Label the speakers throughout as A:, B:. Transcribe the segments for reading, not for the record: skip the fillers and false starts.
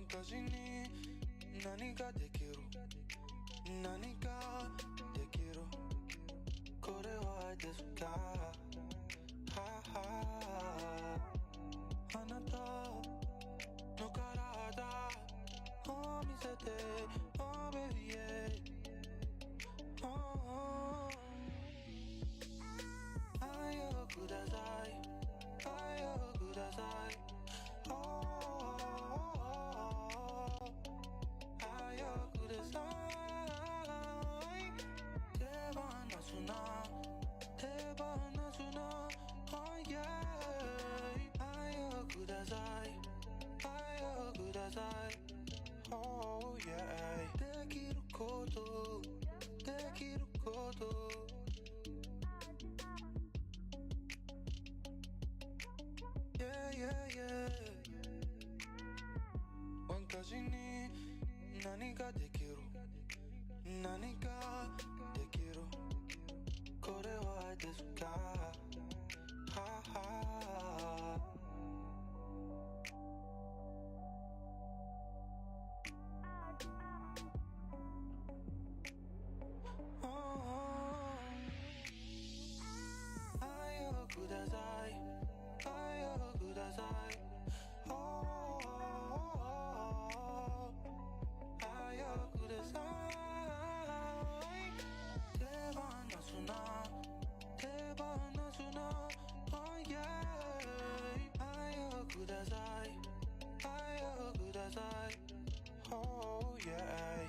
A: 私に何ができる何ができるこれは愛ですかははあなたの体を見せて Oh baby yeah愛をください愛をください愛をください手放すな手放すな Oh yeah 愛をください愛をください Oh yeah できることできること私に何ができる何ができるこれは愛ですかはは愛をください愛をください愛をください手放すな手放すな Oh yeah 愛をください愛をください Oh yeah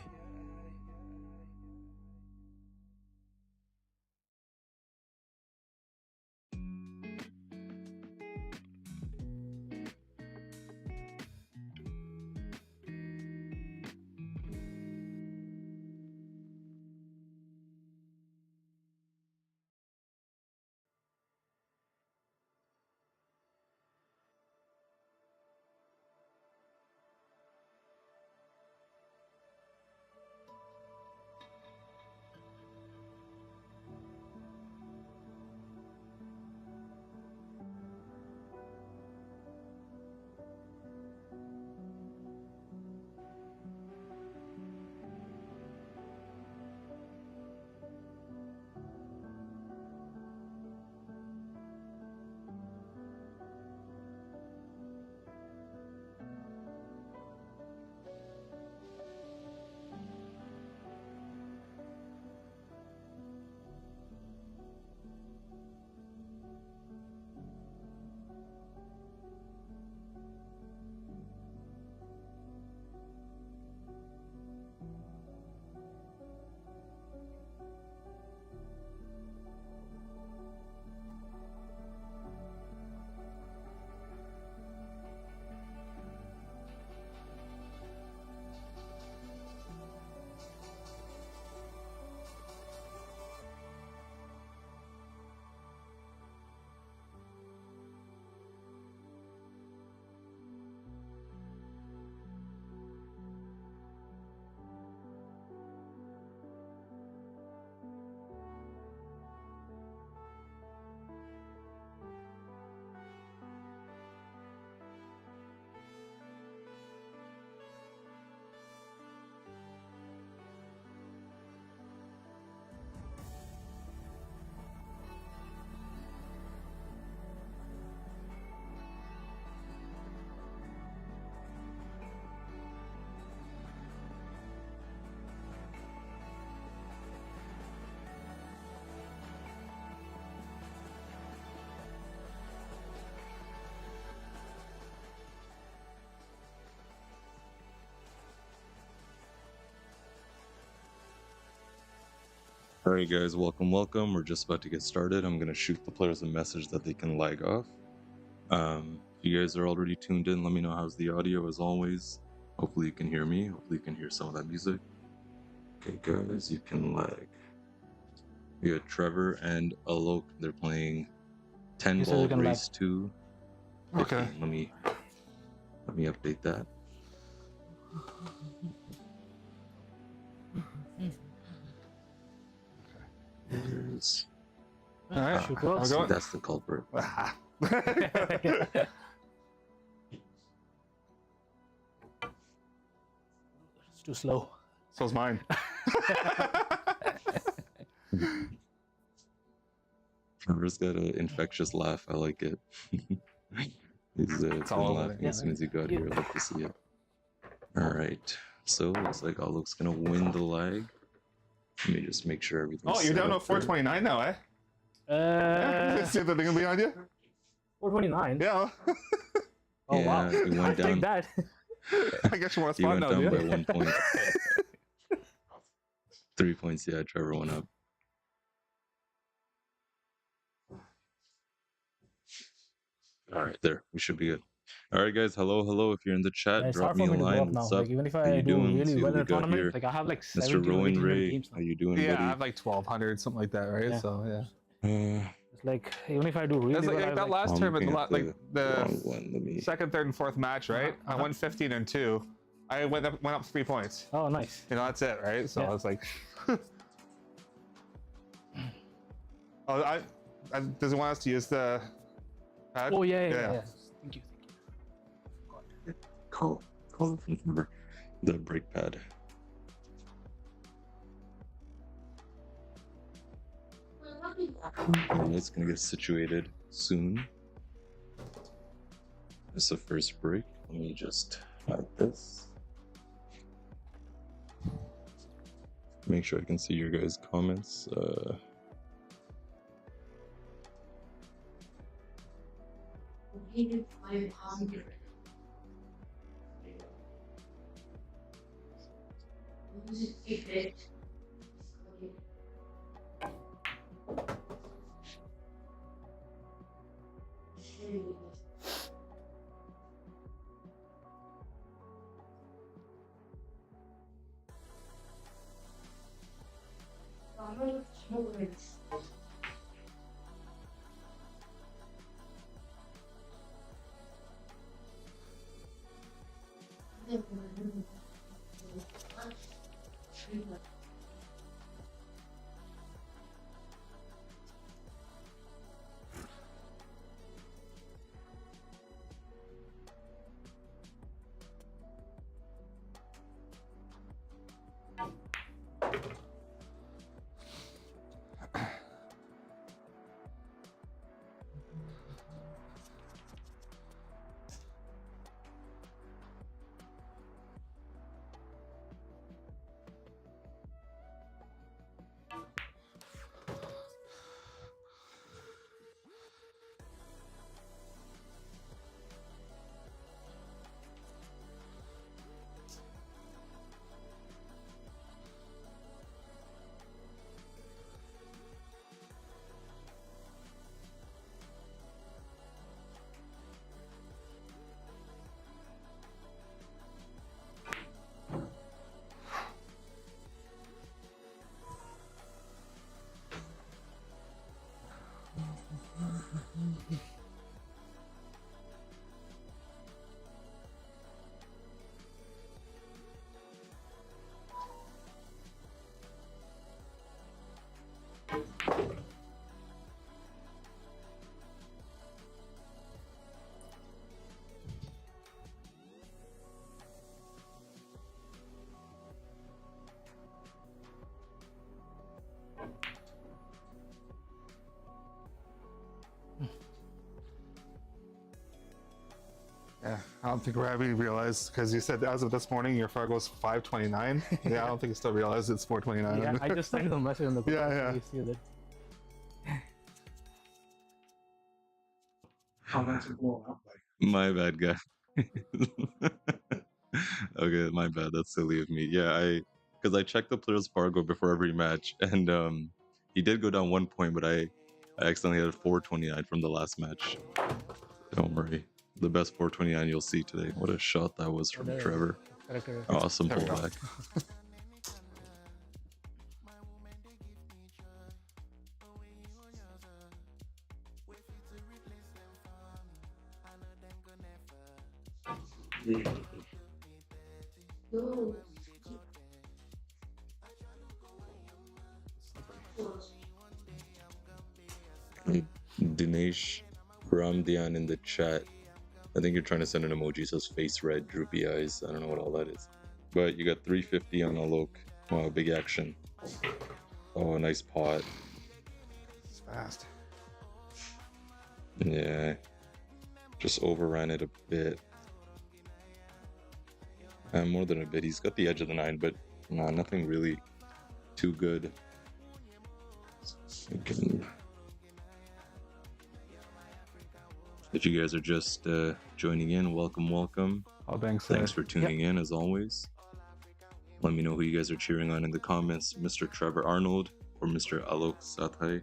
B: Alright guys, welcome. We're just about to get started. I'm going to shoot the players a message that they can lag off. If you guys are already tuned in, let me know how's the audio as always. Hopefully you can hear me. Hopefully you can hear some of that music. Okay guys, you can lag. We got Trevor and Alok. They're playing 10
C: This is
B: ball
C: looking like-
B: race to 15.
D: Okay.
B: Let me update that. There's-
D: All right.
C: Shoot
D: I'm
C: close.
D: going.
B: that's the culprit.
C: It's too slow.
D: So's mine.
B: Trevor's got an infectious laugh. I like it. He's been
D: all over
B: laughing
D: there.
B: as soon as he got here. I love to see it. All right. So looks like Alok's gonna win the lag. Let me just make sure everything's.
D: Oh, you're
B: set
D: down to
B: up for-
D: 429 now, eh? See the thing behind you?
C: 429.
D: Yeah.
C: Oh wow.
B: Yeah, he
C: I
B: went
C: take
B: down.
C: that.
D: I guess you want to
B: He
D: spot
B: went
D: now,
B: down
D: do
B: by
D: you?
B: 1 point. 3 points. Yeah, Trevor went up. All right, there. We should be good. All right, guys. Hello. If you're in the chat,
C: Yeah, it's
B: drop
C: hard
B: me
C: for
B: a
C: me to go
B: line.
C: up now.
B: What's up?
C: Like even if
B: How
C: I
B: you
C: do
B: doing?
C: really
B: See
C: well
B: what
C: in
B: we
C: a
B: got
C: tournament,
B: here.
C: like I have like
B: Mr.
C: 70 or
B: Rowan
C: 80
B: Ray,
C: games
B: how
C: now.
B: you doing,
D: Yeah, I
B: buddy?
D: have like 1,200, something like that, right?
C: Yeah.
D: So, yeah.
C: It's like even if I do really
D: That's
C: well,
D: like
C: I have,
D: that
C: like,
D: last
B: I'm
D: tournament,
B: looking at
D: like the
B: wrong one. Let me.
D: second, third, and fourth match, right? I won 15 and 2. I went up 3 points.
C: oh nice.
D: You know, that's it, right? So
C: Yeah.
D: I was like, does it want us to use the pad?
C: Oh yeah.
D: Yeah.
C: Thank you.
B: Call the phone number. The brake pad. And it's gonna get situated soon. It's the first break. Let me just add this. Make sure I can see your guys' comments.
D: Yeah, I don't think Ravi realized, because you said as of this morning your far goes 529. Yeah, I don't think he still realized it's 429.
C: Yeah, I just sent him a message in the group.
D: Yeah, yeah.
C: You see that.
B: My bad, guy. Okay, my bad. That's silly of me. Yeah, because I checked the player's Fargo before every match, and he did go down 1 point, but I accidentally had 429 from the last match. Don't worry. The best 429 you'll see today. What a shot that was from
C: Yeah,
B: Trevor.
C: Correct.
B: Awesome
D: There we go.
B: pullback. Dinesh Ramdian in the chat. I think you're trying to send an emoji that says face red, droopy eyes. I don't know what all that is. But you got 350 on Alok. Wow, big action. Oh, nice pot.
D: It's fast.
B: Yeah. Just overran it a bit. More than a bit. He's got the edge of the 9, but nah, nothing really too good. If you guys are just joining in, welcome.
D: Oh, thanks.
B: Thanks for tuning in, as always. Let me know who you guys are cheering on in the comments, Mr. Trevor Arnold or Mr. Alok Sathai.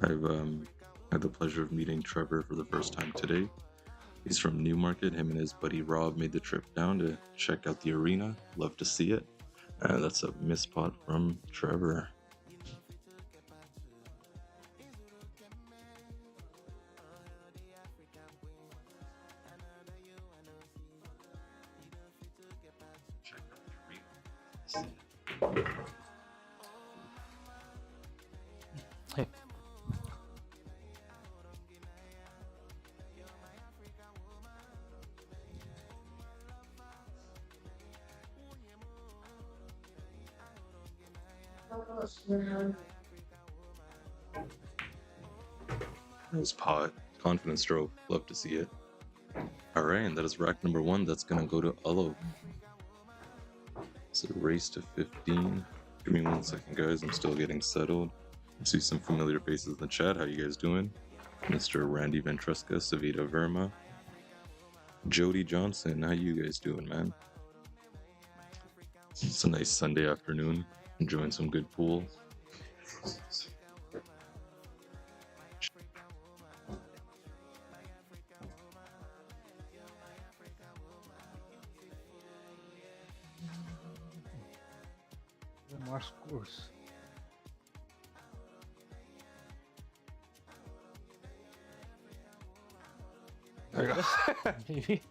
B: I've had the pleasure of meeting Trevor for the first time today. He's from Newmarket. Him and his buddy Rob made the trip down to check out the arena. Love to see it. That's a missed pot from Trevor.
C: Hey.
B: Nice pot. Confident stroke. Love to see it. Alright, and that is rack number 1. That's going to go to Alok. It's a race to 15. Give me 1 second, guys. I'm still getting settled. I see some familiar faces in the chat. How you guys doing? Mr. Randy Ventresca, Savita Verma. Jody Johnson. How you guys doing, man? It's a nice Sunday afternoon. Enjoying some good pool.
C: More scores.
D: There you go.
C: Maybe.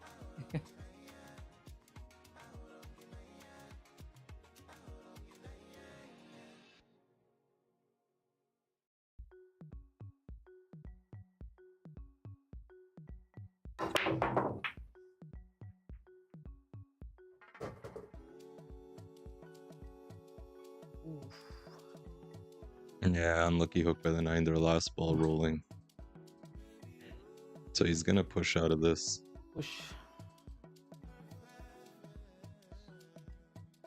B: Yeah, unlucky hook by the 9, their last ball rolling. So he's gonna push out of this.
C: Push.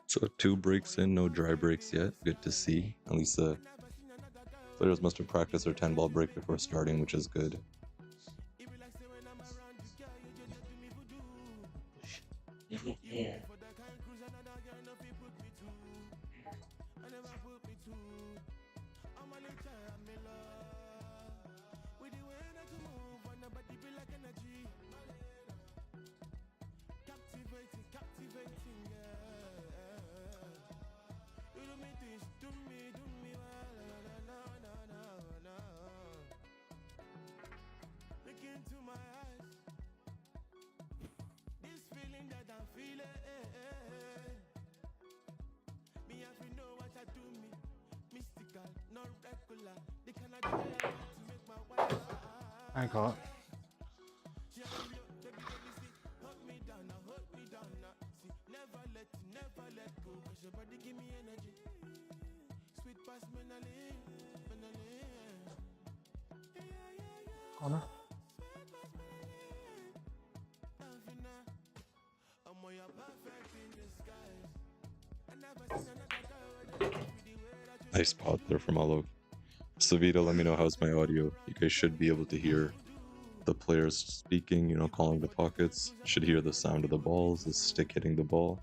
B: So 2 breaks in, no dry breaks yet. Good to see. At least the players must have practiced their 10-ball break before starting, which is good.
D: I call it.
C: Corner.
B: Nice pot there from Alok. Savita, let me know how's my audio. You guys should be able to hear the players speaking, you know, calling the pockets. Should hear the sound of the balls, the stick hitting the ball.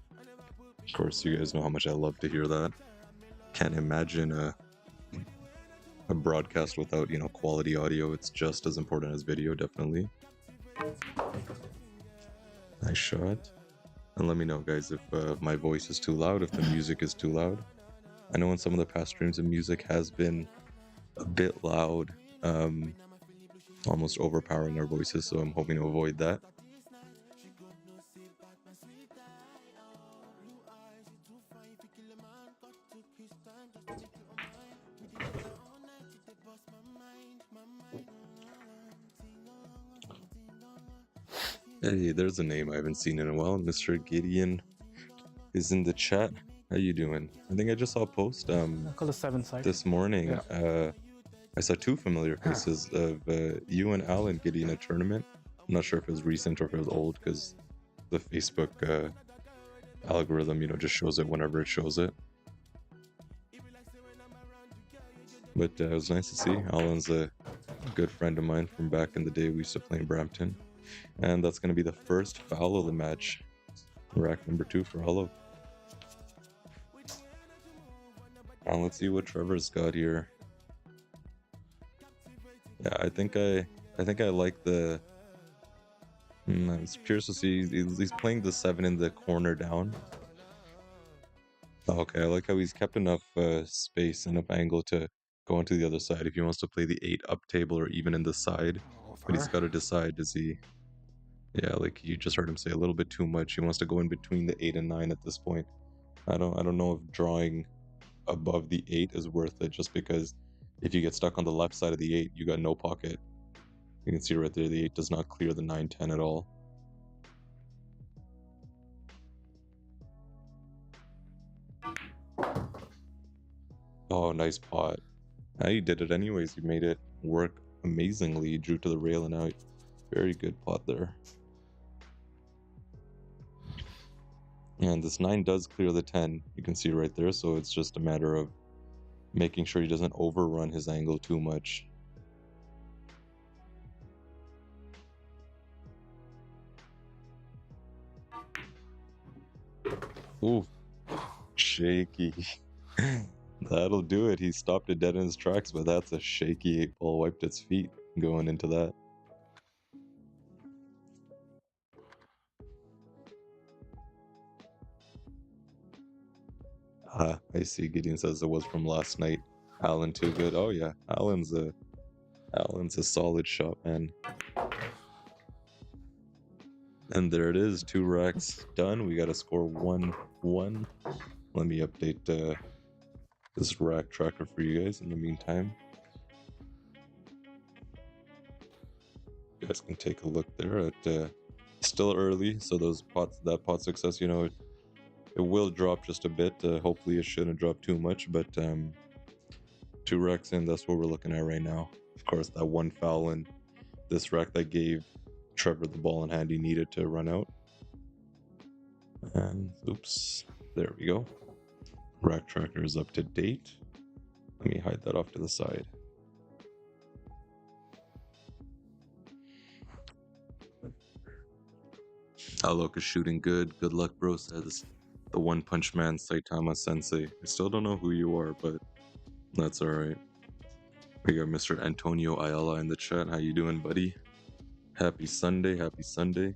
B: Of course, you guys know how much I love to hear that. Can't imagine a broadcast without, you know, quality audio. It's just as important as video, definitely. Nice shot. And let me know, guys, if my voice is too loud, if the music is too loud. I know in some of the past streams, the music has been a bit loud, almost overpowering our voices, so I'm hoping to avoid that. Hey, there's a name I haven't seen in a while. Mr. Gideon is in the chat. How you doing? I think I just saw a post
C: I'll call it 7 side.
B: this morning.
D: Yeah.
B: I saw two familiar faces of you and Alan getting a tournament. I'm not sure if it was recent or if it was old because the Facebook algorithm, just shows it whenever it shows it. But it was nice to see. Alan's a good friend of mine from back in the day. We used to play in Brampton. And that's going to be the first foul of the match. Rack number 2 for Alok. Now let's see what Trevor's got here. Yeah, I think I like the. I'm curious to see. He's playing the 7 in the corner down. Okay, I like how he's kept enough space, enough angle to go onto the other side if he wants to play the 8 up table or even in the side. But he's got to decide, does he? Yeah, like you just heard him say a little bit too much. He wants to go in between the 8 and 9 at this point. I don't know if drawing above the 8 is worth it, just because if you get stuck on the left side of the 8, you got no pocket. You can see right there, the 8 does not clear the 9-10 at all. Oh, nice pot. Now you did it anyways. You made it work amazingly. You drew to the rail and out. Very good pot there. And this 9 does clear the 10. You can see right there. So it's just a matter of making sure he doesn't overrun his angle too much. Ooh, shaky. That'll do it. He stopped it dead in his tracks, but that's a shaky 8 ball. Wiped its feet going into that. I see. Gideon says it was from last night. Alan too good. Oh yeah, Alan's a solid shot, man. And there it is, 2 racks done. We got to score 1-1. Let me update this rack tracker for you guys in the meantime. You guys can take a look there at still early, so that pot success, it will drop just a bit. Hopefully it shouldn't drop too much, but 2 racks in, that's what we're looking at right now. Of course, that 1 foul in this rack that gave Trevor the ball in hand he needed to run out. And oops, there we go. Rack tracker is up to date. Let me hide that off to the side. Alok is shooting good. Good luck, bro, says the One Punch Man Saitama Sensei. I still don't know who you are, but that's alright. We got Mr. Antonio Ayala in the chat. How you doing, buddy? Happy Sunday, happy Sunday.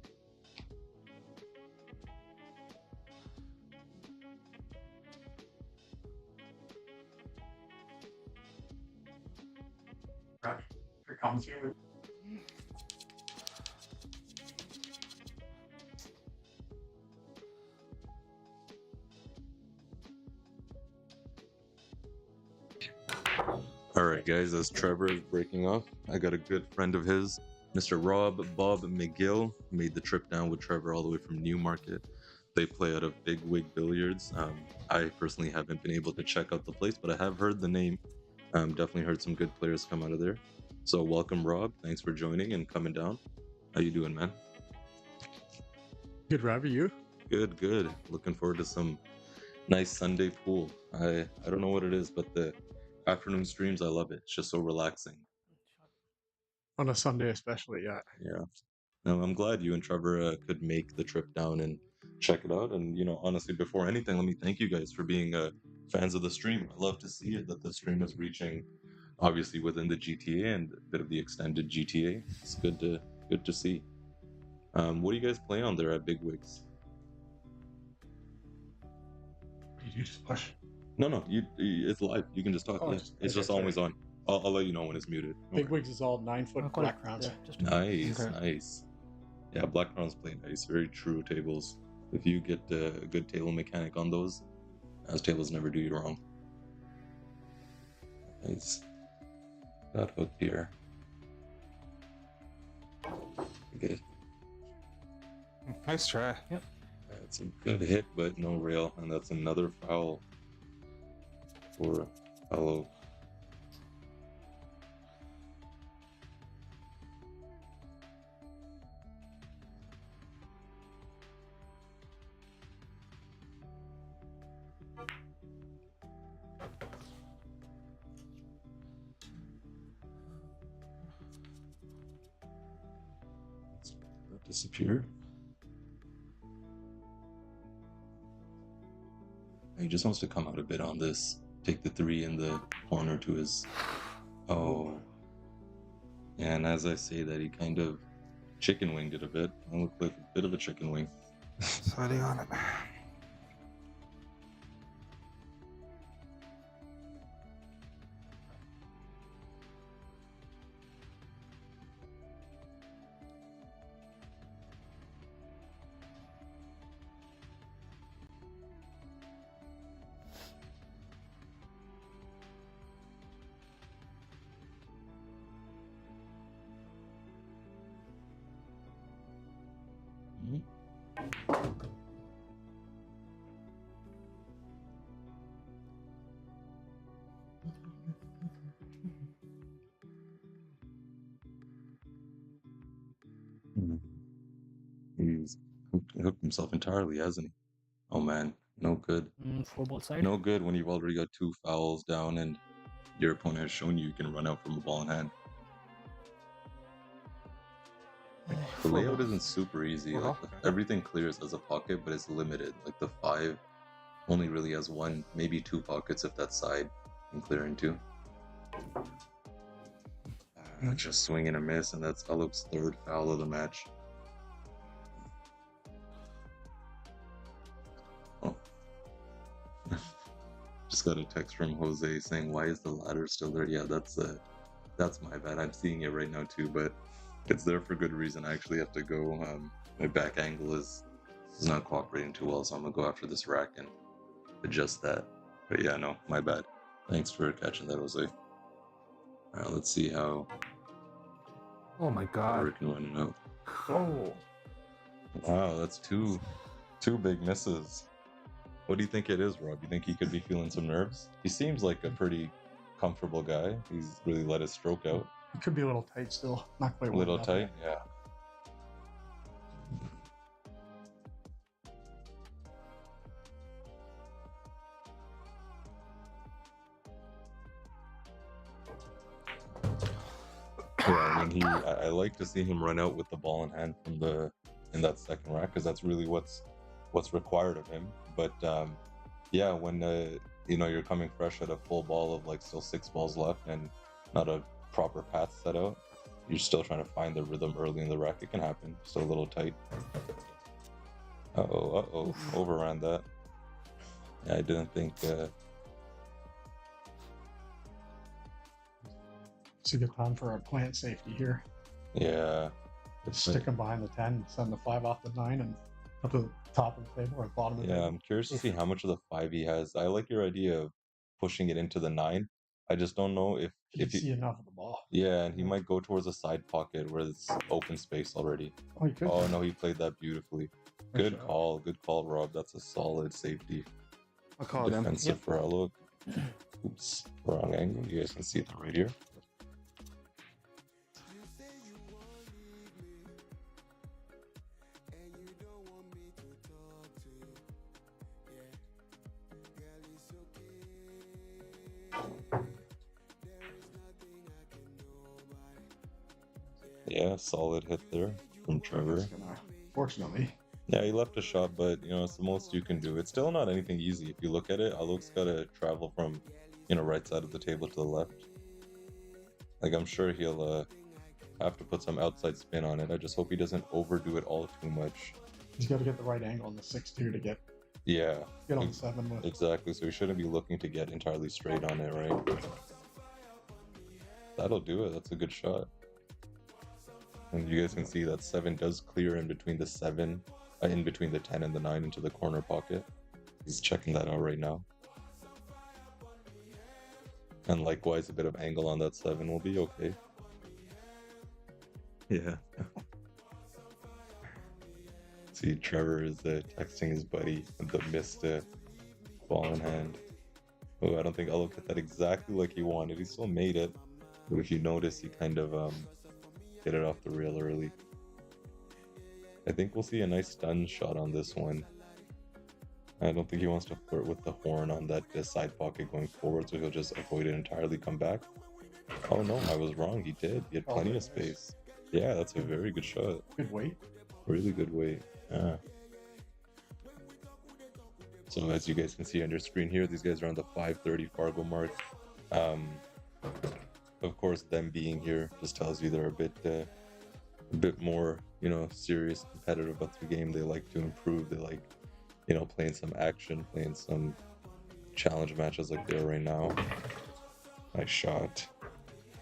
B: Alright guys, as Trevor is breaking off, I got a good friend of his, Mr. Bob McGill, made the trip down with Trevor all the way from Newmarket. They play out of Big Wig Billiards. I personally haven't been able to check out the place, but I have heard the name. Definitely heard some good players come out of there. So welcome, Rob. Thanks for joining and coming down. How you doing, man?
E: Good, Rob. Are you?
B: Good, good. Looking forward to some nice Sunday pool. I don't know what it is, but the afternoon streams, I love it. It's just so relaxing.
E: On a Sunday, especially, yeah.
B: Yeah. No, I'm glad you and Trevor could make the trip down and check it out. And honestly, before anything, let me thank you guys for being fans of the stream. I love to see it that the stream is reaching, obviously within the GTA and a bit of the extended GTA. It's good to see. What do you guys play on there at Big Wigs?
E: You just push.
B: No, it's live. You can just talk.
E: Oh,
B: Yeah. It's just
E: sorry.
B: always on. I'll let you know when it's muted.
E: Big Wigs is all 9-foot
C: call
E: black
C: it-
E: crowns.
C: yeah, just
B: Nice,
C: Okay.
B: nice. Yeah, Black Crowns play nice. Very true tables. If you get a good table mechanic on those tables never do you wrong. Nice. Got hooked here. Okay.
D: Nice try.
B: That's a good hit, but no rail, and that's another foul for Alok. That disappeared. He just wants to come out a bit on this. Take the 3 in the corner to his... Oh. And as I say that, he kind of chicken winged it a bit. It looked like a bit of a chicken wing.
D: Sliding on it.
B: He's hooked himself entirely, hasn't he? Oh man, no good.
C: For both sides.
B: No good when you've already got 2 fouls down and your opponent has shown you can run out from a ball in hand. The layout isn't super easy. Like everything clears as a pocket, but it's limited. Like the 5 only really has 1, maybe 2 pockets if that side can clear into. Just swing and a miss, and that's Alok's 3rd foul of the match. Oh. Just got a text from Jose saying, "Why is the ladder still there?" Yeah, that's my bad. I'm seeing it right now too, but it's there for good reason. I actually have to go. My back angle is not cooperating too well, so I'm gonna go after this rack and adjust that. But yeah, no, my bad. Thanks for catching that, Jose. Alright, let's see how
D: Oh my god.
B: Trevor can run it out.
D: Oh.
B: Wow, that's two big misses. What do you think it is, Rob? You think he could be feeling some nerves? He seems like a pretty comfortable guy. He's really let his stroke out.
E: It could be a little tight still. Not quite
B: A little
E: warmed up.
B: tight, yeah. Yeah, I mean, I like to see him run out with the ball in hand from in that second rack, because that's really what's required of him. But yeah, when you're coming fresh at a full ball of like still 6 balls left and not a proper path set out, you're still trying to find the rhythm early in the rack. It can happen. Still a little tight. Uh-oh, overran that. Yeah, I didn't think.
E: It's a good time for a plant safety here.
B: Yeah.
E: Stick him behind the 10, send the 5 off the 9, and up to the top of the table or the bottom of the
B: Yeah,
E: table.
B: I'm curious to see how much of the 5 he has. I like your idea of pushing it into the 9. I just don't know if
E: You see enough of the ball.
B: Yeah, and he might go towards a side pocket where it's open space already.
E: Oh, you could.
B: Oh no, he played that beautifully. Good call, Rob. That's a solid safety.
D: I'll call it him.
B: Defensive for Alok. Oops, wrong angle. You guys can see it right here. Yeah, solid hit there from Trevor.
E: Fortunately.
B: Yeah, he left a shot, but it's the most you can do. It's still not anything easy. If you look at it, Alok's got to travel from right side of the table to the left. Like, I'm sure he'll have to put some outside spin on it. I just hope he doesn't overdo it all too much.
E: He's got to get the right angle on the 6-2 to get on the 7 with.
B: Exactly. So he shouldn't be looking to get entirely straight on it, right? That'll do it. That's a good shot. And you guys can see that 7 does clear in between the 7, in between the 10 and the 9 into the corner pocket. He's checking that out right now. And likewise, a bit of angle on that 7 will be okay. Yeah. See, Trevor is texting his buddy the missed ball in hand. Oh, I don't think Alok hit that exactly like he wanted. He still made it, but if you notice, he kind of hit it off the rail early. I think we'll see a nice stun shot on this one. I don't think he wants to flirt with the horn on that side pocket going forward, so he'll just avoid it entirely, come back. Oh no, I was wrong. He did. He had plenty of space. Yeah, that's a very good shot.
E: Good weight.
B: Really good weight. Yeah. So as you guys can see on your screen here, these guys are on the 530 Fargo mark. Of course, them being here just tells you they're a bit more, you know, serious, competitive about the game. They like to improve. They like, you know, playing some action, playing some challenge matches like they are right now. Nice shot.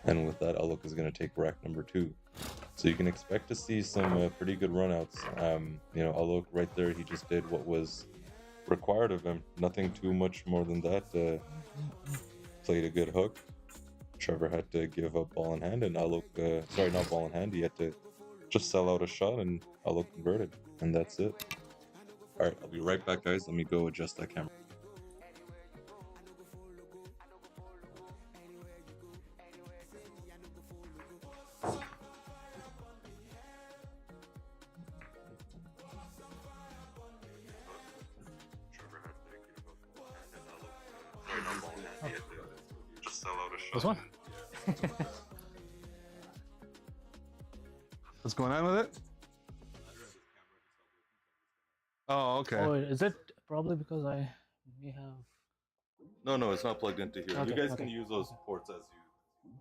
B: And with that, Alok is going to take rack number 2. So you can expect to see some pretty good runouts. You know, Alok right there, he just did what was required of him. Nothing too much more than that. Played a good hook. Trevor had to give up ball in hand, and Alok, sorry, not ball in hand, he had to just sell out a shot, and Alok converted. And that's it. All right, I'll be right back, guys. Let me go adjust that camera.
C: This one?
D: What's going on with it? Oh, okay.
C: Oh, is it probably because I may have.
B: No, it's not plugged into here.
C: Okay,
B: You guys
C: okay.
B: can use those ports as you.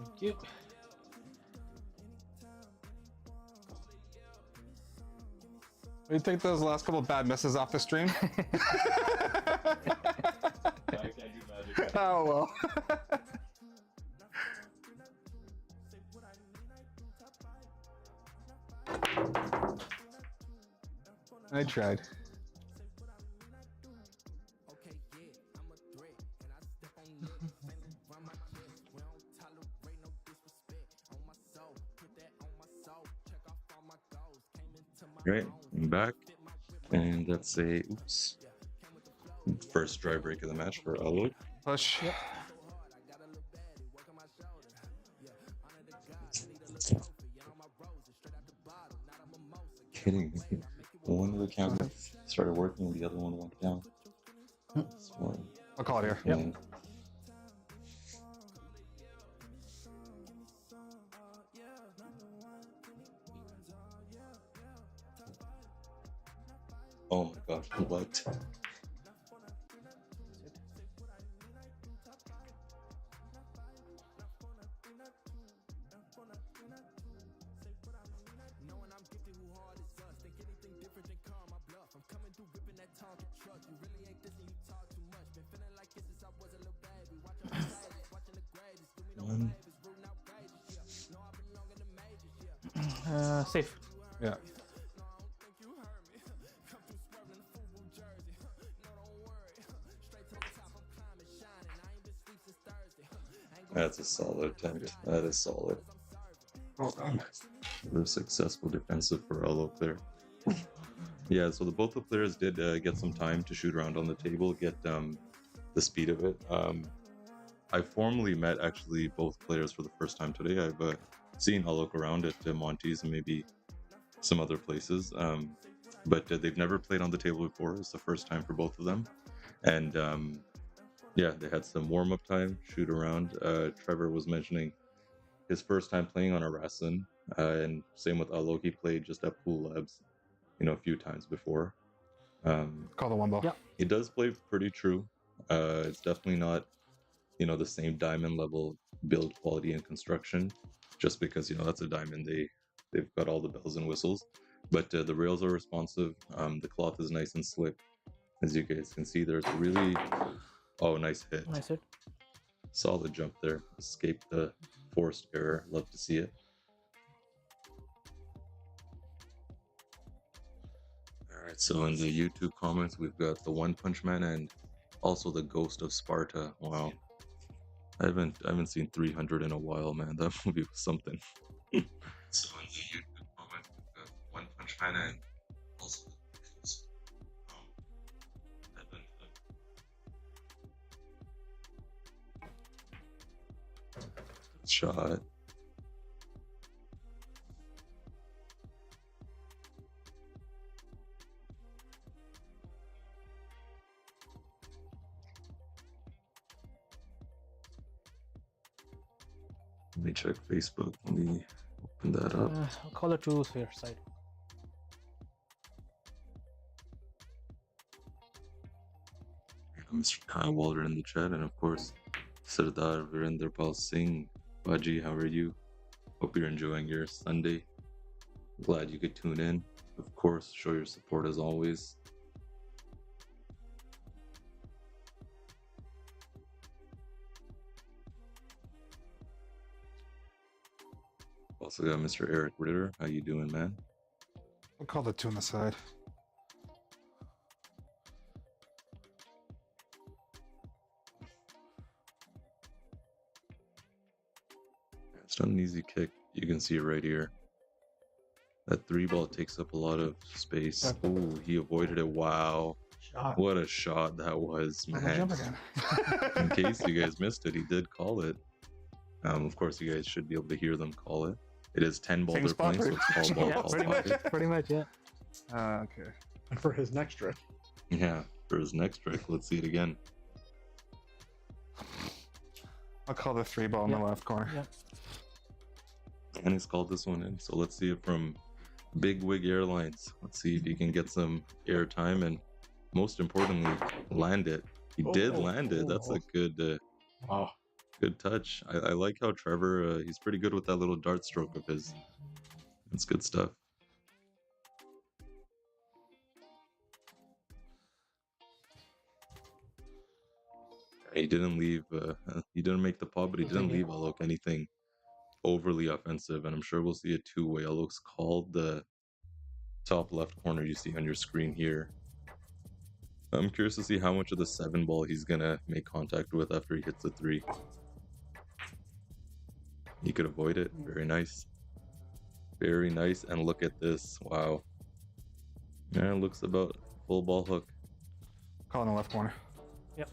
C: Thank you.
D: You take those last couple of bad misses off the stream? Oh well. I tried.
B: Right, I'm back, and that's a oops. First dry break of the match for Alok.
D: Push.
C: Yep.
B: Kidding me. One of the cameras started working, the other one went down. So,
D: I'll call it here.
C: Yep.
B: yeah. Oh my gosh, what?
C: Safe.
D: Yeah.
B: That's a solid attempt. That is solid. Very successful defensive for Alok there. Yeah, so both the players did get some time to shoot around on the table, get the speed of it. I formally met actually both players for the first time today. I've seen Alok around at Monty's and maybe some other places, but they've never played on the table before. It's the first time for both of them, and yeah, they had some warm-up time, shoot around. Trevor was mentioning his first time playing on a Rasen, and same with Alok. He played just at Pool Labs, you know, a few times before.
D: Call the one ball.
C: Yeah.
B: He does play pretty true. It's definitely not, you know, the same diamond level build quality and construction, just because, you know, that's a diamond. They've got all the bells and whistles, but the rails are responsive. The cloth is nice and slick, as you guys can see. There's really, oh, nice hit.
C: Nice hit.
B: Solid jump there. Escaped the forced error. Love to see it. All right, so in the YouTube comments, we've got the One Punch Man and also the Ghost of Sparta. Wow. I haven't seen 300 in a while, man. That movie was something. So in the YouTube comment, we've got One Punch Man and also shot. Let me check Facebook. Let me open that up.
C: I'll call it to sphere side.
B: Mr. Kyle Walter in the chat, and of course, Sardar Virender Pal Singh. Baji, how are you? Hope you're enjoying your Sunday. Glad you could tune in. Of course, show your support as always. Also got Mr. Eric Ritter. How you doing, man?
D: I'll call the 2 on the side.
B: It's not an easy kick. You can see it right here. That 3-ball takes up a lot of space. Oh, he avoided it. Wow.
E: Shot.
B: What a shot that was,
D: I'll
B: man.
D: jump again.
B: In case you guys missed it, he did call it. Of course, you guys should be able to hear them call it. It is 10 ball
D: Same
B: they're
D: spot,
B: playing, so it's call ball,
C: Yeah,
B: call
C: pretty much.
B: pocket.
C: Pretty much, yeah.
D: Okay.
E: And for his next trick,
B: Yeah, for his next trick, let's see it again.
D: I'll call the 3-ball in the
C: Yeah.
D: left corner.
C: Yeah.
B: And he's called this one in. So let's see it from Big Wig Airlines. Let's see if he can get some air time and, most importantly, land it. He did land it. That's a good
E: wow.
B: good touch. I like how Trevor, he's pretty good with that little dart stroke of his. It's good stuff. He didn't leave, he didn't make the pot, but he didn't leave Alok anything overly offensive, and I'm sure we'll see a two-way. Alok's called the top left corner you see on your screen here. I'm curious to see how much of the 7-ball he's gonna make contact with after he hits the 3. He could avoid it. Very nice. Very nice. And look at this. Wow. Yeah, it looks about full ball hook.
D: Call in the left corner.
C: Yep.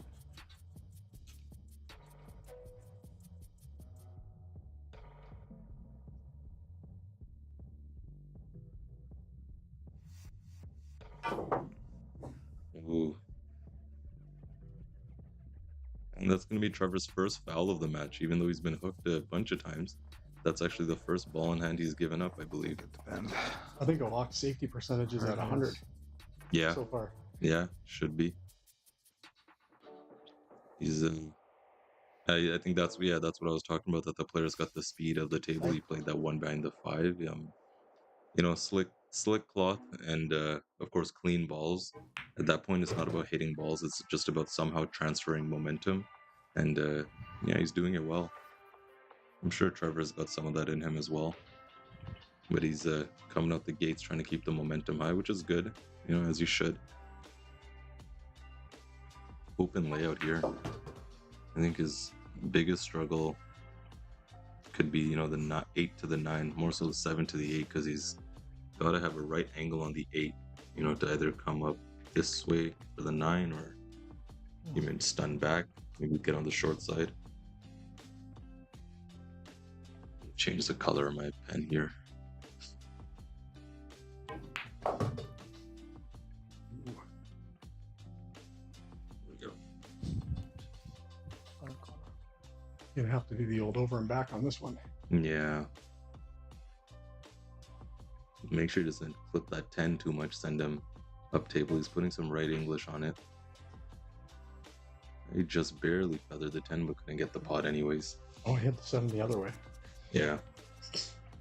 B: Ooh. And that's going to be Trevor's first foul of the match, even though he's been hooked a bunch of times. That's actually the first ball in hand he's given up, I believe.
E: I think Alok's safety percentage is at 100
B: Yeah,
E: so far.
B: yeah, should be. He's I think that's what I was talking about, that the player's got the speed of the table. He played that one behind the 5. You know, slick cloth and of course clean balls. At that point, it's not about hitting balls, it's just about somehow transferring momentum. And yeah, he's doing it well. I'm sure Trevor's got some of that in him as well. But he's coming out the gates trying to keep the momentum high, which is good, you know, as you should. Open layout here. I think his biggest struggle could be, you know, the 8 to the 9, more so the 7 to the 8, because he's got to have a right angle on the 8, you know, to either come up this way for the 9 or even stun back, maybe get on the short side. Change the color of my pen here.
E: You're gonna have to do the old over and back on this one.
B: Yeah. Make sure he doesn't clip that 10 too much, send him up table. He's putting some right English on it. He just barely feathered the 10, but couldn't get the pot anyways.
E: Oh, he hit the 7 the other way.
B: Yeah.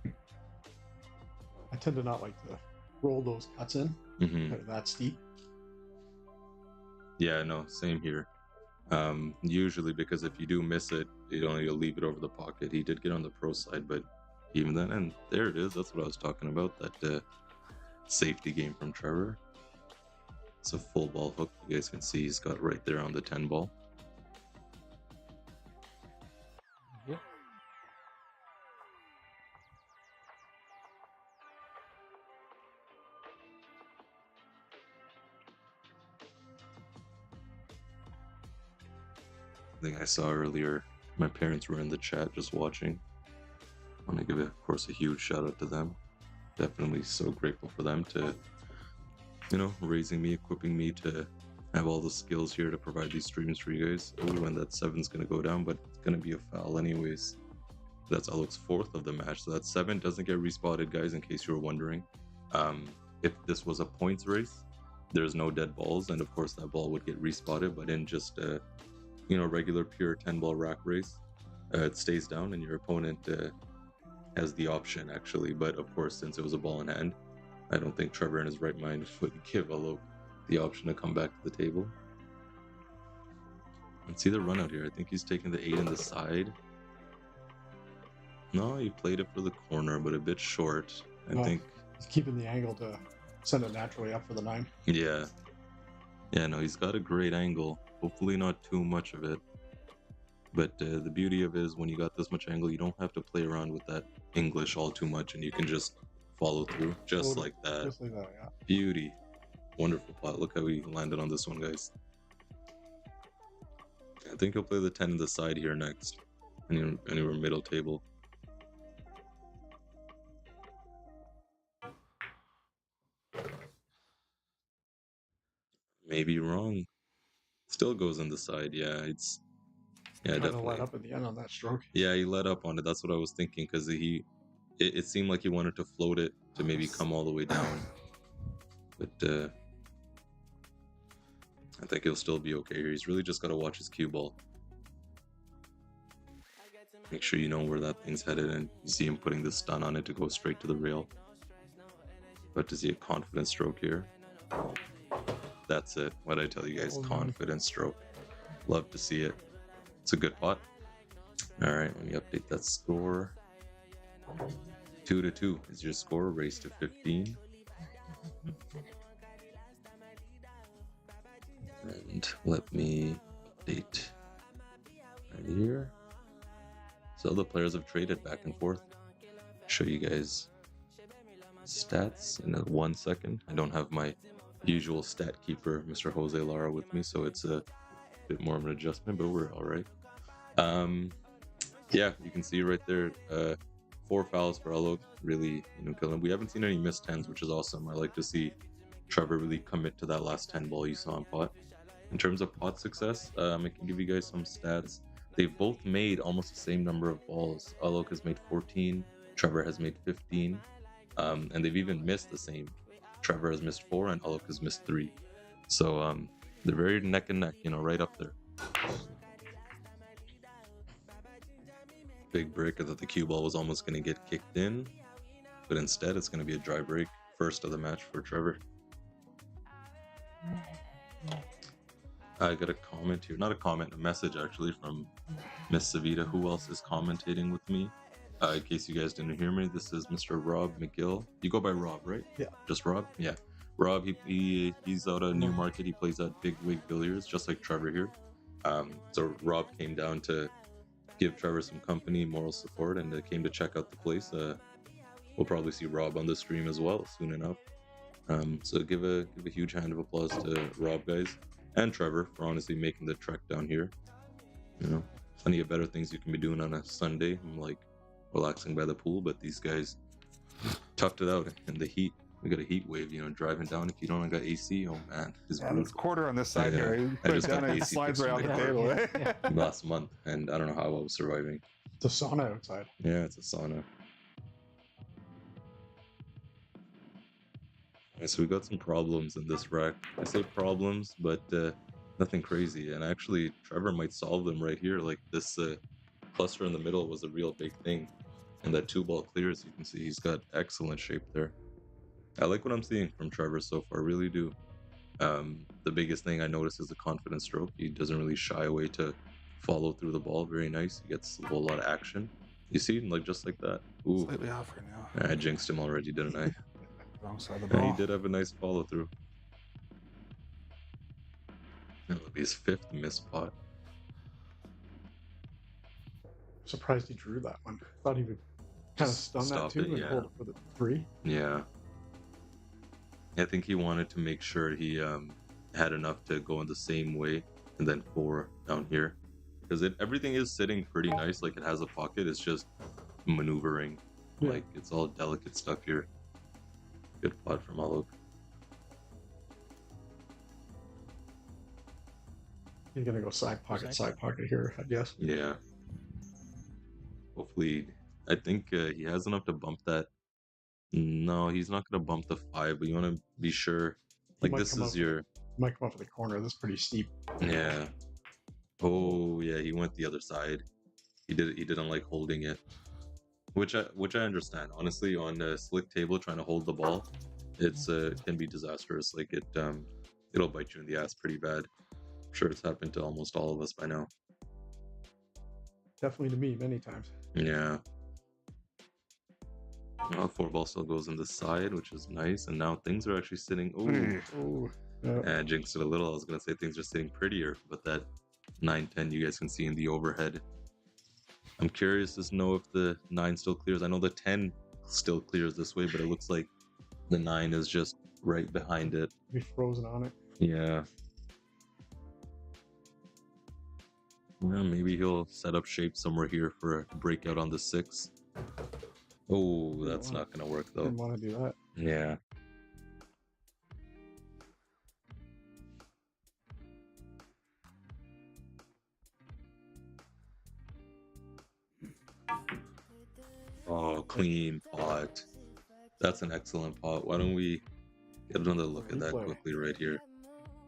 E: I tend to not like to roll those cuts in.
B: Mm-hmm.
E: They're that steep.
B: Yeah, no, same here. Usually, because if you do miss it, you'll leave it over the pocket. He did get on the pro side, but even then, and there it is. That's what I was talking about. That safety game from Trevor. It's a full ball hook. You guys can see he's got right there on the 10 ball. thing I saw earlier. My parents were in the chat just watching. I want to give, of course, a huge shout out to them. Definitely so grateful for them to, you know, raising me, equipping me to have all the skills here to provide these streams for you guys. Oh, and that 7's going to go down, but it's going to be a foul anyways. That's Alok's 4th of the match. So that 7 doesn't get respotted, guys, in case you were wondering. If this was a points race, there's no dead balls, and of course that ball would get respotted, but in just a, you know, regular pure 10-ball rack race, it stays down and your opponent has the option, actually. But of course, since it was a ball in hand, I don't think Trevor in his right mind would give Alok the option to come back to the table. Let's see the run out here. I think he's taking the 8 in the side. No, he played it for the corner, but a bit short. I think
E: he's keeping the angle to send it naturally up for the 9.
B: Yeah. Yeah, no, he's got a great angle. Hopefully not too much of it. But the beauty of it is when you got this much angle, you don't have to play around with that English all too much, and you can just follow through just like that.
E: Just like that, yeah.
B: Beauty. Wonderful plot. Look how he landed on this one, guys. I think he'll play the 10 in the side here next. Anywhere middle table. Maybe wrong. Still goes in the side. Yeah, it's definitely.
E: Let up at the end on that stroke.
B: Yeah, he let up on it. That's what I was thinking, because it seemed like he wanted to float it to maybe come all the way down. But I think he'll still be okay here. He's really just got to watch his cue ball. Make sure you know where that thing's headed, and you see him putting the stun on it to go straight to the rail. But to see a confident stroke here. That's it. What did I tell you guys? Confident stroke. Love to see it. It's a good pot. All right, let me update that score. 2-2 is your score. Race to 15. And let me update right here. So the players have traded back and forth. Show you guys stats in 1 second. I don't have my usual stat keeper, Mr. Jose Lara, with me, so it's a bit more of an adjustment, but we're all right. Yeah, you can see right there, 4 fouls for Alok, really, killing. We haven't seen any missed 10s, which is awesome. I like to see Trevor really commit to that last 10 ball you saw in pot. In terms of pot success, I can give you guys some stats. They've both made almost the same number of balls. Alok has made 14, Trevor has made 15, and they've even missed the same. Trevor has missed 4 and Alok has missed 3. So they're very neck and neck, right up there. Big breaker that the cue ball was almost going to get kicked in, but instead it's going to be a dry break. First of the match for Trevor. I got a comment here, not a comment, a message actually from Miss Savita. Who else is commentating with me? In case you guys didn't hear me, this is Mr. Rob McGill. You go by Rob, right?
E: Yeah.
B: Just Rob? Yeah. Rob, he's out of Newmarket. He plays at Big Wig Billiards, just like Trevor here. So Rob came down to give Trevor some company, moral support, and came to check out the place. We'll probably see Rob on the stream as well soon enough. So give a huge hand of applause to Rob, guys, and Trevor for honestly making the trek down here. Plenty of better things you can be doing on a Sunday. I'm like relaxing by the pool, but these guys toughed it out in the heat. We got a heat wave, driving down. If you don't got AC, oh man, it's brutal.
D: It's quarter on this side here. You
B: I
D: put it
B: just
D: down
B: got
D: and it
B: AC
D: slides right off the
B: fixed
D: table.
C: Yeah.
B: last month, and I don't know how I was surviving.
E: It's a sauna outside.
B: Yeah, it's a sauna. Alright, so we got some problems in this rack. I say problems, but nothing crazy. And actually, Trevor might solve them right here. Like this cluster in the middle was a real big thing. And that 2-ball clear, as you can see, he's got excellent shape there. I like what I'm seeing from Trevor so far, I really do. The biggest thing I noticed is the confident stroke. He doesn't really shy away to follow through the ball. Very nice. He gets a whole lot of action. You see, like just like that. Ooh,
D: Slightly off right now.
B: I jinxed him already, didn't I?
D: Wrong side of the
B: Yeah,
D: ball.
B: he did have a nice follow through. That'll be his 5th missed pot.
E: Surprised he drew that one. Thought he would kind of stun that
B: Stop
E: too
B: it,
E: and
B: yeah.
E: hold it for the 3.
B: Yeah. I think he wanted to make sure he had enough to go in the same way, and then 4 down here. because everything is sitting pretty nice. Like it has a pocket. It's just maneuvering.
E: Yeah.
B: Like it's all delicate stuff here. Good pot from Alok.
E: He's gonna go side pocket here, I guess.
B: Yeah. Hopefully, I think he has enough to bump that. No, he's not gonna bump the 5, but you want to be sure.
E: He
B: Like
E: might
B: this
E: come
B: is
E: up-
B: your.
E: Might come up with the corner. This is pretty steep.
B: Yeah. Oh yeah, he went the other side. He didn't like holding it, which I understand. Honestly, on a slick table, trying to hold the ball, it's can be disastrous. Like it'll bite you in the ass pretty bad. I'm sure it's happened to almost all of us by now.
E: Definitely to me, many times.
B: Yeah. 4-ball still goes in the side, which is nice, and now things are actually sitting. Ooh.
E: Oh,
B: And jinxed it a little. I was gonna say things are sitting prettier, but that 9-10 you guys can see in the overhead. I'm curious to know if the 9 still clears. I know the 10 still clears this way, but it looks like the 9 is just right behind it.
E: be frozen on it.
B: Yeah. Well, maybe he'll set up shape somewhere here for a breakout on the 6. Oh, that's not gonna work though.
E: Didn't want to do that.
B: Yeah. Oh, clean pot. That's an excellent pot. Why don't we get another look at that
E: Replay.
B: quickly right here?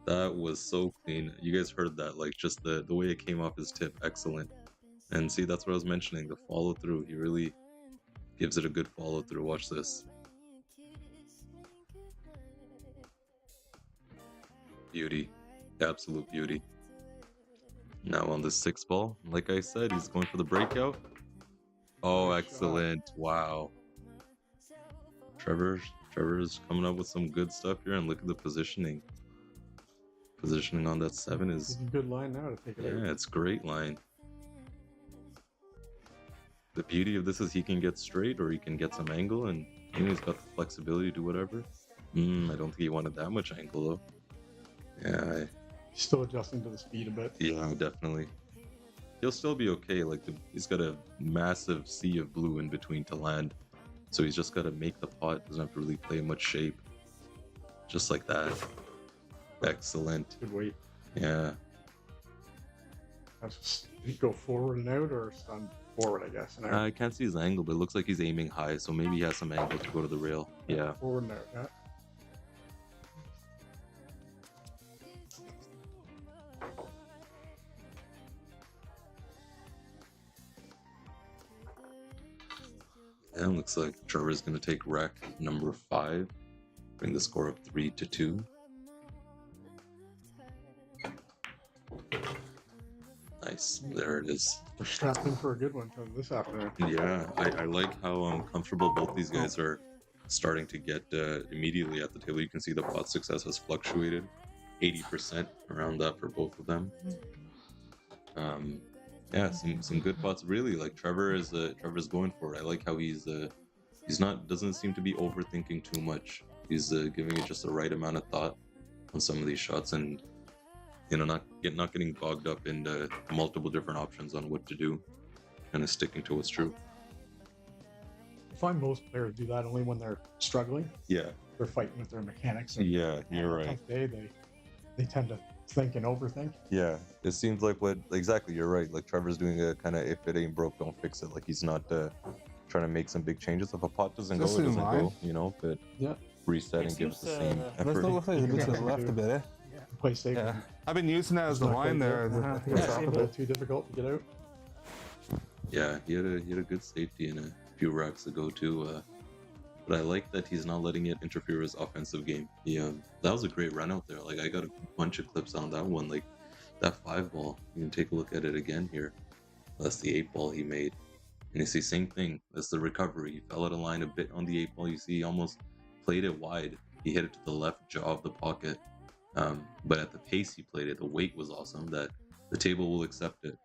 B: That was so clean. You guys heard that, like just the way it came off his tip, excellent. And see, that's what I was mentioning, the follow through. He really gives it a good follow through. Watch this. Beauty. Absolute beauty. Now on the 6 ball, like I said, he's going for the breakout. Oh, excellent. Wow. Trevor's coming up with some good stuff here, and look at the positioning. Positioning on that 7 is,
E: It's a good line now to take it out.
B: yeah, it's great line. The beauty of this is he can get straight or he can get some angle, and he's got the flexibility to do whatever. I don't think he wanted that much angle though. Yeah,
E: Still adjusting to the speed a bit.
B: yeah, definitely. He'll still be okay. Like he's got a massive sea of blue in between to land, so he's just got to make the pot. Doesn't have to really play much shape. Just like that. Excellent.
E: Good weight.
B: Yeah.
E: That's just, did he go forward and out or stun forward, I guess? And out?
B: I can't see his angle, but it looks like he's aiming high, so maybe he has some angle to go to the rail. Yeah.
E: Forward and out, yeah.
B: Yeah, looks like Trevor's going to take rack number 5, bring the score up 3-2. Nice, there it is.
E: We're strapped in for a good one from this afternoon.
B: Yeah, I like how comfortable both these guys are starting to get immediately at the table. You can see the pot success has fluctuated 80% around that for both of them. Yeah, some good pots. Really, like Trevor's going for it. I like how he's not doesn't seem to be overthinking too much. He's giving it just the right amount of thought on some of these shots, and not getting bogged up in multiple different options on what to do, kind of sticking to what's true.
E: I find most players do that only when they're struggling.
B: Yeah,
E: They're fighting with their mechanics. And
B: yeah, you're
E: on a
B: right.
E: tough day, they tend to think and overthink.
B: Yeah, it seems like exactly, you're right. Like Trevor's doing a kind of, if it ain't broke, don't fix it. Like he's not trying to make some big changes. If a pot doesn't go,
D: This
B: it
D: is
B: doesn't
D: mine.
B: go. But
E: Yeah.
B: reset
C: It
B: and give it the
C: seems,
B: same
C: doesn't
B: effort.
D: Doesn't look like it's a bit to the
E: Yeah.
D: left a bit, eh?
E: Play safe.
D: Yeah. I've been using that as the
E: Not
D: line
E: quite
D: there.
E: good.
D: I
E: Yeah,
D: think it's
E: it's
D: off
E: a
D: a
E: bit
D: bit.
E: too difficult to get out.
B: Yeah, he had a good safety in a few racks ago too. But I like that he's not letting it interfere with his offensive game. That was a great run out there. Like I got a bunch of clips on that one. Like that 5 ball, you can take a look at it again here. That's the 8 ball he made, and you see same thing. That's the recovery. He fell out of line a bit on the 8 ball. You see he almost played it wide. He hit it to the left jaw of the pocket. But at the pace he played it, the weight was awesome. That the table will accept it.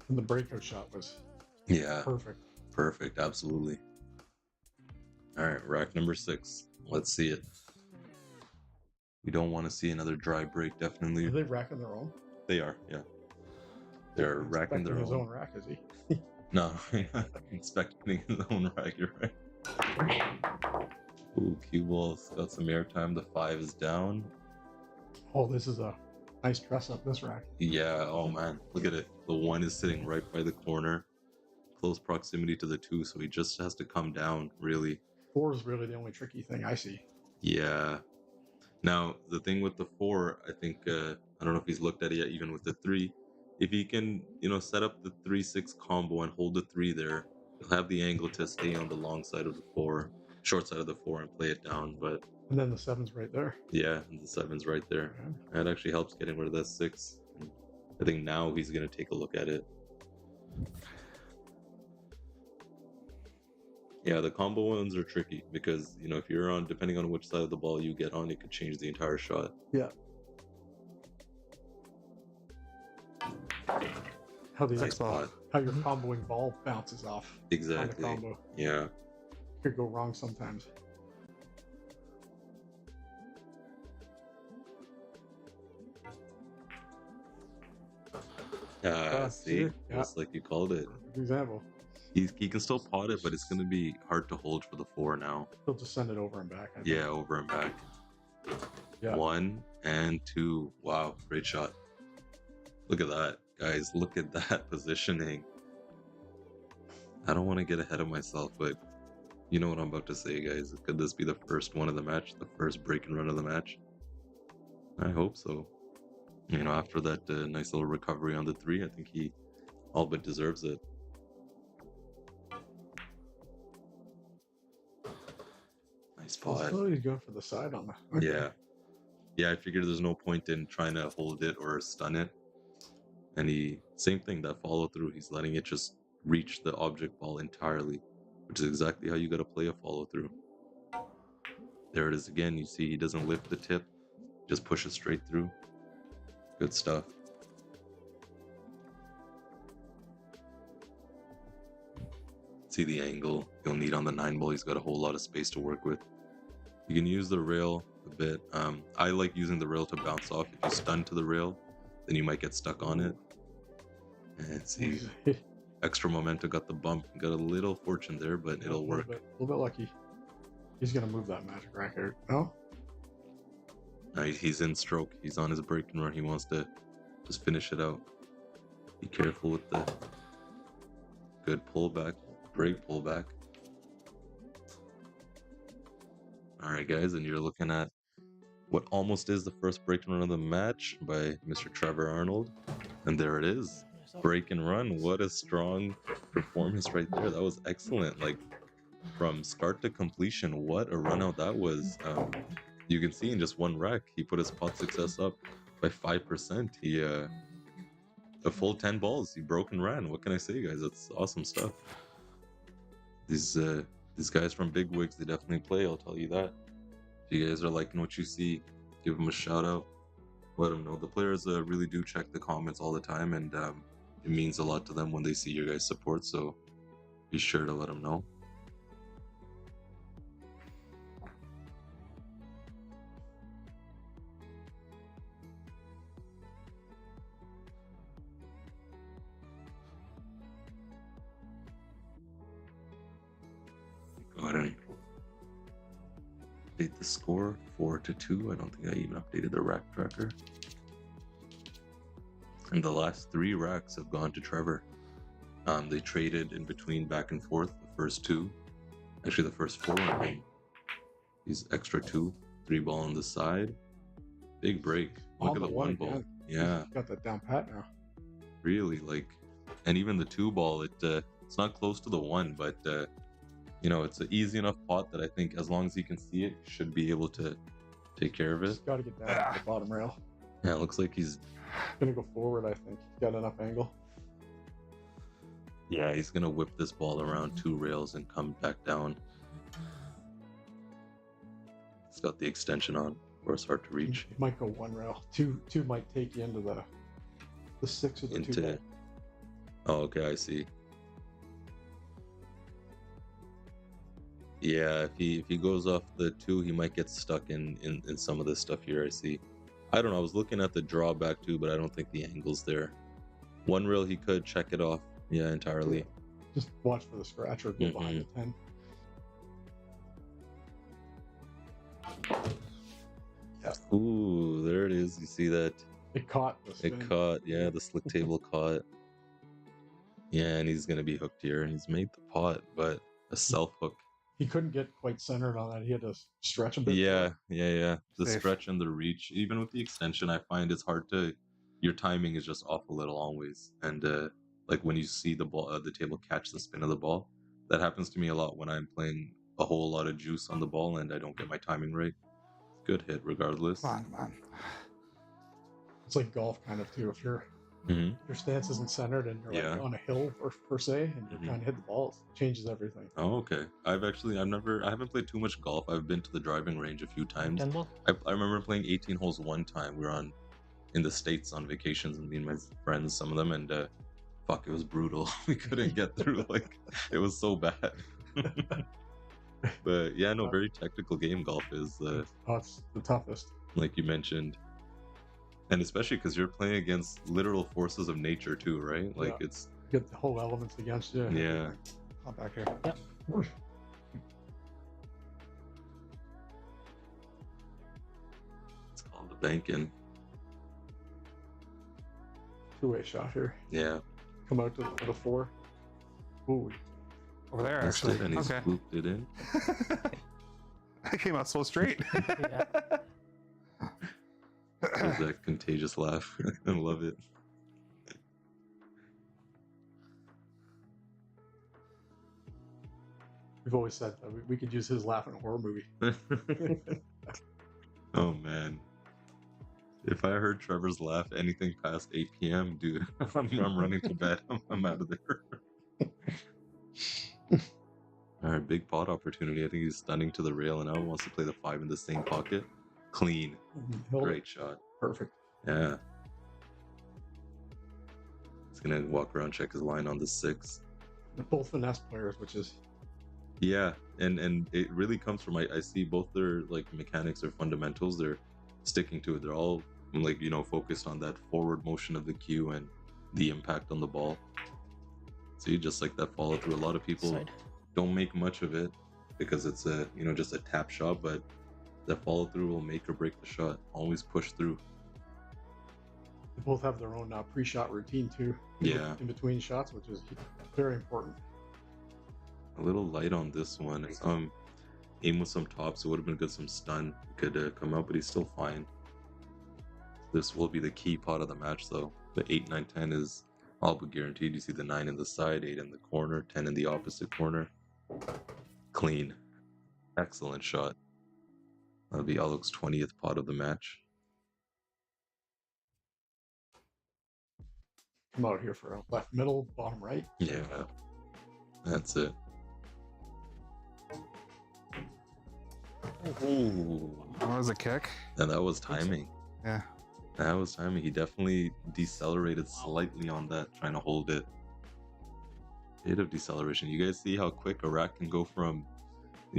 E: And the breakout shot was
B: Yeah.
E: perfect.
B: Perfect, absolutely. All right, rack number 6. Let's see it. We don't want to see another dry break, definitely.
E: Are they racking their own?
B: They are, yeah. They're racking their
E: his
B: own.
E: own rack, is he?
B: No, inspecting his own rack. You're right. Ooh, cue ball's got some airtime. The 5 is down.
E: Oh, this is a nice dress up, this rack.
B: Yeah. Oh man, look at it. The 1 is sitting right by the corner, close proximity to the 2, so he just has to come down. Really.
E: 4 is really the only tricky thing I see.
B: Yeah. Now the thing with the 4, I think I don't know if he's looked at it yet. Even with the 3, if he can, set up the 3-6 combo and hold the 3 there, he'll have the angle to stay on the long side of the 4, short side of the 4, and play it down. But
E: And then the 7's right there.
B: yeah, and the 7's right there.
E: Yeah.
B: That actually helps getting rid of that 6. I think now he's gonna take a look at it. Yeah, the combo ones are tricky because if you're on, depending on which side of the ball you get on, it could change the entire shot.
E: Yeah. How the
B: Nice spot.
E: how your comboing ball bounces off
B: Exactly.
E: on the combo.
B: Yeah.
E: Could go wrong sometimes.
B: See,
E: yeah.
B: just like you called it.
E: Perfect example.
B: He can still pot it, but it's going to be hard to hold for the 4 now.
E: He'll just send it over and back. I think.
B: Yeah, over and back.
E: Yeah.
B: 1 and 2. Wow, great shot. Look at that, guys. Look at that positioning. I don't want to get ahead of myself, but you know what I'm about to say, guys. Could this be the first one of the match? The first break and run of the match? I hope so. After that nice little recovery on the 3, I think he all but deserves it. Nice spot.
E: Oh, he's going for the side on the.
B: Yeah. Yeah, I figured there's no point in trying to hold it or stun it. And same thing, that follow through, he's letting it just reach the object ball entirely, which is exactly how you got to play a follow through. There it is again. You see he doesn't lift the tip, just pushes straight through. Good stuff. See the angle you'll need on the 9 ball. He's got a whole lot of space to work with. You can use the rail a bit. I like using the rail to bounce off. If you stun to the rail, then you might get stuck on it. And see, extra momentum, got the bump, got a little fortune there, but it'll work.
E: A little bit lucky. He's gonna move that magic rack out. No?
B: No, he's in stroke. He's on his break and run. He wants to just finish it out. Be careful with the good pullback, great pullback. All right, guys, and you're looking at what almost is the first break and run of the match by Mr. Trevor Arnold. And there it is. Break and run. What a strong performance right there. That was excellent. Like, from start to completion, what a run out that was. You can see in just one rack, he put his pot success up by 5%. He a full 10 balls. He broke and ran. What can I say, guys? That's awesome stuff. These guys from Big Wigs, they definitely play. I'll tell you that. If you guys are liking what you see, give them a shout out. Let them know. The players really do check the comments all the time, and it means a lot to them when they see your guys' support. So be sure to let them know. Go ahead and update the score 4-2. I don't think I even updated the rack tracker. And the last 3 racks have gone to Trevor. They traded in between back and forth. The first 2, actually the first 4. He's extra 2, 3 ball on the side. Big break. Look at the 1 ball. Yeah,
E: He's got that down pat now.
B: really, like, and even the 2 ball. It's not close to the 1, but it's an easy enough pot that I think as long as he can see it, he should be able to take care of it.
E: He's got to get down to the bottom rail.
B: Yeah, it looks like he's
E: Gonna go forward, I think. He's got enough angle.
B: Yeah, he's gonna whip this ball around 2 rails and come back down. It's got the extension on, or it's hard to reach.
E: He might go 1 rail. Two might take you into the 6 or the 2 ball.
B: Oh, okay, I see. Yeah, if he goes off the 2, he might get stuck in some of this stuff here. I see. I don't know. I was looking at the drawback too, but I don't think the angle's there. One rail he could check it off. Yeah, entirely.
E: Just watch for the scratch or go behind the 10. Yeah.
B: Ooh, there it is. You see that?
E: It caught the spin.
B: It caught. Yeah, the slick table caught. Yeah, and he's gonna be hooked here, and he's made the pot, but a self hook.
E: He couldn't get quite centered on that. He had to stretch a bit.
B: Yeah. The
D: Safe.
B: stretch and the reach, even with the extension, I find it's hard to. Your timing is just off a little always, and like when you see the ball, the table catch the spin of the ball, that happens to me a lot when I'm playing a whole lot of juice on the ball and I don't get my timing right. Good hit, regardless.
D: Come on.
E: It's like golf kind of too. If your stance isn't centered and you're like on a hill or per se, and you're trying to hit the ball, it changes everything.
B: Oh, okay. I haven't played too much golf. I've been to the driving range a few times.
C: 10 ball?
B: I remember playing 18 holes one time. We were in the States on vacations, and me and my friends, some of them, and fuck, it was brutal. We couldn't get through. Like, it was so bad. But yeah, no, very technical game golf is.
E: It's the toughest.
B: Like you mentioned. And especially because you're playing against literal forces of nature too, right? Like it's
E: you get the whole elements against you.
B: Yeah.
D: Hop back here.
C: Yep.
B: It's called the banking.
E: Two-way shot here.
B: Yeah.
E: Come out to the 4. Ooh.
D: Over there,
B: That's
D: actually.
B: it, and he's
D: Okay.
B: swooped it in.
D: I came out so straight.
B: There's that contagious laugh. I love it.
E: We've always said that we could use his laugh in a horror movie.
B: Oh man. If I heard Trevor's laugh anything past 8 p.m., dude, I'm running to bed. I'm out of there. All right, big pot opportunity. I think he's stunning to the rail and now wants to play the 5 in the same pocket. Clean. Great shot.
E: Perfect.
B: Yeah. He's going to walk around, check his line on the 6.
E: They're both finesse players, which is...
B: Yeah, and it really comes from, I see both their, like, mechanics or fundamentals. They're sticking to it. They're all, like, focused on that forward motion of the cue and the impact on the ball. See, just like that follow through. A lot of people don't make much of it because it's a, just a tap shot, but that follow through will make or break the shot. Always push through.
E: They both have their own pre-shot routine too. In between shots, which is very important.
B: A little light on this one. Aim with some tops. It would have been good. Some stun could come out, but he's still fine. This will be the key pot of the match, though. The 8, 9, 10 is all but guaranteed. You see the 9 in the side, 8 in the corner, 10 in the opposite corner. Clean. Excellent shot. That'll be Alok's 20th pot of the match.
E: Come out here for a left middle, bottom right.
B: Yeah. That's it. Ooh.
D: That was a kick.
B: And that was timing.
D: Yeah.
B: That was timing. He definitely decelerated slightly on that, trying to hold it. Bit of deceleration. You guys see how quick a rack can go from,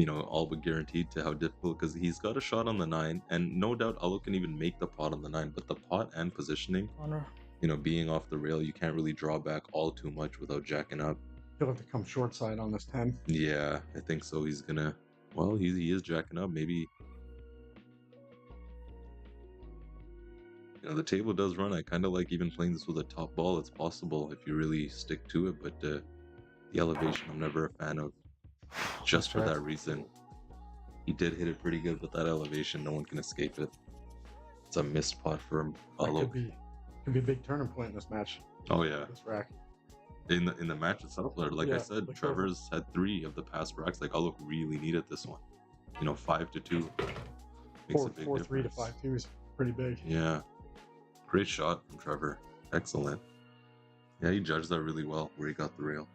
B: all but guaranteed to how difficult, because he's got a shot on the 9, and no doubt Alok can even make the pot on the 9, but the pot and positioning, being off the rail, you can't really draw back all too much without jacking up.
E: He'll have to come short side on this 10.
B: Yeah, I think so. He's gonna, he is jacking up. Maybe, the table does run. I kind of like even playing this with a top ball. It's possible if you really stick to it, but the elevation I'm never a fan of, just for that reason. He did hit it pretty good, but that elevation, no one can escape it. It's a missed pot for Alok.
E: Could be a big turning point in this match.
B: Oh yeah,
E: this rack.
B: In the match itself, like I said, Trevor's had 3 of the past racks. Like Alok really needed this one. 5-2 makes a big
E: 4-3
B: difference.
E: to 5-2 is pretty big.
B: Yeah, great shot from Trevor. Excellent. Yeah, he judged that really well where he got the rail.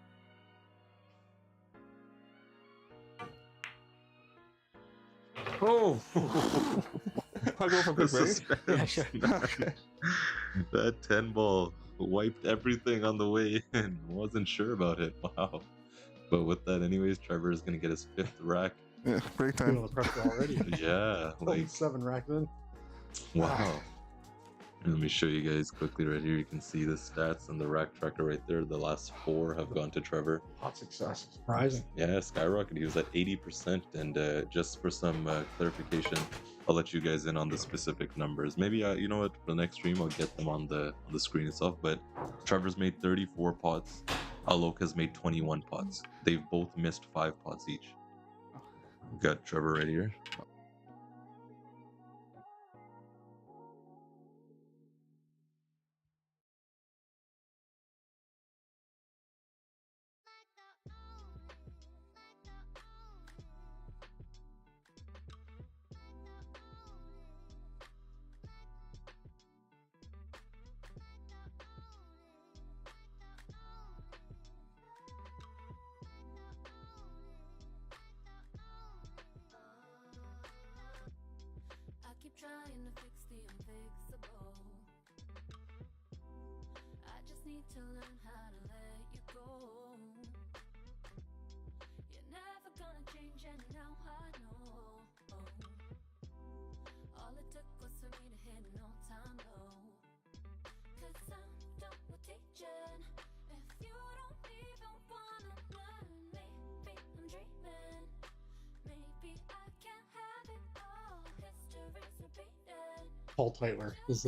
D: Oh! I'll go for a quick break.
C: Yeah, sure.
B: That 10 ball wiped everything on the way in. Wasn't sure about it. Wow. But with that, anyways, Trevor is going to get his 5th rack.
D: Yeah, break
E: Feeling
D: time.
E: the pressure already.
B: Yeah.
E: Like 7 racks in.
B: Wow. Let me show you guys quickly right here. You can see the stats and the rack tracker right there. The last 4 have gone to Trevor.
E: Hot success. Surprising.
B: Yeah, skyrocket. He was at 80%. And just for some clarification, I'll let you guys in on the specific numbers. Maybe you know what? For the next stream, I'll get them on the screen itself. But Trevor's made 34 pots. Alok has made 21 pots. They've both missed 5 pots each. We've got Trevor right here.
F: Trying to fix the unfixable. I just need to learn how to let you go. You're never gonna change, and now I know. All it took was for me to hit an all-time low. 'Cause I'm done with teaching. If you don't even wanna learn, maybe I'm dreaming. Maybe I can't have it all. History's repeating.
E: Paul Tyler is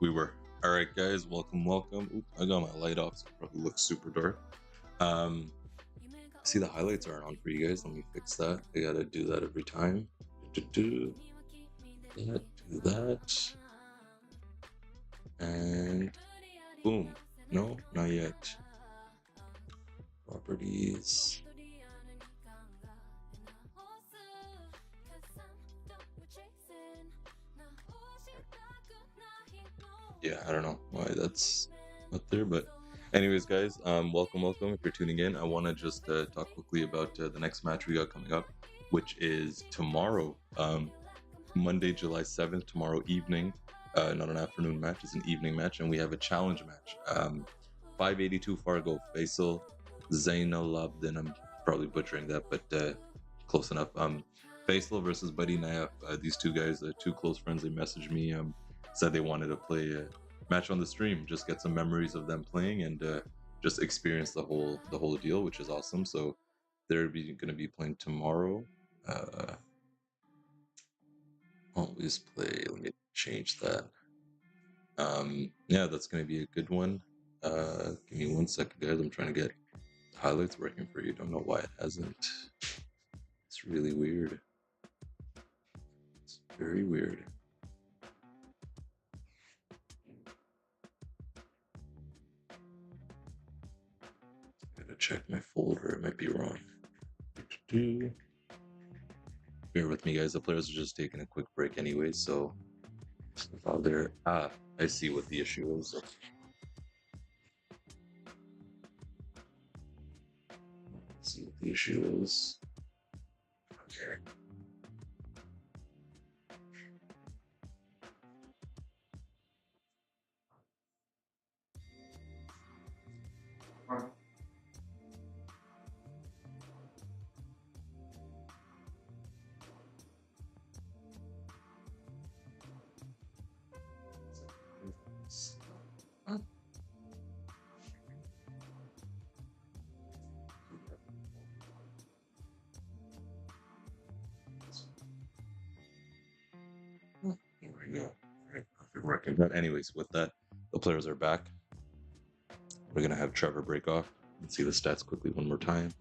B: We were. All right, guys, welcome. Oop, I got my light off, so it probably looks super dark. See, the highlights aren't on for you guys. Let me fix that. I gotta do that every time. Do that. And boom. No, not yet. Properties. Yeah, I don't know why that's up there, but anyways, guys, welcome. If you're tuning in, I want to just talk quickly about the next match we got coming up, which is tomorrow, Monday, July 7th, tomorrow evening. Not an afternoon match, it's an evening match, and we have a challenge match. 582 Fargo, Faisal Zainalabdin, I'm probably butchering that, but close enough. Faisal versus Buddy Nayaf. These two guys, two close friends, they messaged me, said they wanted to play a match on the stream, just get some memories of them playing and just experience the whole deal, which is awesome. So they're going to be playing tomorrow. Always play. Let me change that. Yeah, that's going to be a good one. Give me 1 second, guys. I'm trying to get highlights working for you. Don't know why it hasn't. It's really weird. It's very weird. Gotta check my folder. It might be wrong. Bear with me, guys. The players are just taking a quick break anyway, so there. I see what the issue is. See what the issue is. Okay. Here we go. All right, working. But anyways, with that, the players are back. We're gonna have Trevor break off and see the stats quickly one more time.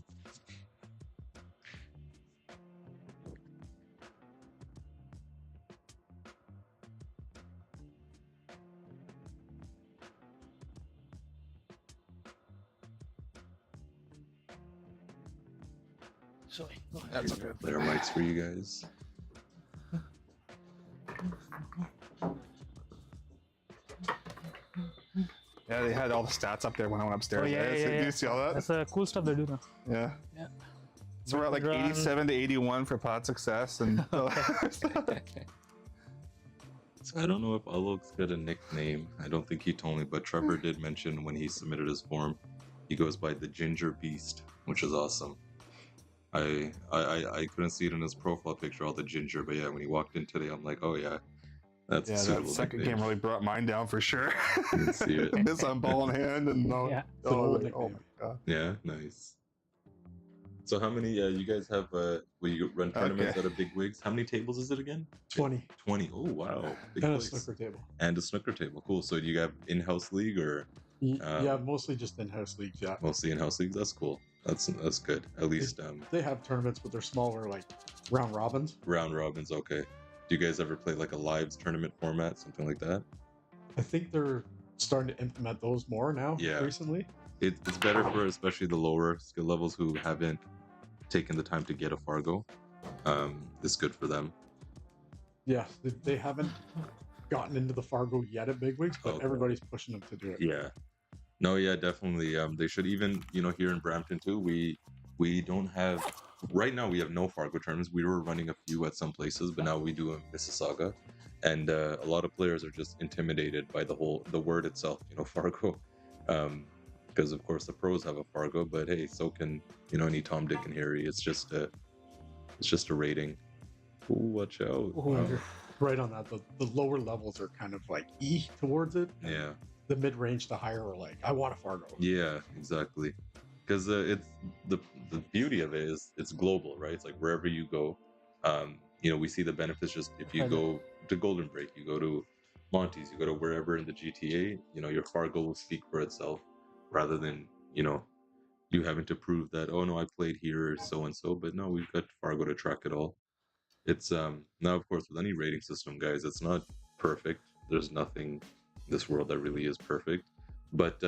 C: Sorry. Go ahead.
D: That's okay.
B: Player mics for you guys.
D: Yeah, they had all the stats up there when I went upstairs.
C: Oh, yeah,
D: Did you see all that?
C: That's cool stuff they do now.
D: Yeah.
C: Yeah.
D: So we're at like
C: Run.
D: 87 to 81 for pod success, and
B: So I don't know if Alok's got a nickname. I don't think he told me, but Trevor did mention when he submitted his form, he goes by the Ginger Beast, which is awesome. I couldn't see it in his profile picture, all the ginger, but yeah, when he walked in today, I'm like, oh yeah, that's a
D: yeah, that
B: suitable
D: second
B: nickname.
D: game really brought mine down for sure.
B: You can see it.
D: Miss on ball in hand and no.
C: Yeah.
E: It's an old
D: Oh
E: nickname.
D: my god.
B: Yeah, nice. So how many you guys have will you run tournaments
D: Okay.
B: out of Big Wigs? How many tables is it again?
E: 20.
B: 20. Oh wow. Big
E: And a
B: place.
E: snooker table.
B: And a snooker table. Cool. So do you have in-house league or
E: Yeah, mostly just in-house leagues. Yeah,
B: mostly in-house leagues? That's cool. That's good. At least
E: they have tournaments, but they're smaller, like round robins.
B: round robins, okay. Do you guys ever play like a lives tournament format, something like that?
E: I think they're starting to implement those more now.
B: Yeah.
E: Recently.
B: It's better for especially the lower skill levels who haven't taken the time to get a Fargo. It's good for them.
E: Yeah, they haven't gotten into the Fargo yet at Big Wigs, but
B: Okay.
E: everybody's pushing them to do it.
B: Yeah. No, yeah, definitely. They should even, here in Brampton too, we don't have right now we have no Fargo tournaments. We were running a few at some places, but now we do in Mississauga. And a lot of players are just intimidated by the word itself, Fargo. Because of course the pros have a Fargo, but hey, so can any Tom, Dick, and Harry. It's just a rating. Ooh, watch out!
C: Ooh.
B: Wow.
E: Right on that, the lower levels are kind of like E towards it. and
B: Yeah,
E: The mid-range to higher are like, I want a Fargo.
B: yeah, exactly. Because it's the beauty of it is it's global, right? It's like wherever you go, we see the benefits. Just if you go to Golden Break, you go to Monty's, you go to wherever in the GTA, your Fargo will speak for itself, rather than you having to prove that, oh no, I played here or so and so. But no, we've got Fargo to track it all. It's now of course with any rating system, guys, it's not perfect. There's nothing in this world that really is perfect, but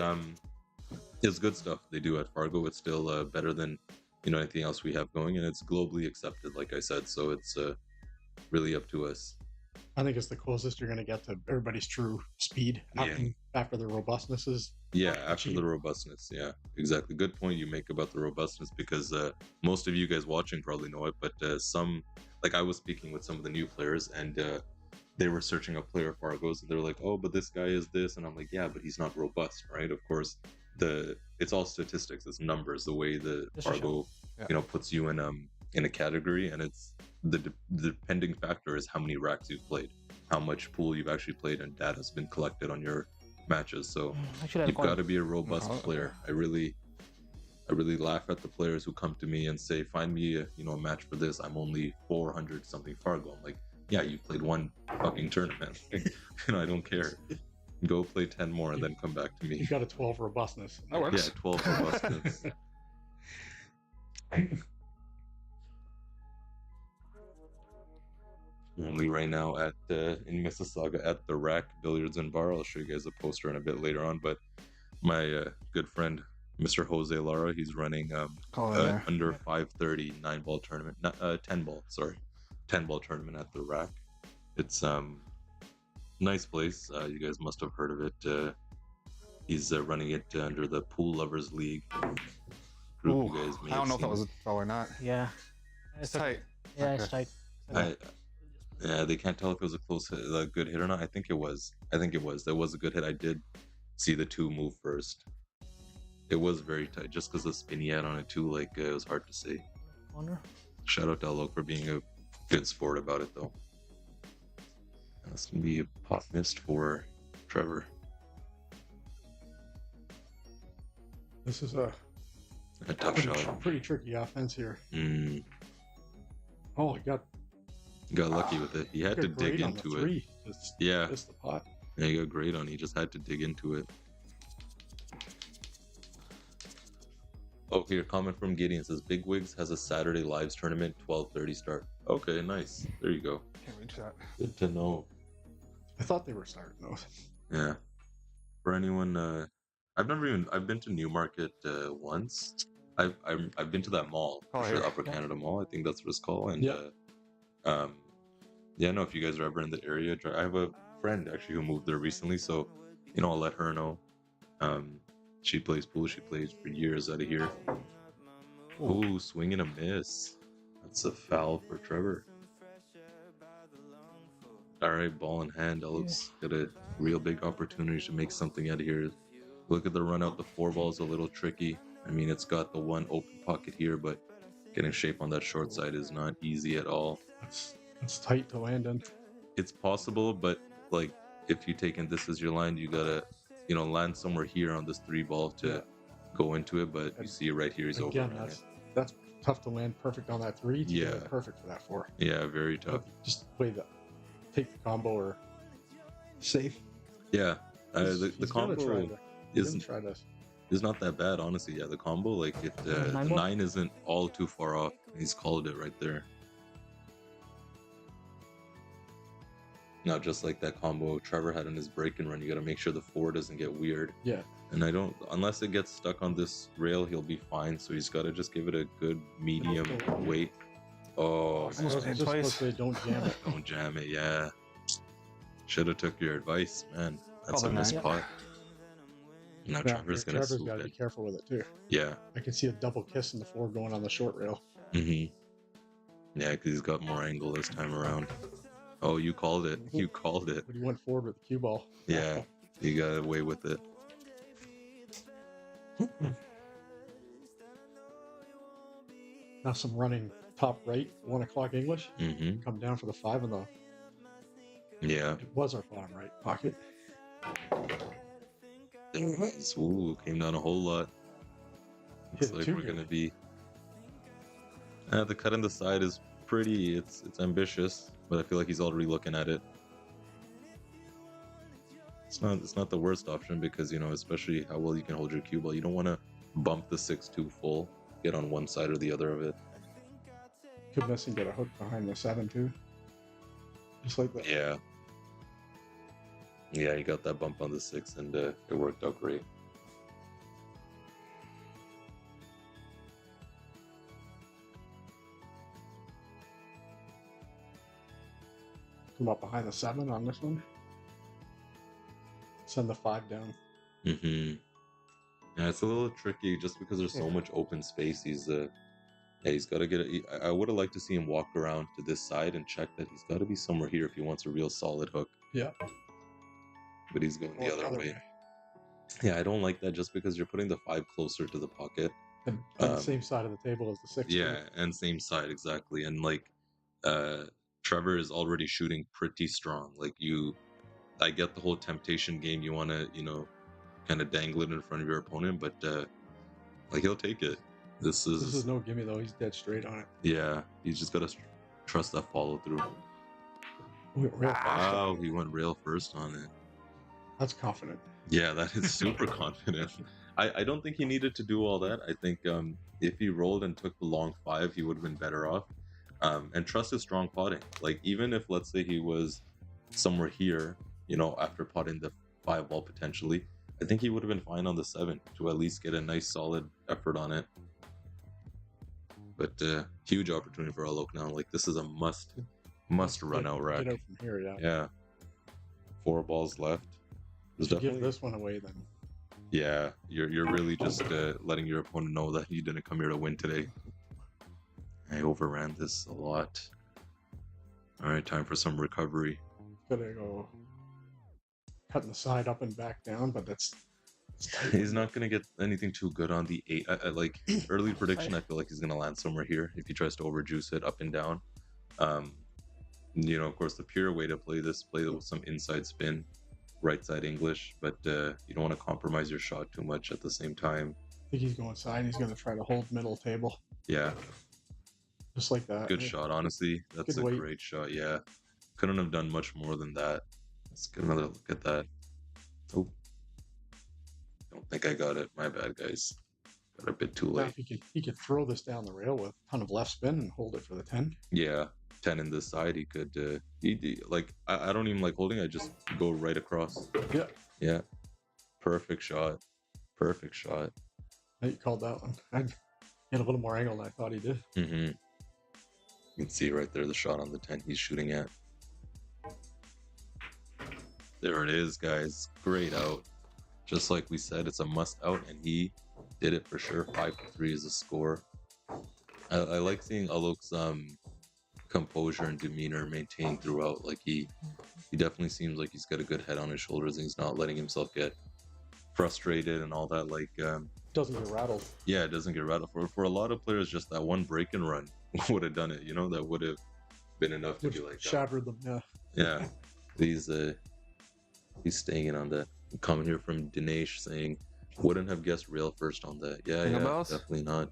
B: it's good stuff they do at Fargo. It's still better than anything else we have going, and it's globally accepted, like I said. So it's really up to us.
E: I think it's the closest you're going to get to everybody's true speed after the robustness is.
B: Yeah, after the robustness. Yeah, exactly. Good point you make about the robustness, because most of you guys watching probably know it, but I was speaking with some of the new players, and they were searching up player Fargos, and they're like, oh, but this guy is this, and I'm like, yeah, but he's not robust, right? Of course, it's all statistics, it's numbers, the way the Fargo puts you in a category, and it's the depending factor is how many racks you've played, how much pool you've actually played, and data has been collected on your matches. So you've got to be a robust player. I really laugh at the players who come to me and say, find me a match for this. I'm only 400 something Fargo. I'm like, yeah, you played one fucking tournament. I don't care. Go play 10 more and then come back to me.
E: You got a 12 robustness.
D: That works.
B: Yeah, 12 robustness. Only right now in Mississauga at the Rack Billiards and Bar. I'll show you guys a poster in a bit later on. But my good friend Mr. Jose Lara, he's running under 530 9-ball tournament, 10-ball, sorry, 10-ball tournament at the Rack. It's nice place. You guys must have heard of it. He's running it under the Pool Lovers League group. You guys may
D: I don't know if
B: have
D: that was a foul or not.
C: Yeah.
D: It's tight.
C: Yeah,
D: Okay.
C: it's tight.
B: Yeah, they can't tell if it was a close hit, a good hit or not. I think it was. That was a good hit. I did see the two move first. It was very tight, just because the spin he had on it too. Like it was hard to say.
C: Corner.
B: Shout out to Alok for being a good sport about it, though. That's gonna be a pot missed for Trevor.
E: This is a
B: tough shot.
E: pretty tricky offense here.
B: Mm,
E: Oh, I got
B: lucky with it. He had to dig into it. Yeah,
E: Just the pot.
B: yeah, he got great on. He just had to dig into it. Oh, here, comment from Gideon says Big Wigs has a Saturday lives tournament, 12:30 start. Okay, nice. There you go.
D: Can't reach that.
B: Good to know.
E: I thought they were starting those.
B: Yeah. For anyone, I've been to Newmarket once. I've been to that mall,
D: Oh,
B: for sure,
D: yeah.
B: Upper Canada Mall. I think that's what it's called. And
E: Yeah.
B: yeah, no, if you guys are ever in the area, I have a friend actually who moved there recently, so I'll let her know. She plays pool. She plays for years out of here. Oh, swing and a miss. That's a foul for Trevor. All right, ball in hand. Alok's got a real big opportunity to make something out of here. Look at the run out. The 4 ball's a little tricky. I mean, it's got the one open pocket here, but getting shape on that short side is not easy at all.
E: It's tight to land in.
B: It's possible, but like if you take in this as your line, you gotta, land somewhere here on this 3 ball to go into it. But you see right here, he's
E: Again,
B: overran it.
E: that's tough to land perfect on that 3. To get it
B: Yeah.
E: perfect for that 4.
B: Yeah, very tough.
E: Just take the combo or safe.
B: Yeah, the
E: He's gonna
B: combo
E: try to
B: is not that bad, honestly. Yeah, the combo, like the
C: 9 ball?
B: 9 isn't all too far off. He's called it right there. Now, just like that combo Trevor had in his break and run, you got to make sure the 4 doesn't get weird.
E: Yeah.
B: And unless it gets stuck on this rail, he'll be fine. So he's got to just give it a good medium weight. Oh,
E: I was just supposed to say don't jam it.
B: don't jam it. Yeah. Should have took your advice, man. That's a
D: Probably
B: missed
D: not.
B: putt. Now Trevor's gonna
E: Trevor's
B: swoop
E: got to be
B: in.
E: careful with it too.
B: Yeah.
E: I can see a double kiss in the 4 going on the short rail.
B: Yeah, because he's got more angle this time around. Oh, you called it. You called it.
E: But he went forward with the cue ball.
B: Yeah, you got away with it.
E: Now some running top right, 1 o'clock English.
B: Mm-hmm.
E: Come down for the 5 in the.
B: Yeah.
E: It was our bottom right pocket.
B: Ooh, came down a whole lot. Looks
E: Hit
B: like
E: 2
B: we're
E: here.
B: gonna be. The cut in the side is pretty. It's ambitious, but I feel like he's already looking at it. It's not the worst option because especially how well you can hold your cue ball. You don't want to bump the 6-2 full. Get on one side or the other of it.
E: Could miss and get a hook behind the 7 too. Just like that.
B: Yeah. Yeah, you got that bump on the 6 and it worked out great.
E: Come up behind the 7 on this one. Send the 5 down.
B: Mm-hmm. Yeah, it's a little tricky just because there's so much open space. He's got to get it. I would have liked to see him walk around to this side and check that he's got to be somewhere here if he wants a real solid hook.
E: Yeah.
B: But he's going the
E: Or
B: other way. Yeah, I don't like that just because you're putting the 5 closer to the pocket.
E: And the same side of the table as the 6.
B: Yeah, and same side, exactly. And Trevor is already shooting pretty strong. I get the whole temptation game. You want to, kind of dangle it in front of your opponent, but he'll take it. This is
E: no gimme though. He's dead straight on it.
B: Yeah, he's just got to trust that follow through.
E: Real fast.
B: Wow, he went rail first on it.
E: That's confident.
B: Yeah, that is super confident. I don't think he needed to do all that. I think if he rolled and took the long 5, he would have been better off. And trust his strong potting. Even if, let's say, he was somewhere here, after potting the 5 ball potentially, I think he would have been fine on the 7 to at least get a nice solid effort on it. But huge opportunity for Alok now. This is a must run out rack.
E: Get out from here, yeah.
B: Yeah. 4 balls left.
E: If you give this one away, then
B: Yeah, you're really just letting your opponent know that you didn't come here to win today. I overran this a lot. All right, time for some recovery.
E: gotta go cutting the side up and back down, but it's tight.
B: He's not going to get anything too good on the 8. Early prediction, I feel like he's going to land somewhere here if he tries to overjuice it up and down. Of course, the pure way to play this, play it with some inside spin, right side English, but you don't want to compromise your shot too much at the same time.
E: I think he's going side. He's going to try to hold middle table,
B: Yeah,
E: just like that.
B: good shot, honestly. That's
E: Good
B: a
E: weight.
B: great shot, yeah. Couldn't have done much more than that. Let's get another look at that. Oh, don't think I got it. My bad, guys. Got a bit too
E: Now,
B: late.
E: if he could throw this down the rail with a ton of left spin and hold it for the 10.
B: Yeah, 10 in this side. He could. I don't even like holding. I just go right across.
E: Yeah.
B: Yeah, perfect shot. Perfect shot.
E: You called that one. had a little more angle than I thought he did.
B: You can see right there the shot on the 10 he's shooting at. There it is, guys. Great out. Just like we said, it's a must out, and he did it for sure. 5-3 is the score. I like seeing Alok's composure and demeanor maintained throughout. Like he definitely seems like he's got a good head on his shoulders, and he's not letting himself get frustrated and all that. Like
E: Doesn't get rattled.
B: yeah, it doesn't get rattled. For a lot of players, just that one break and run would have done it. You know, that would have been enough to
E: Which
B: be like,
E: shattered them. Yeah.
B: yeah. He's staying in on that. Comment here from Dinesh saying, wouldn't have guessed rail first on that. Yeah,
D: Think
B: yeah,
D: about us?
B: definitely not.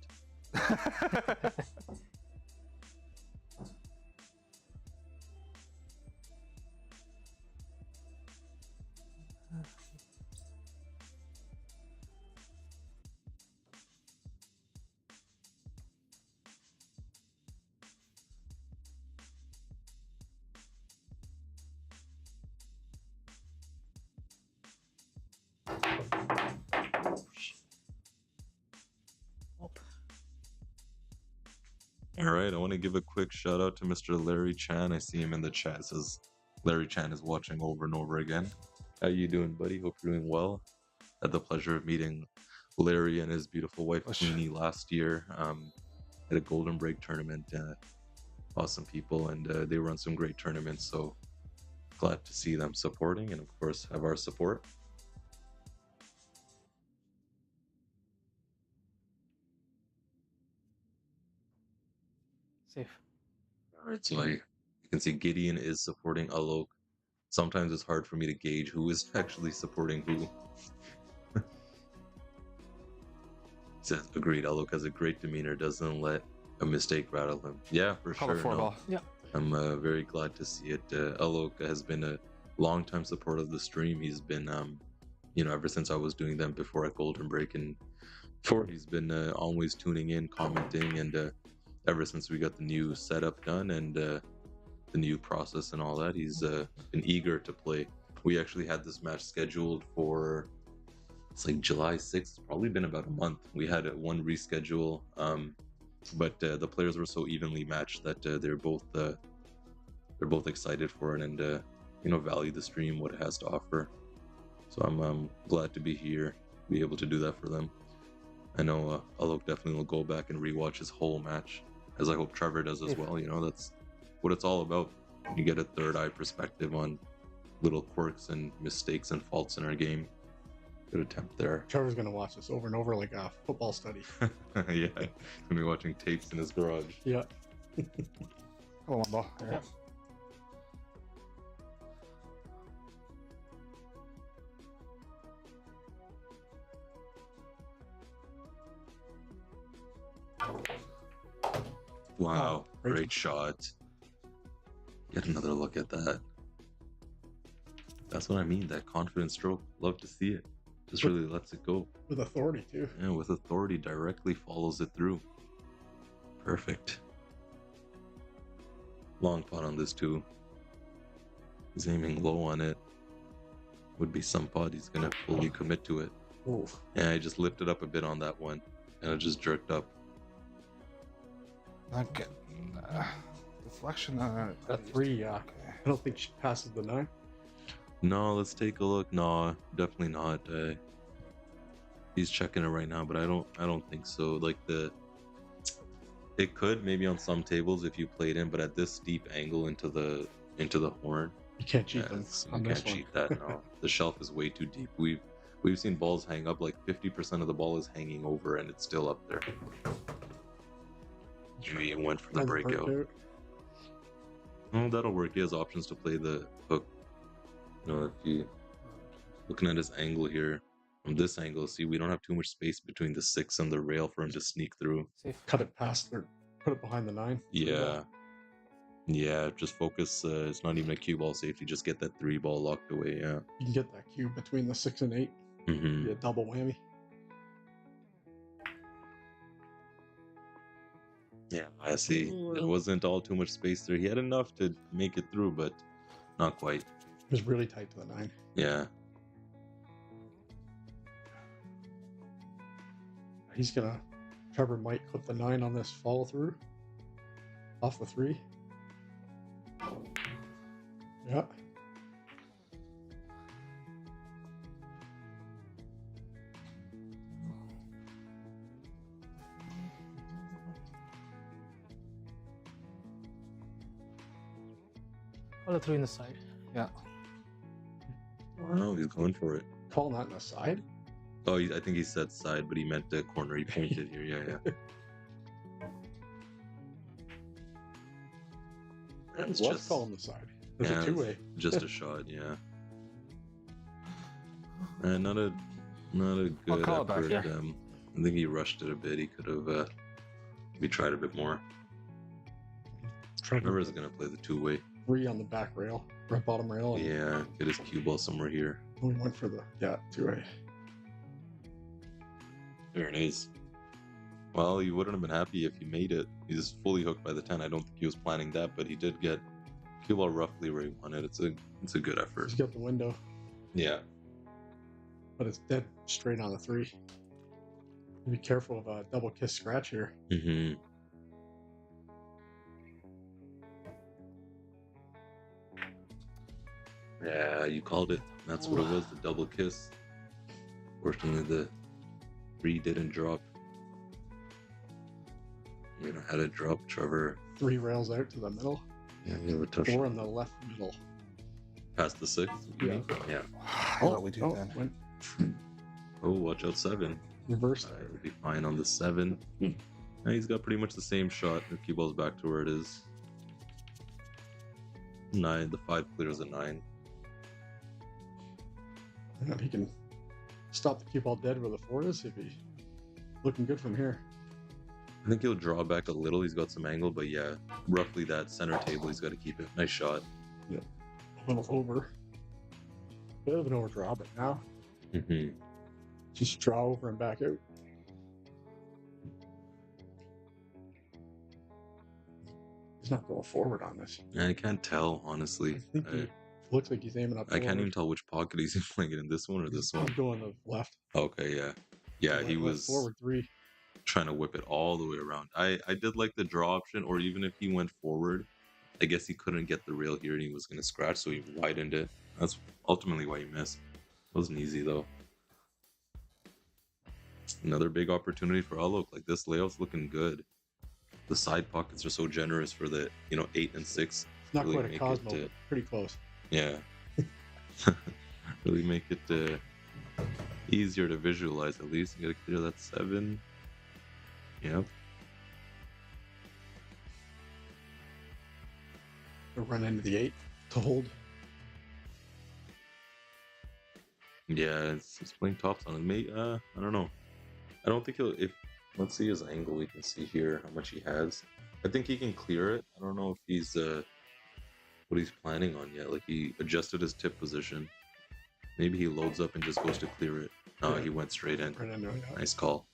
B: All right, I want to give a quick shout out to Mr. Larry Chan. I see him in the chat. It says Larry Chan is watching over and over again. How you doing, buddy? Hope you're doing well. Had the pleasure of meeting Larry and his beautiful wife Queenie last year at a Golden Break tournament. Awesome people, and they run some great tournaments. So glad to see them supporting, and of course have our support.
C: Safe.
B: All right, so you can see Gideon is supporting Alok. Sometimes it's hard for me to gauge who is actually supporting who. Says, agreed, Alok has a great demeanor, doesn't let a mistake rattle him. Yeah, for
D: Call
B: sure.
D: it 4
B: No,
D: ball.
C: Yeah.
B: I'm very glad to see it. Alok has been a long-time supporter of the stream. He's been, ever since I was doing them before at Golden Break and before, he's been always tuning in, commenting, and ever since we got the new setup done and the new process and all that, he's been eager to play. We actually had this match scheduled for, it's like July 6th, probably been about a month. We had one reschedule, but the players were so evenly matched that they're both excited for it and value the stream, what it has to offer. So I'm glad to be here, be able to do that for them. I know Alok definitely will go back and rewatch his whole match, as I hope Trevor does as well. That's what it's all about. You get a third eye perspective on little quirks and mistakes and faults in our game. Good attempt there.
E: Trevor's gonna watch this over and over like a football study.
B: Yeah, he's gonna be watching tapes in his garage.
E: Yeah.
D: Oh, 1 ball.
C: Yeah.
B: Wow,
E: great.
B: great shot. Get another look at that. That's what I mean, that confident stroke. Love to see it. Just really lets it go.
E: With authority too.
B: Yeah, with authority, directly follows it through. Perfect. Long pot on this too. He's aiming low on it. Would be some pot he's gonna fully commit to it.
E: Ooh.
B: Yeah, I just lifted up a bit on that one. And it just jerked up.
D: Not getting deflection.
E: A 3, yeah.
D: Okay.
E: I don't think she passes the 9.
B: No, let's take a look. No, definitely not. He's checking it right now, but I don't think so. Like it could maybe on some tables if you played in, but at this steep angle into the horn,
E: You can't cheat them
B: you
E: on
B: can't
E: this one.
B: cheat that. No, the shelf is way too deep. We've seen balls hang up, like 50% of the ball is hanging over, and it's still up there. He went for the
E: That's
B: breakout. Oh, that'll work. He has options to play the hook. If you looking at his angle here, from this angle, see we don't have too much space between the 6 and the rail for him to sneak through.
C: Safe.
E: Cut it past or put it behind the 9.
B: Yeah, just focus. It's not even a cue ball safety. Just get that 3 ball locked away. Yeah.
E: You can get that cube between the 6 and 8.
B: Mm-hmm.
E: Be a double whammy.
B: Yeah, I see. There wasn't all too much space there. He had enough to make it through, but not quite.
E: It was really tight to the 9.
B: Yeah.
E: He's gonna Trevor might clip the 9 on this follow through off the 3. Yeah.
C: All the 3 in the side.
D: Yeah.
B: Wow, he's going for it.
E: Call that in the side.
B: Oh, I think he said side, but he meant the corner. He pointed here. Yeah. It's
E: What's
B: just
E: calling the side? It's
B: yeah,
E: a 2-way.
B: just a shot. Yeah. And not a good
D: call it back,
B: effort.
D: yeah.
B: I think he rushed it a bit. He could have maybe tried a bit more. Trevor is gonna play the 2-way.
E: 3 on the back rail, or bottom rail. And
B: Yeah, get his cue ball somewhere here.
E: we went for the 2-way.
B: There it is. Well, he wouldn't have been happy if he made it. He's fully hooked by the 10. I don't think he was planning that, but he did get cue ball roughly where he wanted. It's a good effort.
E: He's got the window,
B: Yeah.
E: but it's dead straight on the 3. Be careful of a double kiss scratch here.
B: Mm-hmm. Yeah, you called it. That's what it was, the double kiss. Fortunately, the 3 didn't drop. You know, had it drop, Trevor.
E: 3 rails out to the middle,
B: Yeah, you have a tough
E: 4 in the left middle.
B: past the 6.
E: Yeah.
B: Yeah.
D: I thought we do then.
E: Went
B: Oh, watch out 7.
E: reverse.
B: It'll be fine on the 7. And he's got pretty much the same shot. The cue ball's back to where it is. 9. The 5 clears a 9.
E: And he can stop the cue ball dead where the 4 is. He'd be looking good from here.
B: I think he'll draw back a little. He's got some angle, but yeah, roughly that center table. He's got to keep it. Nice shot.
E: A little over. Bit of an overdraw, but now
B: Mm-hmm.
E: just draw over and back out. He's not going forward on this.
B: I can't tell, honestly.
E: I think he looks like he's aiming up.
B: I can't even tell which pocket he's playing it in. This one or this one?
E: He's going to the left.
B: Okay, yeah. Yeah, he
E: Left
B: was
E: forward 3.
B: trying to whip it all the way around. I did like the draw option, or even if he went forward, I guess he couldn't get the rail here and he was going to scratch, so he widened it. That's ultimately why he missed. It wasn't easy, though. Another big opportunity for Alok. Like, this layout's looking good. The side pockets are so generous for the 8 and 6.
E: It's not
B: Really
E: quite a
B: make
E: Cosmo,
B: it,
E: but pretty close.
B: Yeah. Really make it easier to visualize, at least. You gotta clear that 7. Yep.
E: He'll run into the 8 to hold.
B: Yeah, it's playing tops on it. I don't know. I don't think let's see his angle. We can see here how much he has. I think he can clear it. I don't know if he's what he's planning on yet. Like, he adjusted his tip position. Maybe he loads up and just goes to clear it. No,
E: Yeah.
B: he went straight in.
E: Right into it.
B: Nice call.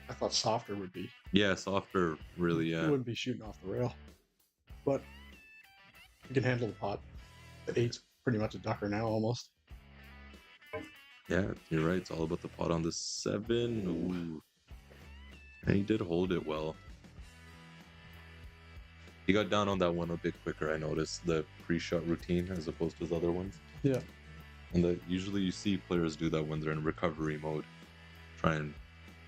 E: I thought softer would be.
B: Yeah, softer, really.
E: He
B: Yeah.
E: wouldn't be shooting off the rail. But he can handle the pot. The 8's pretty much a ducker now, almost.
B: Yeah, you're right. It's all about the pot on the 7. Ooh. And he did hold it well. He got down on that one a bit quicker, I noticed. The pre-shot routine as opposed to his other ones.
E: Yeah.
B: And usually you see players do that when they're in recovery mode. Try and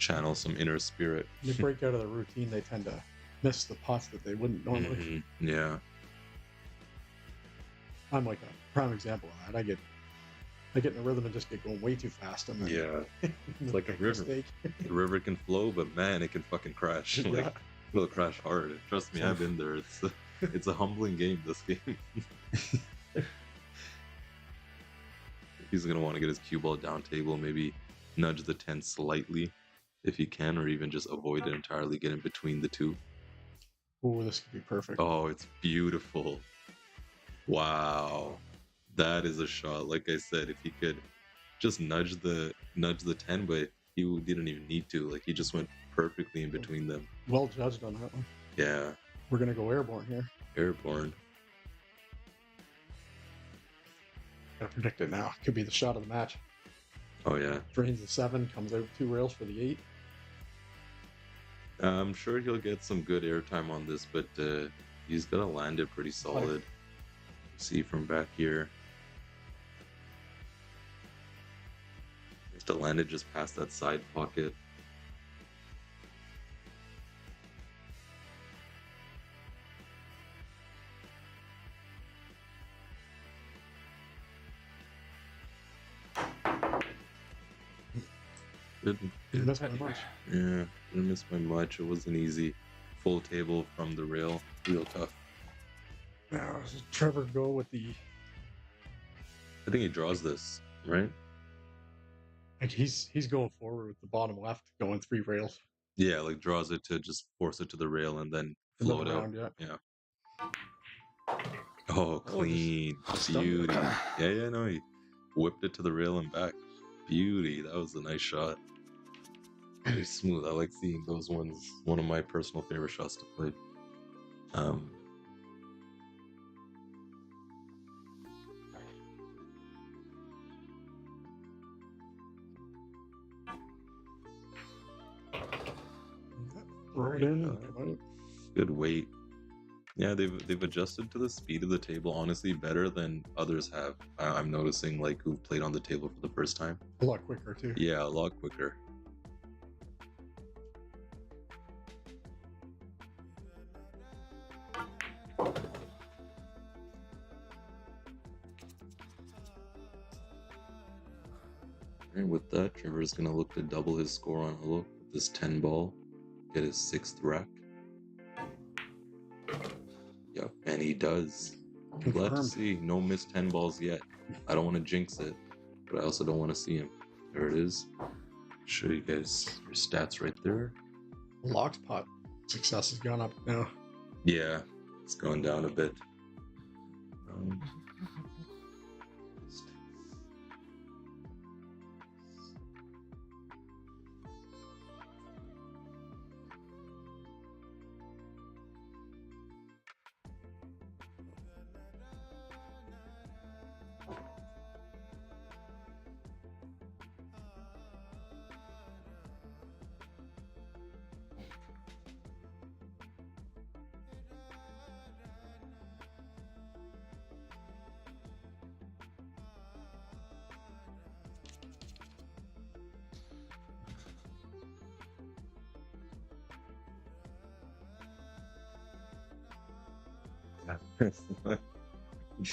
B: channel some inner spirit.
E: When they break out of the routine, they tend to miss the pots that they wouldn't normally.
B: Mhm. Yeah.
E: I'm like a prime example of that. I get in a rhythm and just get going way too fast. And then
B: Yeah. It's like a river.
E: mistake.
B: The river can flow, but man, it can fucking crash.
E: Yeah.
B: Like, it'll crash hard. Trust me, I've been there. It's a humbling game, this game. He's going to want to get his cue ball down table, maybe nudge the 10 slightly if he can, or even just avoid it entirely, get in between the 2.
E: Oh, this could be perfect.
B: Oh, it's beautiful. Wow. That is a shot. Like I said, if he could just nudge the 10, but he didn't even need to. Like, he just went perfectly in between them.
E: Well judged on that one.
B: Yeah.
E: We're going to go airborne here.
B: Airborne.
E: Gotta predict it now. Could be the shot of the match.
B: Oh, yeah.
E: Drains the 7, comes out 2 rails for the 8.
B: I'm sure he'll get some good airtime on this, but he's gonna land it pretty solid. See from back here. You have to land it just past that side pocket. Didn't
E: miss by much.
B: Yeah, didn't miss by much. It wasn't easy. Full table from the rail, real tough.
E: Now, does Trevor go with the?
B: I think he draws this, right?
E: Like he's going forward with the bottom left, going 3 rails.
B: Yeah, like draws it to just force it to the rail and then
E: And then
B: float out.
E: around,
B: Yeah. Oh, clean. Beauty. Yeah, no, he whipped it to the rail and back. Beauty. That was a nice shot. Very smooth. I like seeing those ones. One of my personal favorite shots to play.
E: Throw it in. And come out.
B: Good weight. Yeah, they've adjusted to the speed of the table honestly better than others have. I'm noticing, like, who've played on the table for the first time.
E: A lot quicker too.
B: Yeah, a lot quicker. And with that, Trevor's gonna look to double his score on Alok with this 10 ball, get his 6th rack. Yep, and he does. I'm glad to
E: Confirmed.
B: see no missed 10 balls yet. I don't want to jinx it, but I also don't want to see him. There it is. Show you guys your stats right there.
E: Lock's pot success has gone up now.
B: Yeah, it's going down a bit.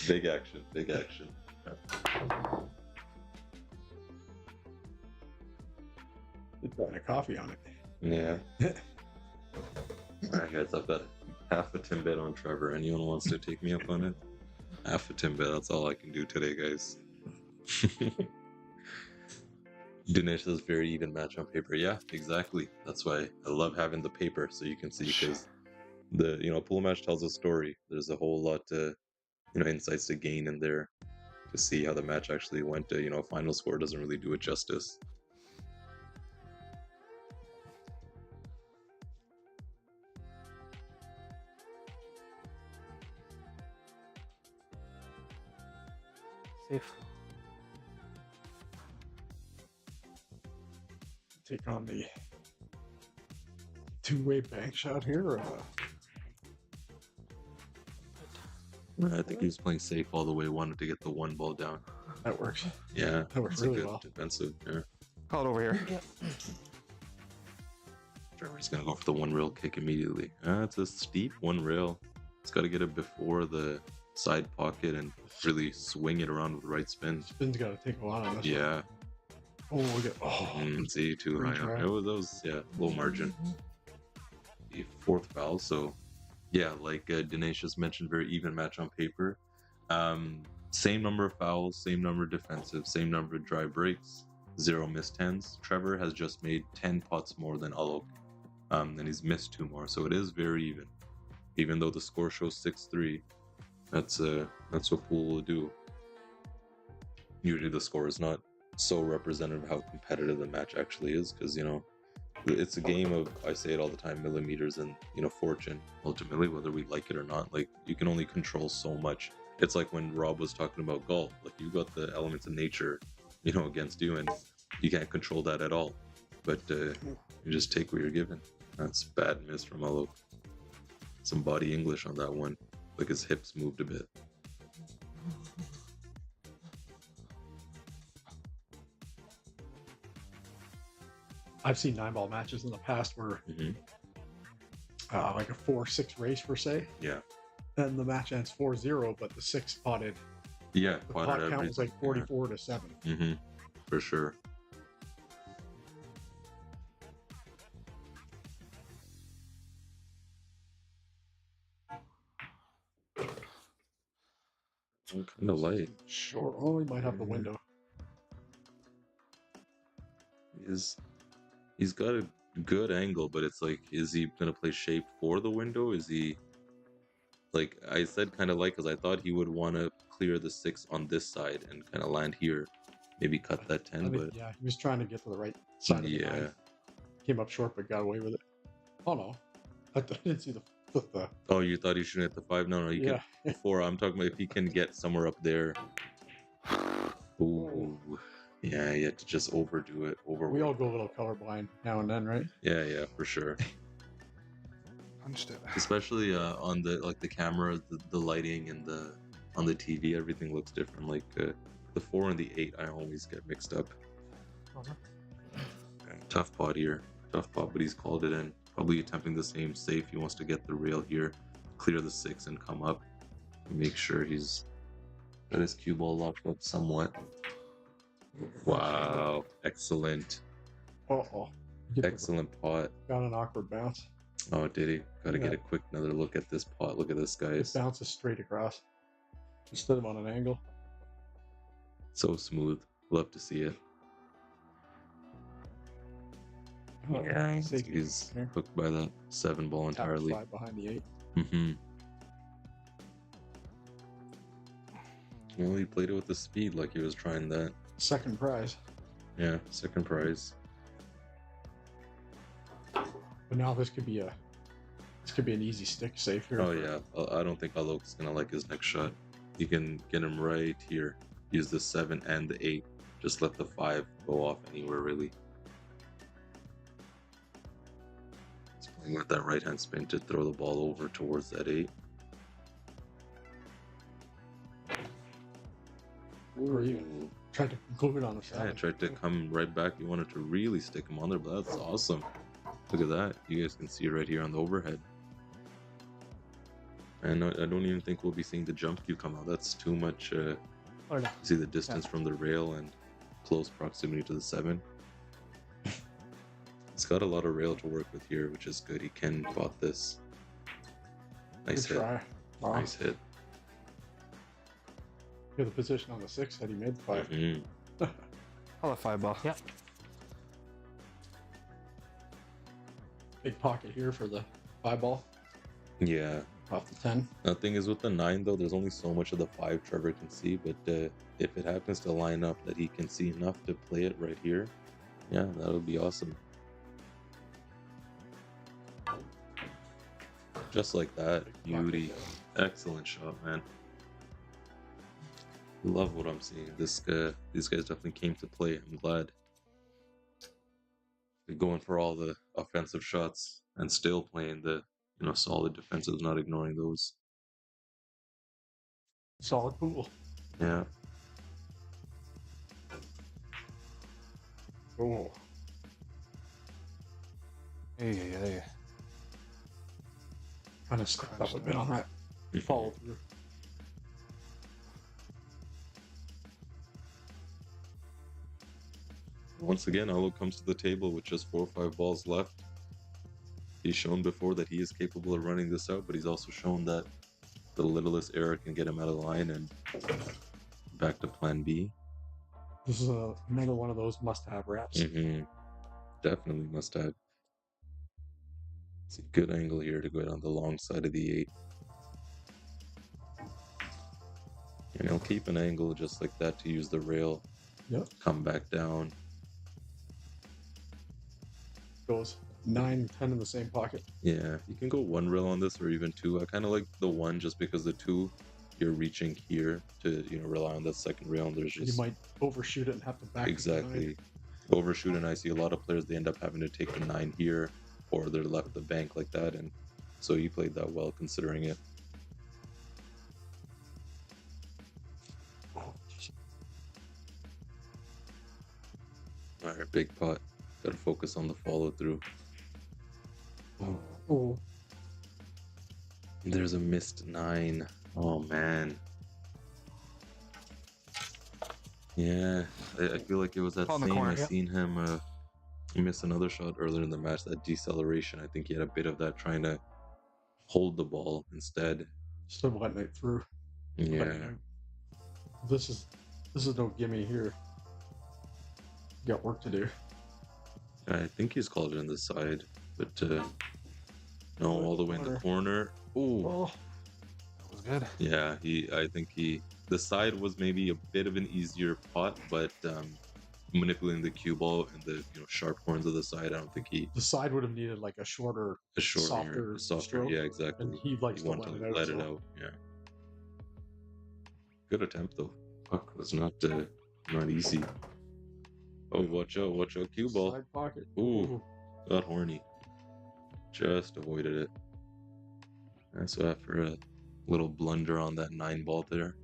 B: Big action, big action.
E: And a coffee on it.
B: Yeah. Alright guys, I've got half a Timbit on Trevor. Anyone wants to take me up on it? Half a Timbit, that's all I can do today, guys. Dinesh says very even match on paper. Yeah, exactly. That's why I love having the paper so you can see, because the pool match tells a story. There's a whole lot to insights to gain in there to see how the match actually went. Final score doesn't really do it justice.
C: Safe.
E: Take on the 2-way bank shot here. Or
B: I think he was playing safe all the way, wanted to get the 1 ball down.
E: that works.
B: Yeah,
E: That works
B: it's
E: really
B: a good
E: well.
B: defensive. Yeah.
D: Call it over here.
B: Trevor's gonna go for the 1 rail kick immediately. It's a steep 1 rail. It's got to get it before the side pocket and really swing it around with right spin.
E: Spin's got to take a lot on this.
B: Yeah.
E: Oh, look at
B: See, too
E: Great
B: high.
E: try.
B: That was low margin. The 4th foul. So yeah, like Dinesh just mentioned, very even match on paper. Same number of fouls, same number of defensive, same number of dry breaks, 0 missed 10s. Trevor has just made 10 putts more than Alok, and he's missed 2 more. So it is very even though the score shows 6-3. That's what pool will do. Usually the score is not so representative of how competitive the match actually is, because it's a game of, I say it all the time, millimeters and fortune. Ultimately, whether we like it or not, like, you can only control so much. It's like when Rob was talking about golf, like, you got the elements of nature against you, and you can't control that at all, but you just take what you're given. That's bad miss from Alok. Some body English on that one. Like his hips moved a bit.
E: I've seen 9-ball matches in the past where like a 4-6 race per se,
B: Yeah.
E: and the match ends 4-0, but the 6 potted.
B: Yeah.
E: The pot count was like 44 to 7.
B: Mm-hmm. For sure. Kind of light.
E: Sure. Oh, he might have the window.
B: He's got a good angle, but it's like, is he gonna play shape for the window? Is he like I said, kind of like, because I thought he would want to clear the 6 on this side and kind of land here, maybe cut that 10.
E: I think,
B: But
E: yeah, he was trying to get to the right side of the
B: yeah,
E: 9. Came up short, but got away with it. Oh no, I didn't see the.
B: oh, you thought he shouldn't hit the 5? No, you
E: Yeah.
B: can. Before, I'm talking about if he can get somewhere up there. Ooh, yeah, you had to just overdo it.
E: We all go a little colorblind now and then, right?
B: Yeah, for sure.
D: Punched it.
B: Especially on the like the camera, the lighting, and on the TV, everything looks different. Like the 4 and the 8, I always get mixed up. Tough pot here, tough pot, but he's called it in. Probably attempting the same safe. He wants to get the rail here, clear the 6, and come up. Make sure he's got his cue ball locked up somewhat. Wow, excellent,
E: Oh,
B: excellent pot.
E: got an awkward bounce.
B: Oh, did he? Got to
E: Yeah.
B: get a quick another look at this pot. Look at this,
E: It
B: guys.
E: bounces straight across instead of on an angle.
B: So smooth. Love to see it. Yeah,
E: Safety.
B: he's
E: Okay.
B: hooked by that 7 ball
E: Tap
B: entirely.
E: 5 behind the 8.
B: Mm-hmm. Well, he played it with the speed like he was trying that.
E: Second prize.
B: Yeah, second prize.
E: But now this could be an easy stick safe here.
B: Oh yeah, I don't think Alok's gonna like his next shot. You can get him right here. Use the 7 and the 8. Just let the 5 go off anywhere really. He's playing with that right hand spin to throw the ball over towards that 8.
E: Or even tried to glue it on a
B: Yeah, I
E: 7.
B: tried to come right back. You wanted to really stick him on there, but that's awesome. Look at that. You guys can see it right here on the overhead. And I don't even think we'll be seeing the jump cue come out. That's too much. See the distance from the rail and close proximity to the 7. It's got a lot of rail to work with here, which is good. He can pot this. Nice
E: Good
B: hit.
E: try. Wow.
B: Nice hit.
E: Yeah, the position on the 6 had he made the 5.
B: Mhm.
D: I'll have 5 ball.
C: Yeah.
E: Big pocket here for the 5 ball
B: Yeah.
E: off the 10.
B: The thing is with the 9 though, there's only so much of the 5 Trevor can see, but if it happens to line up that he can see enough to play it right here, yeah, that would be awesome. Just like that, beauty. Excellent shot, man. Love what I'm seeing. These guys definitely came to play. I'm glad. They're going for all the offensive shots and still playing the solid defensives, not ignoring those.
E: Solid pool.
B: Yeah.
E: Oh.
D: Hey.
E: Kind of stepped up a bit on that. Follow through.
B: Once again, Alok comes to the table with just 4 or 5 balls left. He's shown before that he is capable of running this out, but he's also shown that the littlest error can get him out of line and back to plan B.
E: This is another one of those must-have wraps.
B: Mm-hmm. Definitely must have. It's a good angle here to go on the long side of the 8. And he'll keep an angle just like that to use the rail.
E: Yep.
B: Come back down.
E: Goes 9, 10 in the same pocket.
B: Yeah, you can go 1 rail on this or even 2. I kind of like the 1 just because the 2, you're reaching here to rely on that second rail, and there's just
E: You might overshoot it and have to back it to the 9.
B: exactly overshoot. And I see a lot of players, they end up having to take the 9 here they're left the bank like that, and so he played that well considering it. All right, big pot. Got to focus on the follow through.
E: Oh,
B: There's a missed 9. Oh man. Yeah, I feel like it was that
D: On the
B: same.
D: corner,
B: I
D: yep.
B: seen him miss another shot earlier in the match. That deceleration. I think he had a bit of that, trying to hold the ball instead.
E: still letting it through.
B: Yeah.
E: This is no gimme here. You got work to do.
B: I think he's called it in the side, but no, all the way in the corner. Ooh.
D: Oh, that was good.
B: Yeah, the side was maybe a bit of an easier pot, but manipulating the cue ball and the sharp corners of the side, I don't think he
E: The side would have needed like a shorter, softer stroke,
B: yeah, exactly.
E: and he likes to
B: wanted
E: let
B: to
E: it out.
B: let it
E: so-
B: out. Yeah. Good attempt though. Puck was not easy. Oh, watch out, cue ball.
E: Side pocket.
B: Ooh, got horny. Just avoided it. And so after a little blunder on that 9 ball there,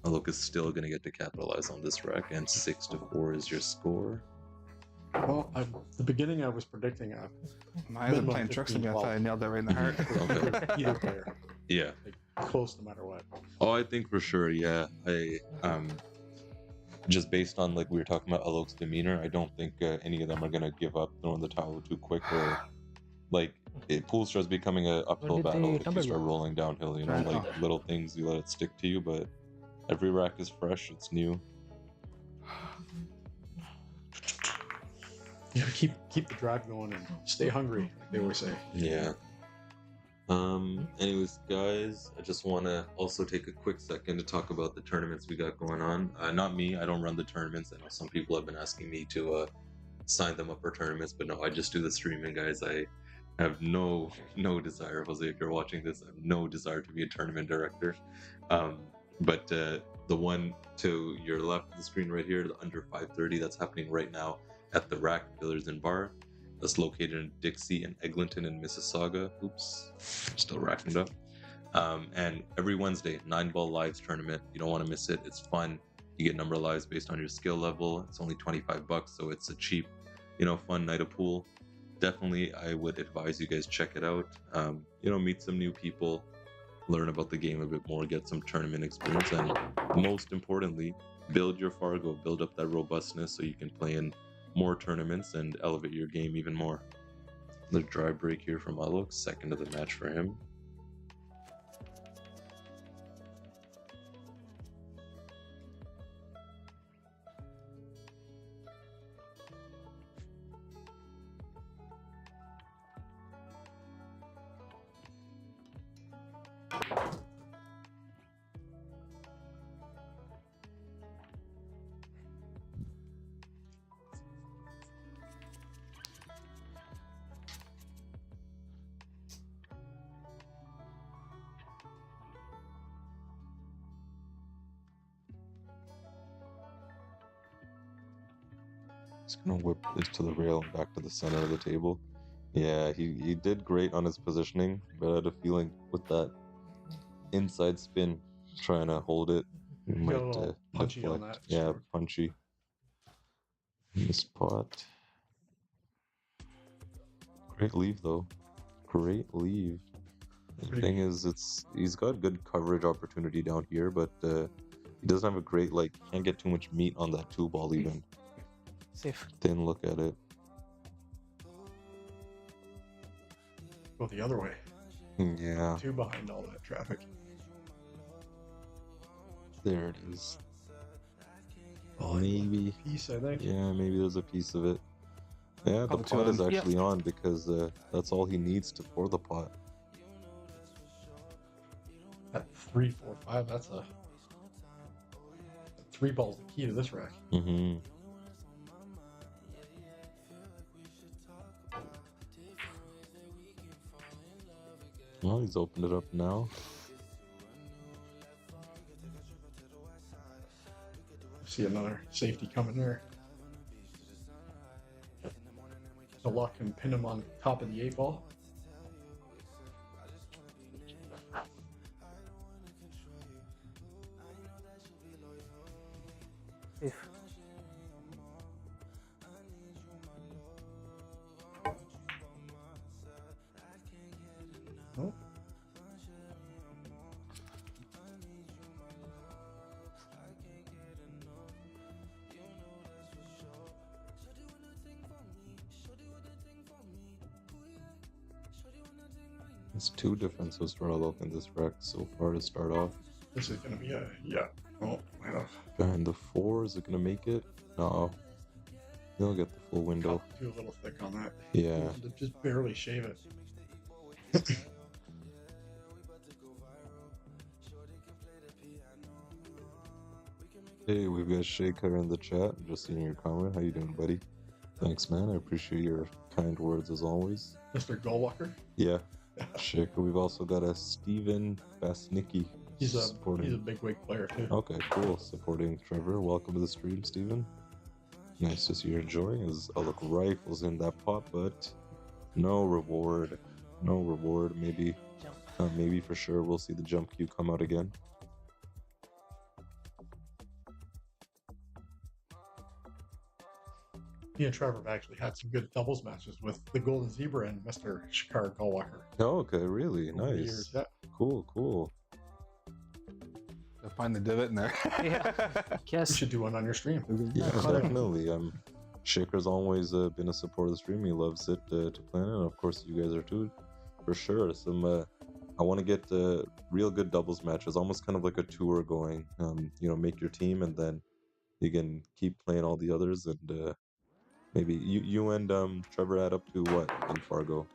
B: Alok is still going to get to capitalize on this rack, and 6-4 is your score.
E: Well, at the beginning I was predicting a
D: I was playing tricks with me. I thought I nailed that right in the heart.
B: Okay.
E: either player,
B: Yeah.
E: like, close no matter what.
B: Oh, I think for sure, yeah. I just based on like we were talking about Alok's demeanor, I don't think any of them are going to give up throwing the towel too quick, or like pool starts becoming an uphill
C: did
B: battle
C: the
B: if you
C: number
B: start
C: go?
B: rolling downhill,
D: Right.
B: like little things, you let it stick to you, but every rack is fresh, it's new.
E: You gotta keep the drive going and stay hungry, like they always say.
B: Yeah. Anyways, guys, I just want to also take a quick second to talk about the tournaments we got going on. Not me, I don't run the tournaments. I know some people have been asking me to sign them up for tournaments, but no, I just do the streaming, guys. I have no desire, Jose, if you're watching this, I have no desire to be a tournament director. But the one to your left of the screen right here, the under 530, that's happening right now at the Rack Billiards and Bar. That's located in Dixie and Eglinton in Mississauga. Oops, still racking it up. And every Wednesday, 9-ball lives tournament. You don't want to miss it. It's fun. You get number of lives based on your skill level. It's only $25, so it's a cheap, fun night of pool. Definitely, I would advise you guys check it out. Meet some new people, learn about the game a bit more, get some tournament experience, and most importantly, build your Fargo, build up that robustness so you can play in more tournaments and elevate your game even more. The dry break here from Alok, second of the match for him. He's gonna whip this to the rail and back to the center of the table. Yeah, he did great on his positioning, but I had a feeling with that inside spin, trying to hold it, it
E: Got a
B: might
E: little punchy on
B: deflect.
E: that
B: Yeah,
E: stroke.
B: punchy. This pot. Great leave though. Great leave. The
E: Pretty
B: thing is, he's got good coverage opportunity down here, but he doesn't have a great, can't get too much meat on that 2-ball even.
C: Safe.
B: Then look at it.
E: Go the other way.
B: Yeah,
E: 2 behind all that traffic.
B: there it is. Maybe.
E: Piece, I think.
B: Yeah, maybe there's a piece of it. Yeah, the
D: Probably two
B: pot
D: of
B: is
D: them.
B: actually on because that's all he needs to pour the pot.
E: At 3, 4, 5, that's a 3 ball's the key to this rack.
B: Mm-hmm. Well, he's opened it up now.
E: See another safety coming there. Alok can pin him on top of the 8 ball.
C: Safe.
E: Nope.
B: It's 2 defensives for Alok in this wreck so far to start off.
E: This is going to be a, yeah. Oh, might have
B: Behind the 4, is it going to make it? No. He'll get the full window.
E: cut too a little thick on that.
B: Yeah.
E: Just barely shave it.
B: Hey, we've got Shaker in the chat. Just seeing your comment. How you doing, buddy? Thanks, man. I appreciate your kind words as always.
E: Mr. Goalwalker.
B: Yeah. Shaker. We've also got a Steven Basnicki.
E: He's a big wig player too.
B: Okay, cool. Supporting Trevor. Welcome to the stream, Steven. Nice to see you're enjoying. As Alok rifles in that pot, but no reward. No reward. Maybe, maybe for sure we'll see the jump cue come out again.
E: He and Trevor have actually had some good doubles matches with the Golden Zebra and Mr. Shakar Goalwalker.
B: Oh, okay, really
E: over the
B: nice.
E: years. Yeah.
B: Cool, cool.
D: They'll find the divot in there.
C: Yeah.
E: You
C: Yes.
E: should do one on your stream.
B: Yeah,
C: Clever.
B: definitely. Shaker's always been a supporter of the stream. He loves it to plan it, and of course you guys are too, for sure. Some I want to get real good doubles matches, almost kind of like a tour going. You know, make your team, and then you can keep playing all the others, and maybe you and Trevor add up to what in Fargo,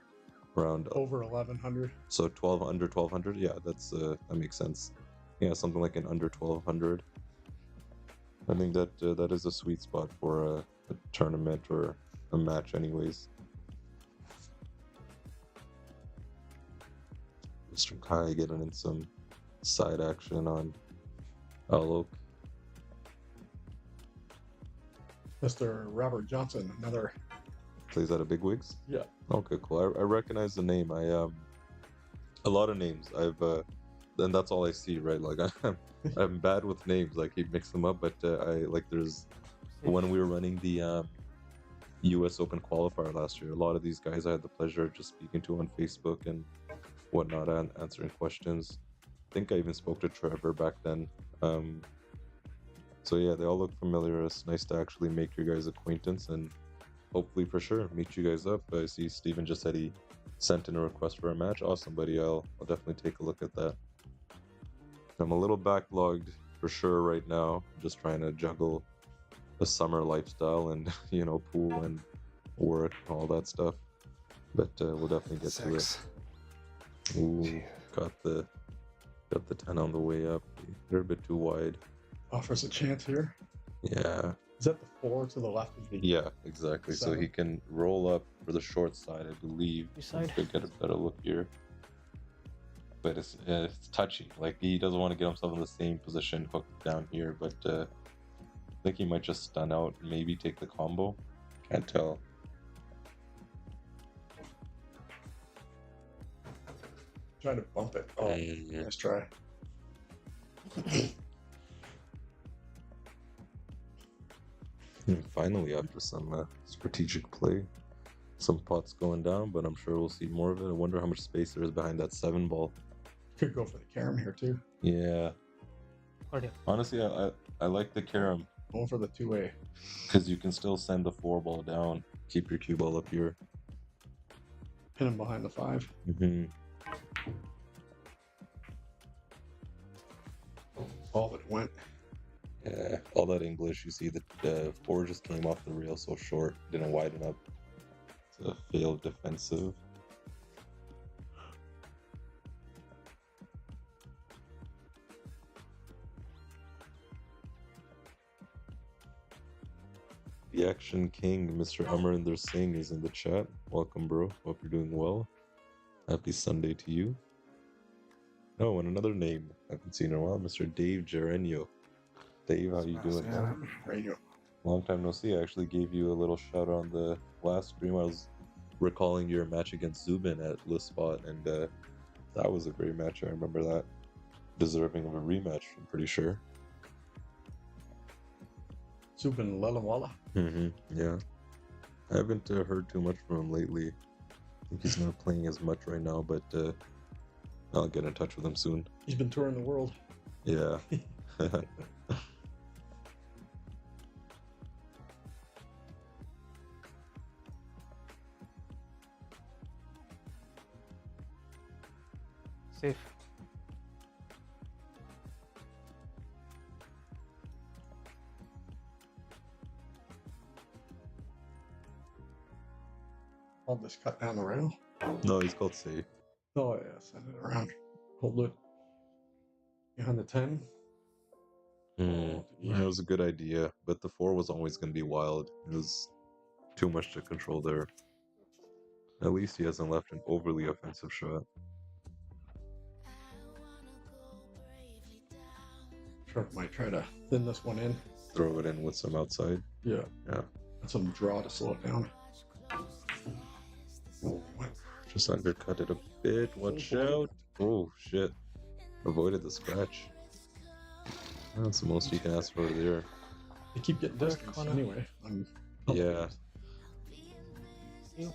B: around
E: Over 1100.
B: so 12 under 1200. Yeah, that's that makes sense. Yeah, something like an under 1200. I think that that is a sweet spot for a tournament or a match, anyways. Mr. Kai getting in some side action on Alok.
E: Mr. Robert Johnson, another.
B: Plays out of Big Wigs.
E: Yeah.
B: Okay, cool. I recognize the name. I a lot of names. And that's all I see, right? Like I'm bad with names. I keep mixing them up, but I like there's when we were running the U.S. Open qualifier last year. A lot of these guys I had the pleasure of just speaking to on Facebook and whatnot, and answering questions. I think I even spoke to Trevor back then. So yeah, they all look familiar. It's nice to actually make your guys' acquaintance and hopefully for sure meet you guys up. I see Steven just said he sent in a request for a match. Awesome, buddy. I'll definitely take a look at that. I'm a little backlogged for sure right now. Just trying to juggle the summer lifestyle and you know, pool and work and all that stuff. But we'll definitely get to it. Ooh, got the 10 on the way up. They're a bit too wide.
E: Offers a chance here.
B: Yeah.
E: Is that the 4 to the left of the
B: Yeah, exactly. So he can roll up for the short side, I believe.
C: Which side?
B: To get a better look here. But it's touchy. Like he doesn't want to get himself in the same position hooked down here. But I think he might just stun out and maybe take the combo. Can't tell.
E: Trying to bump it. Oh, nice try.
B: And finally, after some strategic play, some pots going down, but I'm sure we'll see more of it. I wonder how much space there is behind that 7 ball.
E: Could go for the carom here too.
B: Yeah.
C: Okay.
B: Honestly, I like the carom
E: Going for the 2A.
B: because you can still send the 4 ball down, keep your cue ball up here.
E: Pin him behind the 5.
B: Mm-hmm.
E: All that went.
B: Yeah, all that English, you see the 4 just came off the rail so short, didn't widen up. It's a failed defensive. The Action King, Mr. Amarinder Singh, is in the chat. Welcome, bro. Hope you're doing well. Happy Sunday to you. Oh, and another name I haven't seen in a while, Mr. Dave Gerenio. Dave, how you doing, man?
E: There you go.
B: Long time no see. I actually gave you a little shout out on the last stream. I was recalling your match against Zubin at List Spot, and that was a great match. I remember that. Deserving of a rematch, I'm pretty sure.
E: Subin Lelawala.
B: Yeah. I haven't heard too much from him lately. I think he's not playing as much right now, but I'll get in touch with him soon.
E: He's been touring the world.
B: Yeah.
C: Safe.
E: I'll just cut down the rail.
B: No, he's called safe.
E: Oh yeah, send it around. Hold it behind the 10.
B: That was a good idea, but the 4 was always going to be wild. It was too much to control there. At least he hasn't left an overly offensive shot.
E: Trevor might try to thin this one in.
B: Throw it in with some outside.
E: Yeah.
B: Yeah.
E: And some draw to slow it down. Oh, what?
B: Just undercut it a bit. Watch out. Oh, shit. Avoided the scratch. That's the most you can ask for there.
E: They keep getting distance
C: corner.
E: anyway.
B: Yeah.
C: You.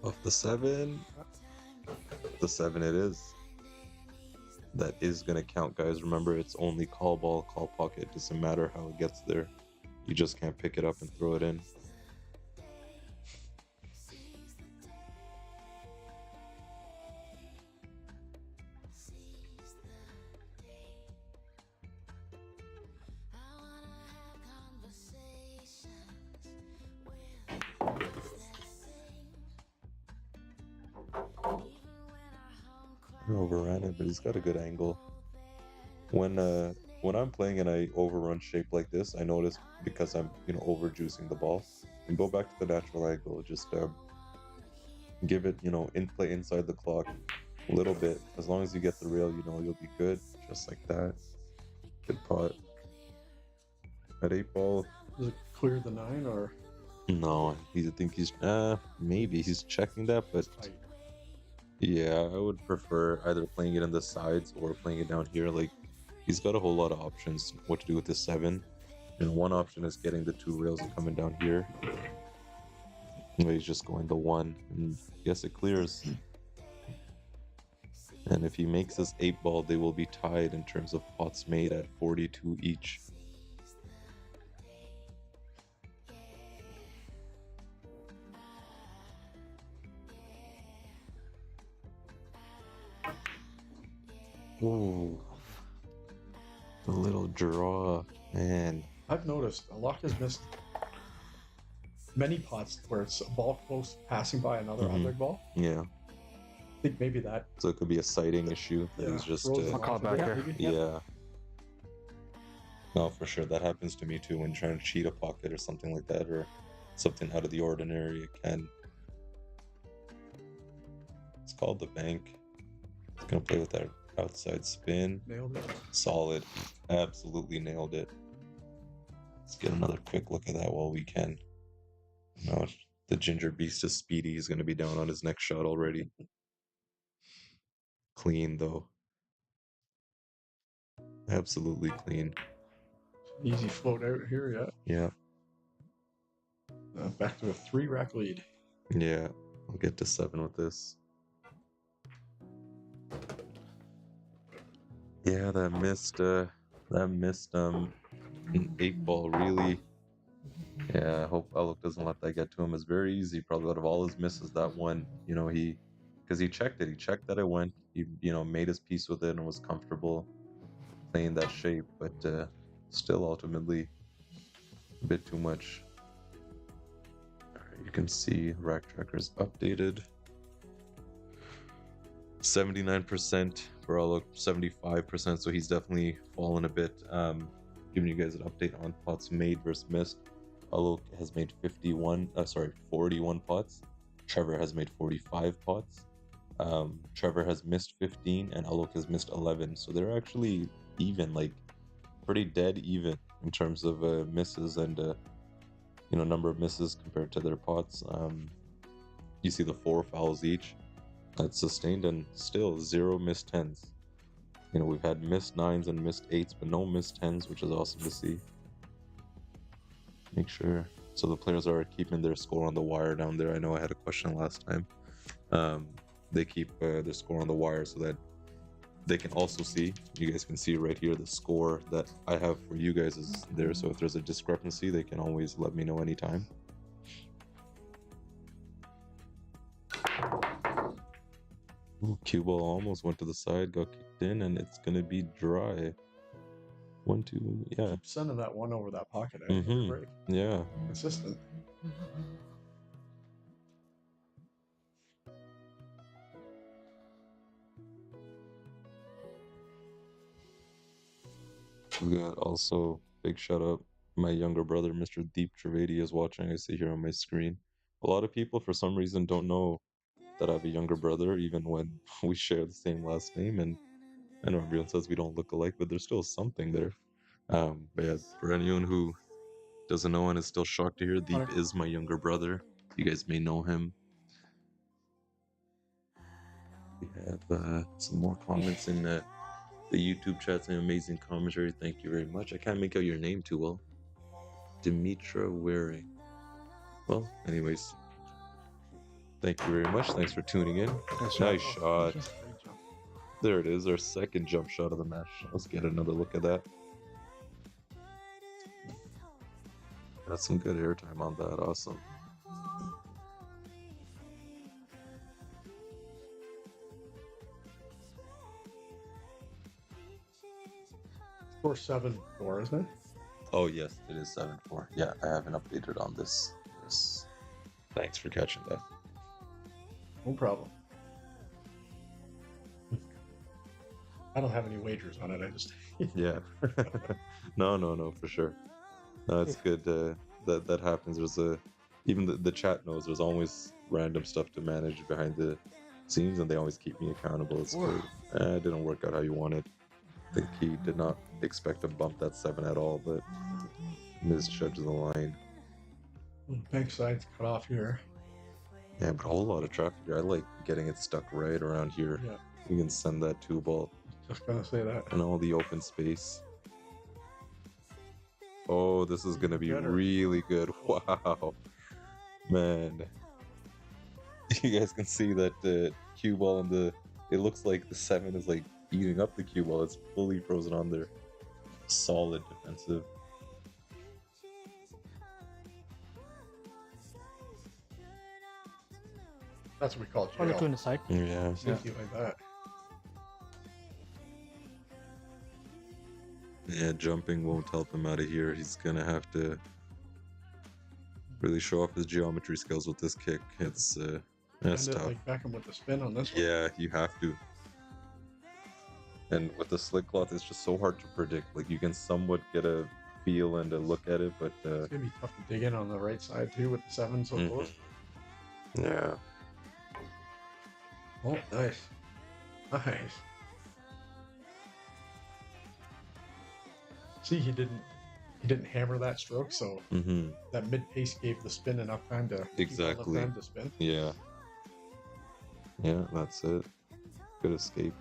B: Off the 7. The 7 it is. That is going to count, guys. Remember, it's only call ball, call pocket. It doesn't matter how it gets there. You just can't pick it up and throw it in. Overran it, but he's got a good angle. When I'm playing and I overrun shape like this, I notice because I'm over juicing the ball, and go back to the natural angle. Just give it in play inside the clock a little bit. As long as you get the rail, you'll be good. Just like that. Good pot. At 8 ball.
E: Does it clear the 9 or?
B: No, I think he's maybe he's checking that, but. Yeah, I would prefer either playing it in the sides or playing it down here. Like, he's got a whole lot of options what to do with this 7. And one option is getting the 2 rails and coming down here. But he's just going the 1, and yes, it clears. And if he makes this 8 ball, they will be tied in terms of pots made at 42 each. Ooh, the little draw, man.
E: I've noticed Alok has missed many pots where it's a ball close passing by another object ball.
B: Yeah.
E: I think maybe that.
B: So it could be a sighting issue. That
E: Yeah,
B: was just.
E: throws
D: I'll call it back there.
B: Yeah. No, for sure. That happens to me too when trying to cheat a pocket or something like that, or something out of the ordinary. It can. It's called the bank. It's gonna play with that outside spin.
E: Nailed it.
B: Solid. Absolutely nailed it. Let's get another quick look at that while we can. No, the Ginger Beast is speedy. He's gonna be down on his next shot already. Clean though. Absolutely clean.
E: Easy float out here, yeah.
B: Yeah.
E: Back to a 3-rack lead.
B: Yeah. I'll get to 7 with this. Yeah, that missed an 8 ball really. Yeah, I hope Alok doesn't let that get to him. It's very easy, probably out of all his misses, that one, because he checked it. He checked that it went. He, made his peace with it and was comfortable playing that shape, but still ultimately a bit too much. All right, you can see Rack Tracker's updated. 79% for Alok, 75%, so he's definitely fallen a bit. Giving you guys an update on pots made versus missed. Alok has made 41 pots. Trevor has made 45 pots. Trevor has missed 15 and Alok has missed 11. So they're actually even, like pretty dead even in terms of misses and number of misses compared to their pots. You see the 4 fouls each. That's sustained and still 0 missed 10s. We've had missed 9s and missed 8s, but no missed 10s, which is awesome to see. Make sure. So the players are keeping their score on the wire down there. I know I had a question last time. They keep their score on the wire so that they can also see. You guys can see right here the score that I have for you guys is there. So if there's a discrepancy, they can always let me know anytime. Ooh, cue ball almost went to the side, got kicked in, and it's gonna be dry. 1, 2, yeah.
E: Keep sending that one over that pocket. Break.
B: Yeah.
E: Consistent.
B: We got also big shout out my younger brother, Mr. Deep Trivedi, is watching. I see here on my screen. A lot of people for some reason don't know that I have a younger brother, even when we share the same last name. And I know everyone says we don't look alike, but there's still something there. But yeah, for anyone who doesn't know and is still shocked to hear, Deep is my younger brother. You guys may know him. We have some more comments in the YouTube chat saying amazing commentary. Thank you very much. I can't make out your name too well. Dimitra Waring. Well, anyways, thank you very much. Thanks for tuning in. Nice shot. There it is, our second jump shot of the match. Let's get another look at that. Got some good airtime on that. Awesome.
E: Score 7-4, isn't it?
B: Oh yes, it is 7-4. Yeah, I haven't updated on this. Thanks for catching that.
E: No problem. I don't have any wagers on it. I just
B: Yeah. No, for sure. No, it's good. That happens. There's even the chat knows there's always random stuff to manage behind the scenes, and they always keep me accountable. It's good. It didn't work out how you wanted. I think he did not expect to bump that 7 at all, but misjudged the line.
E: bank side's cut off here.
B: Yeah, but a whole lot of traffic here. I like getting it stuck right around here.
E: Yeah,
B: You can send that 2 ball
E: just gonna say that.
B: and all the open space. Oh, this is gonna be really good. Wow, man. You guys can see that the cue ball and it looks like the 7 is like eating up the cue ball. It's fully frozen on there. Solid defensive.
E: That's what we call
G: I'll
E: jail.
G: get to in the side.
B: Yeah.
E: Sneaky like that.
B: Yeah, jumping won't help him out of here. He's gonna have to really show off his geometry skills with this kick. It's that's
E: And
B: tough.
E: like Beckham with the spin on this one.
B: Yeah, you have to. And with the slick cloth, it's just so hard to predict. Like you can somewhat get a feel and a look at it, but
E: It's gonna be tough to dig in on the right side too with the 7 so close.
B: yeah.
E: Oh, nice. Nice. See, he didn't hammer that stroke, so that mid pace gave the spin enough time to
B: Exactly.
E: keep enough time to spin.
B: Yeah. Yeah, that's it. Good escape.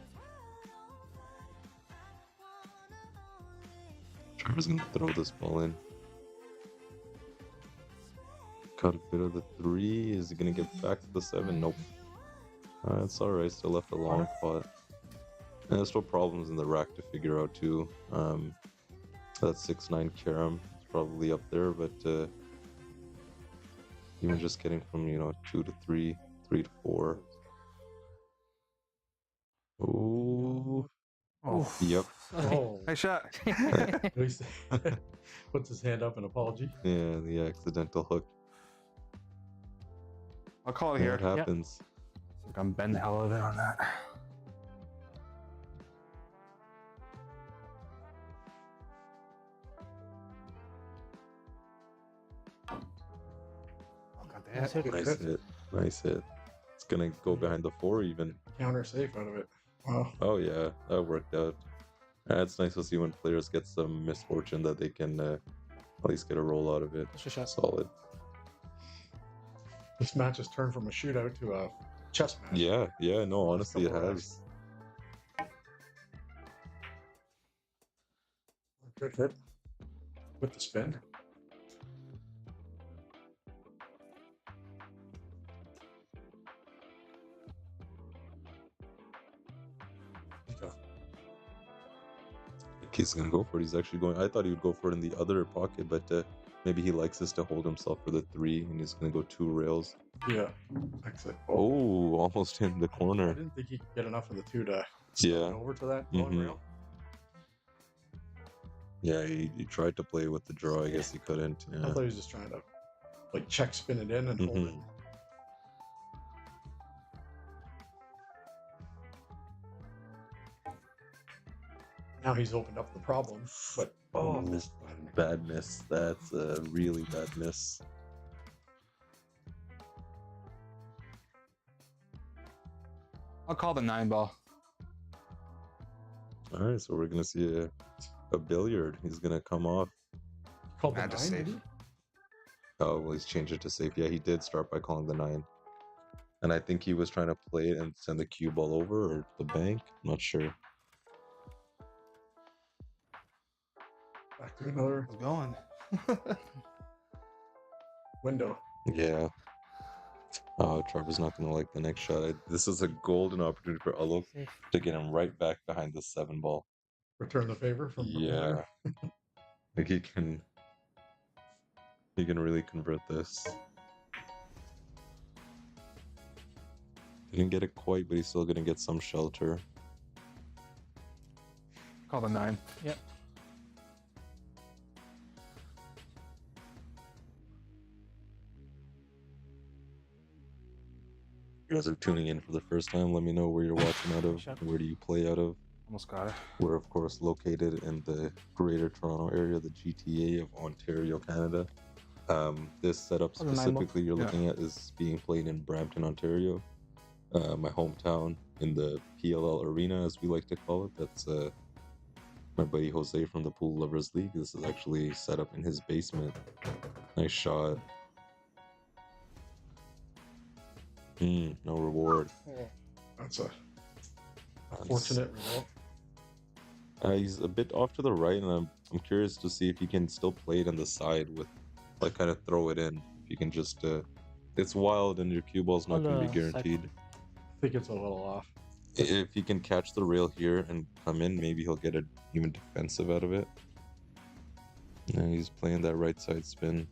B: Trevor's gonna throw this ball in. Got a bit of the 3. Is he gonna get back to the 7? Nope. It's alright, still left a long pot. And there's still problems in the rack to figure out too. That 6-9 carom is probably up there, but even just getting from 2 to 3, 3 to 4. Ooh.
D: Oh,
B: Yep.
E: Oh,
D: nice shot.
E: at least puts his hand up in apology.
B: Yeah, the accidental hook.
D: I'll call it
B: Yeah,
D: here.
B: it happens.
D: I'm bend the hell out of it on that. Oh, got that.
G: That's it.
B: Nice hit. Nice hit. It's gonna go behind the 4 even.
E: Counter safe out of it. Wow.
B: Oh yeah, that worked out. It's nice to see when players get some misfortune that they can at least get a roll out of it.
G: Just a shot.
B: Solid.
E: This match has turned from a shootout to a chess match.
B: Yeah, yeah, no, honestly it
E: Couple of
B: has.
E: Good hit with the spin. Okay.
B: He's gonna go for it. He's actually going. I thought he would go for it in the other pocket, but maybe he likes this to hold himself for the 3, and he's gonna go 2 rails.
E: Yeah. Exit.
B: Oh, almost in the
E: I
B: corner.
E: didn't think he could get enough of the 2 to
B: Yeah.
E: over to that long
B: Mhm.
E: rail.
B: Yeah, he tried to play with the draw. I guess he couldn't.
E: I
B: Yeah.
E: thought he was just trying to like check spin it in and hold it.
B: Mhm.
E: Now he's opened up the problem, but
B: Oh,
E: missed.
B: bad miss. That's a really bad miss.
D: I'll call the 9 ball.
B: All right, so we're gonna see a billiard. He's gonna come off.
E: Called the
D: Had to
E: 9,
D: save.
E: maybe?
B: Oh, well, he's changed it to safe. Yeah, he did start by calling the 9. And I think he was trying to play it and send the cue ball over or the bank. Not sure.
E: Back to another
D: How's it going?
E: window.
B: Yeah. Oh, Trevor's not gonna like the next shot. This is a golden opportunity for Alok to get him right back behind the 7 ball.
E: Return the favor from
B: Yeah. Like he can really convert this. He didn't get it quite, but he's still gonna get some shelter.
D: Call the 9.
G: Yep.
B: You guys are tuning in for the first time. Let me know where you're watching out of.
G: Sure.
B: Where do you play out of?
D: Almost got it.
B: We're of course located in the Greater Toronto area, the GTA of Ontario, Canada. This setup
G: Oh, the 9 ball.
B: specifically you're
D: Yeah.
B: looking at is being played in Brampton, Ontario, my hometown, in the PLL Arena, as we like to call it. That's my buddy Jose from the Pool Lovers League. This is actually set up in his basement. Nice shot. No reward.
E: That's a fortunate result.
B: He's a bit off to the right, and I'm curious to see if he can still play it on the side with, like, kind of throw it in. If you can just, it's wild, and your cue ball's not
G: On
B: going to
G: the
B: be
G: side.
B: guaranteed.
E: I think it's a little off.
B: If he can catch the rail here and come in, maybe he'll get an even defensive out of it. And he's playing that right side spin.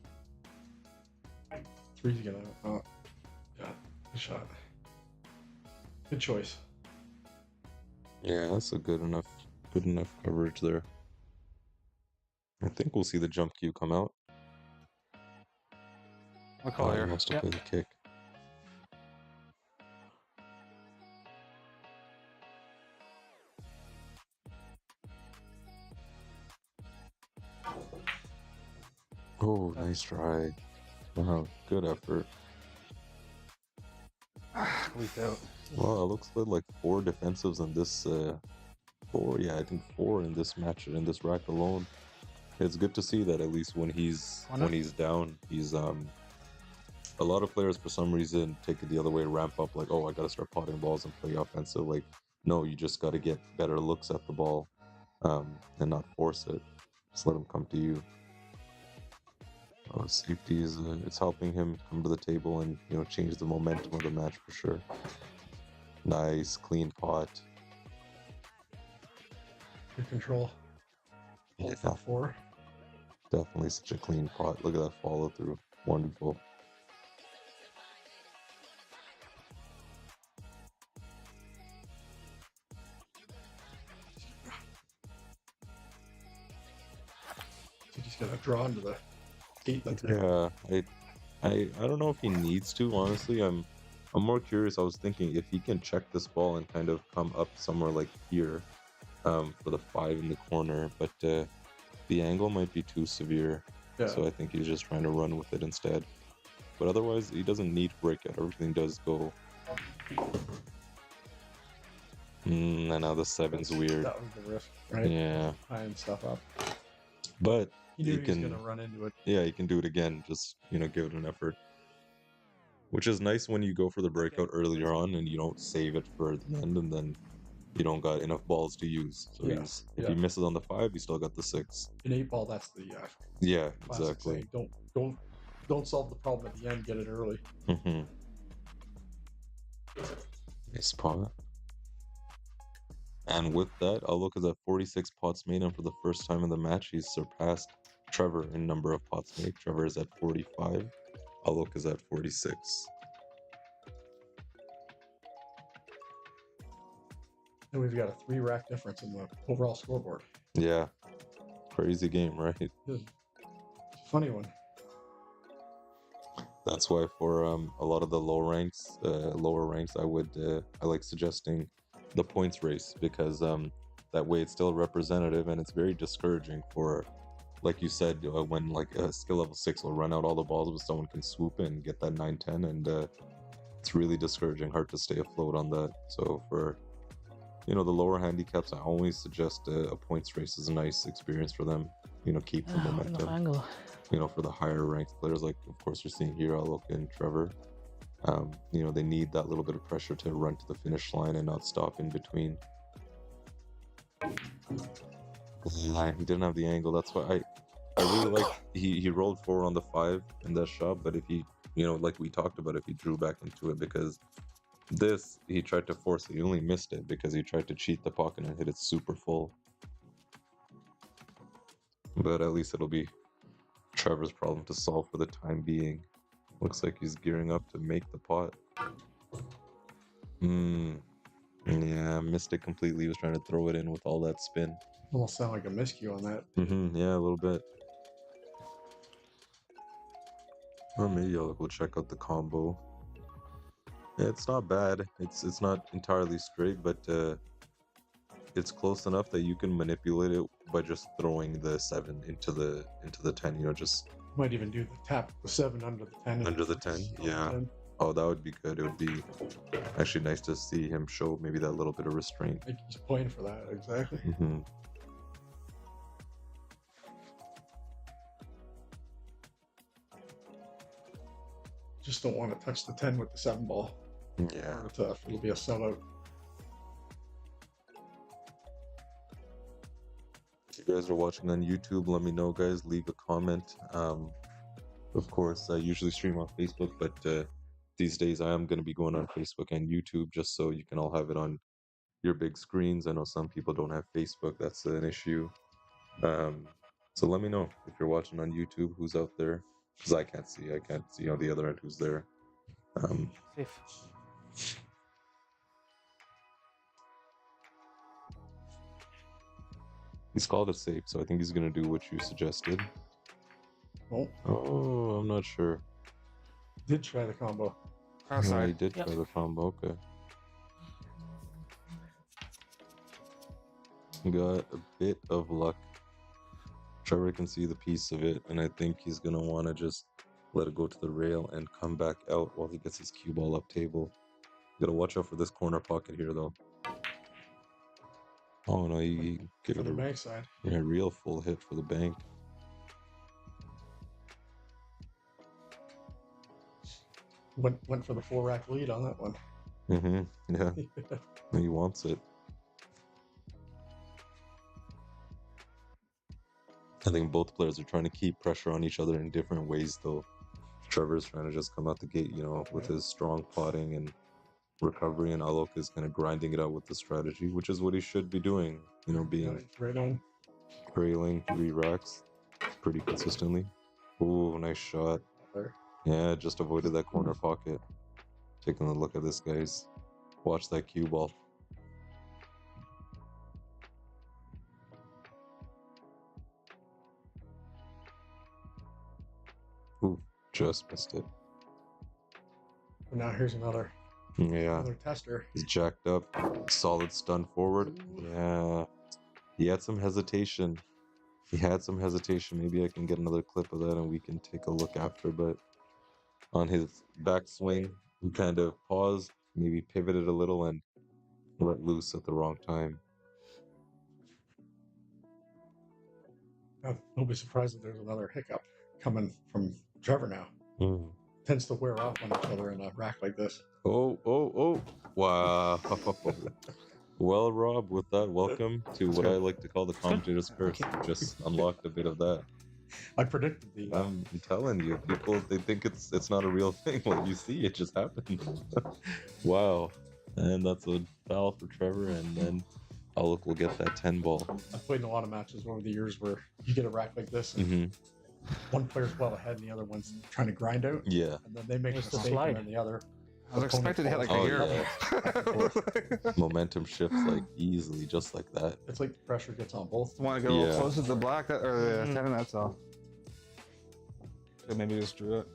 E: 3's gonna. Yeah, good shot. Good choice.
B: Yeah, that's a good enough coverage there. I think we'll see the jump cue come out.
D: I'll call
B: He
D: here.
B: wants to
G: Yep.
B: play the kick. Oh, nice try. Wow, good effort.
D: Leaked out.
B: Well, it looks like 4 defensives in this. 4, yeah, I think 4 in this match, in this rack alone. It's good to see that at least when he's down, he's a lot of players for some reason take it the other way, ramp up like, oh, I gotta start potting balls and play offensive. Like, no, you just gotta get better looks at the ball, and not force it. Just let him come to you. Oh, safety is it's helping him come to the table and change the momentum of the match for sure. Nice clean pot.
E: Good control.
B: Yeah,
E: 4.
B: definitely such a clean pot. Look at that follow through. Wonderful.
E: So just gotta draw into the 8 that's there.
B: Yeah, I don't know if he needs to. Honestly, I'm more curious. I was thinking if he can check this ball and kind of come up somewhere like here, for the 5 in the corner, but the angle might be too severe.
E: Yeah.
B: So I think he's just trying to run with it instead. but otherwise he doesn't need to break out. Everything does go. And now the 7's weird.
E: That was the risk, right?
B: Yeah,
E: Tying stuff up.
B: but
E: He knew
B: he
E: he was
B: can.
E: going to run into it.
B: Yeah, he can do it again. Just give it an effort. Which is nice when you go for the breakout earlier on and you don't save it for the end, and then you don't got enough balls to use. So if he misses on the 5, he still got the 6.
E: In 8 ball, that's the
B: Yeah,
E: classic
B: exactly.
E: saying. Don't solve the problem at the end. Get it early.
B: Mm-hmm. Nice pot. And with that, Alok is at 46 pots made, and for the first time in the match, he's surpassed Trevor in number of pots made. Trevor is at 45. Alok is at 46.
E: And we've got a 3-rack difference in the overall scoreboard.
B: Yeah. Crazy game, right?
E: It's a funny one.
B: That's why for a lot of the lower ranks, I like suggesting the points race, because that way it's still representative, and it's very discouraging for, like you said, when like a skill level 6 will run out all the balls, but someone can swoop in and get that 9-10, and it's really discouraging, hard to stay afloat on that. So for the lower handicaps, I always suggest a points race is a nice experience for them. Keep the momentum. For the higher ranked players, like of course you're seeing here Alok and Trevor, they need that little bit of pressure to run to the finish line and not stop in between. He didn't have the angle. That's why I really like he rolled forward on the 5 in that shot, but if he like we talked about, if he drew back into it, because this he tried to force it, he only missed it because he tried to cheat the pocket and hit it super full. But at least it'll be Trevor's problem to solve for the time being. Looks like he's gearing up to make the pot. Yeah, missed it completely. He was trying to throw it in with all that spin.
E: Almost sound like a miscue on that.
B: Yeah, a little bit. Or maybe I'll go check out the combo. Yeah, it's not bad. It's not entirely straight, but it's close enough that you can manipulate it by just throwing the 7 into the 10. Just
E: might even do the 7 under the 10.
B: Under the 10, yeah. 10. Oh, that would be good. It would be actually nice to see him show maybe that little bit of restraint.
E: I think he's playing for that, exactly. Just don't want to touch the 10 with the 7 ball.
B: Yeah.
E: It'll be a sellout.
B: If you guys are watching on YouTube, let me know, guys. Leave a comment. Of course, I usually stream on Facebook, but these days I am going to be going on Facebook and YouTube just so you can all have it on your big screens. I know some people don't have Facebook. That's an issue. So let me know if you're watching on YouTube who's out there, because I can't see on the other end who's there.
G: Safe.
B: He's called it safe, so I think he's going to do what you suggested. Oh, I'm not sure.
E: Did try the combo.
D: Oh, sorry.
B: Yeah, he did try the combo, okay. Got a bit of luck. Trevor can see the piece of it, and I think he's going to want to just let it go to the rail and come back out while he gets his cue ball up table. Got to watch out for this corner pocket here, though. Oh, no, he gave it
E: the bank side.
B: Yeah, real full hit for the bank.
E: Went for the 4-rack lead on that one.
B: Yeah. He wants it. I think both players are trying to keep pressure on each other in different ways, though. Trevor's trying to just come out the gate, with his strong potting and recovery, and Alok is kind of grinding it out with the strategy, which is what he should be doing, being
E: right on.
B: trailing 3 racks pretty consistently. Ooh, nice shot. Yeah, just avoided that corner pocket. Taking a look at this, guys. Watch that cue ball. Ooh, just missed it.
E: But now here's another tester.
B: He's jacked up. Solid stun forward. Yeah. He had some hesitation. Maybe I can get another clip of that and we can take a look after, but on his backswing. He kind of paused, maybe pivoted a little, and let loose at the wrong time.
E: Don't be surprised if there's another hiccup coming from Trevor now.
B: Mm.
E: Tends to wear off on each other in a rack like this.
B: Oh. Wow. Well, Rob, with that, welcome to what I like to call the commentator's curse. Just unlocked a bit of that.
E: I predicted the.
B: I'm telling you, people, they think it's not a real thing. Like, you see, it just happened. Wow. And that's a foul for Trevor, and then Alok will get that 10 ball.
E: I've played in a lot of matches over the years where you get a rack like this, and
B: Mm-hmm.
E: one player's well ahead, and the other one's trying to grind out.
B: Yeah.
E: And then they make a
G: It's the
E: mistake,
G: slide.
E: and then the other.
D: I was expecting to hit like
B: Oh,
D: a year.
B: yeah. Momentum shifts like easily, just like that.
E: It's like the pressure gets on both.
D: Want to get a little
B: Yeah.
D: closer to the black or the 10, that's all. So maybe just drew it.